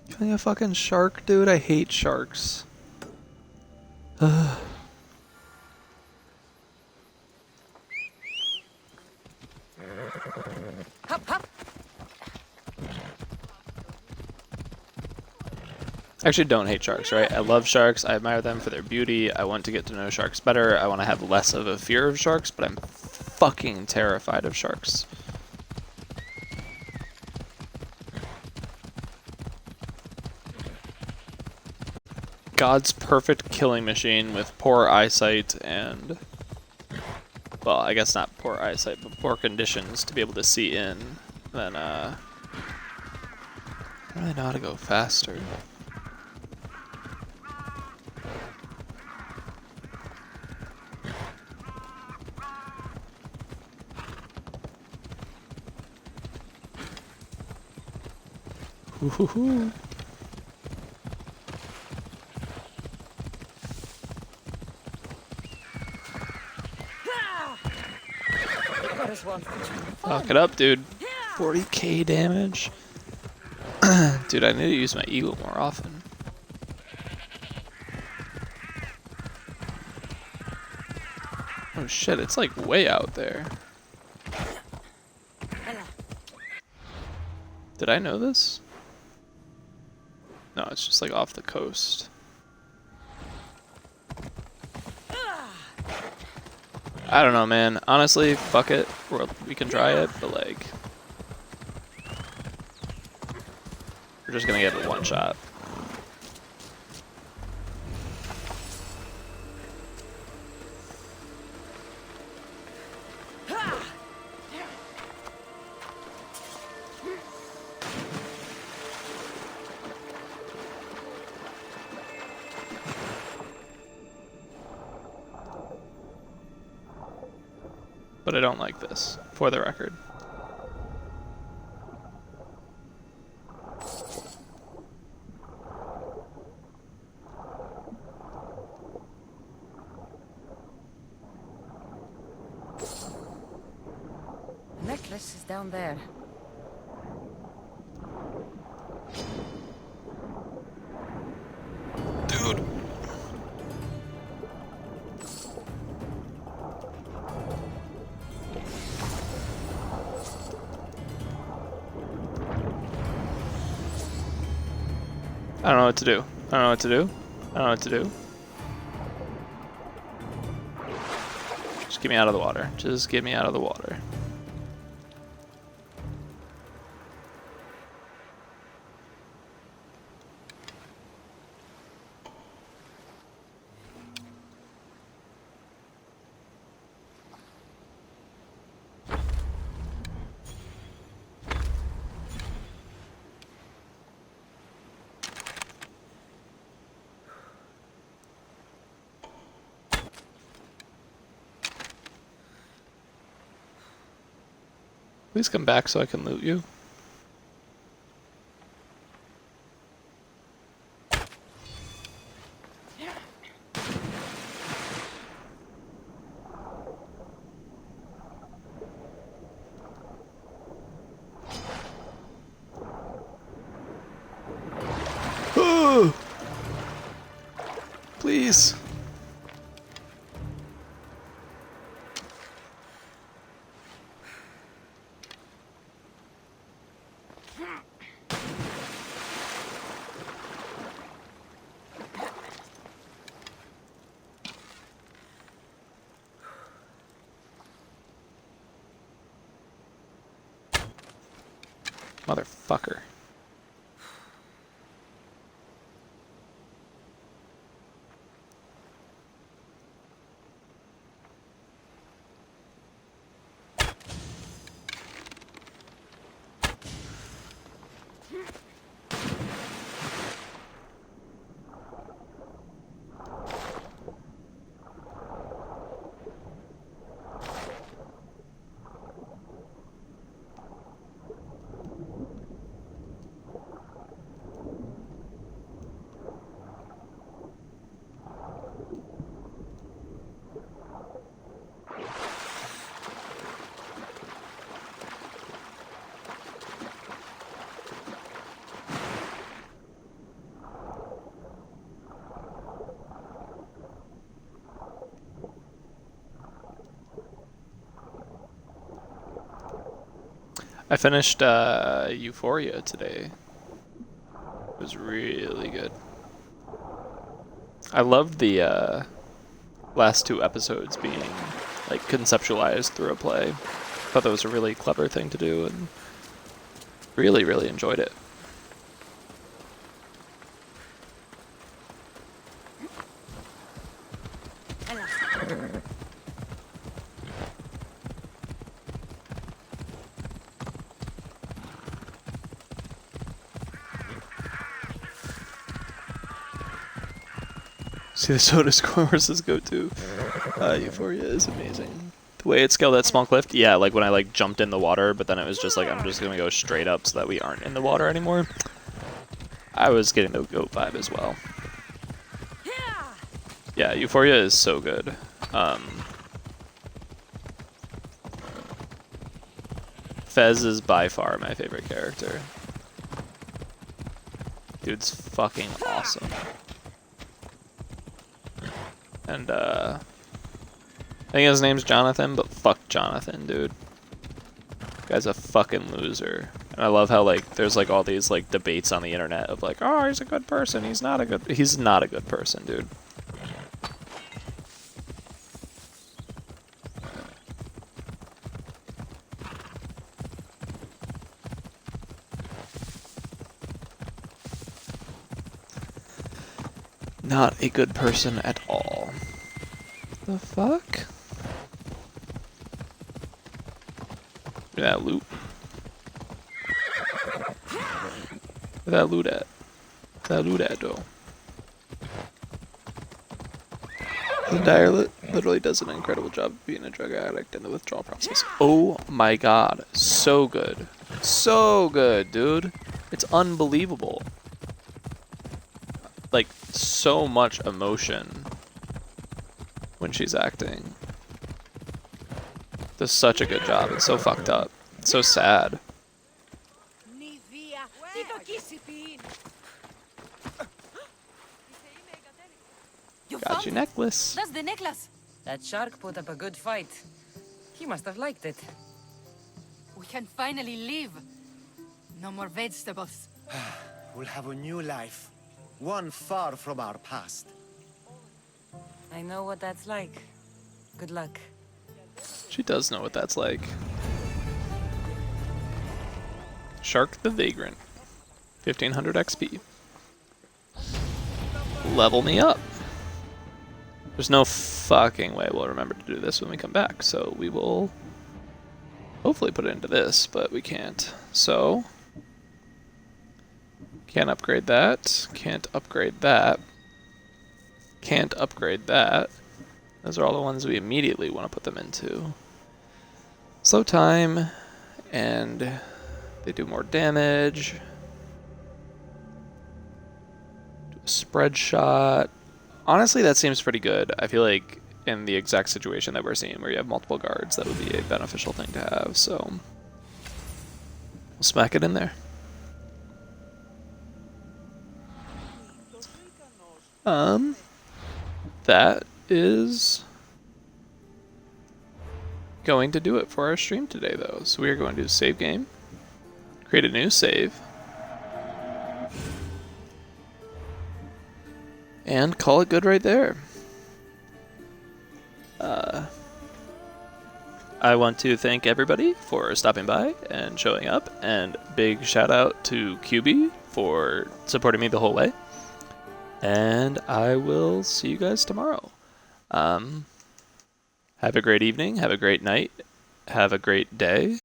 Killing a fucking shark, dude? I hate sharks. Ugh. Hop, hop. I actually don't hate sharks, right? I love sharks. I admire them for their beauty. I want to get to know sharks better. I want to have less of a fear of sharks, but I'm fucking terrified of sharks. God's perfect killing machine with poor eyesight and, well, I guess not poor eyesight, but poor conditions to be able to see in, then I really know how to go faster. Hoo-hoo-hoo. Fuck it up, dude. 40k damage. Dude, I need to use my eagle more often. Oh shit, it's like way out there. Did I know this? No, it's just like off the coast. I don't know, man. Honestly, fuck it. We can try it, but like... we're just gonna get it one shot. But I don't like this, for the record. The necklace is down there. Dude. I don't know what to do. I don't know what to do. I don't know what to do. Just get me out of the water. Just get me out of the water. Please come back so I can loot you. Please. Motherfucker. I finished Euphoria today. It was really good. I loved the last two episodes being like conceptualized through a play. Thought that was a really clever thing to do and really, really enjoyed it. See the soda score versus go to. Euphoria is amazing. The way it scaled that small cliff, yeah, like when I like jumped in the water, but then it was just like I'm just gonna go straight up so that we aren't in the water anymore. I was getting the goat vibe as well. Yeah, Euphoria is so good. Fez is by far my favorite character. Dude's fucking awesome. And I think his name's Jonathan, but fuck Jonathan, dude. Guy's a fucking loser. And I love how like there's like all these like debates on the internet of like, oh, he's a good person, he's not a good person, dude. Not a good person at all. The fuck? Look at that loot. Where that loot at? Where that loot at, though? The Dire literally does an incredible job of being a drug addict in the withdrawal process. Oh my god. So good. So good, dude. It's unbelievable. Like, so much emotion when she's acting. Does such a good job. It's so fucked up. It's so sad. Got your necklace. That's the necklace. That shark put up a good fight. He must have liked it. We can finally live. No more vegetables. We'll have a new life. One far from our past. I know what that's like. Good luck. She does know what that's like. Shark the Vagrant. 1500 XP. Level me up. There's no fucking way we'll remember to do this when we come back, so we will hopefully put it into this, but we can't. So, can't upgrade that, can't upgrade that, can't upgrade that. Those are all the ones we immediately want to put them into. Slow time, and they do more damage. Do a spread shot. Honestly, that seems pretty good. I feel like in the exact situation that we're seeing where you have multiple guards, that would be a beneficial thing to have, so we'll smack it in there. That is going to do it for our stream today, though. So we are going to save game, create a new save, and call it good right there. I want to thank everybody for stopping by and showing up, and big shout out to QB for supporting me the whole way. And I will see you guys tomorrow. Have a great evening, have a great night, have a great day.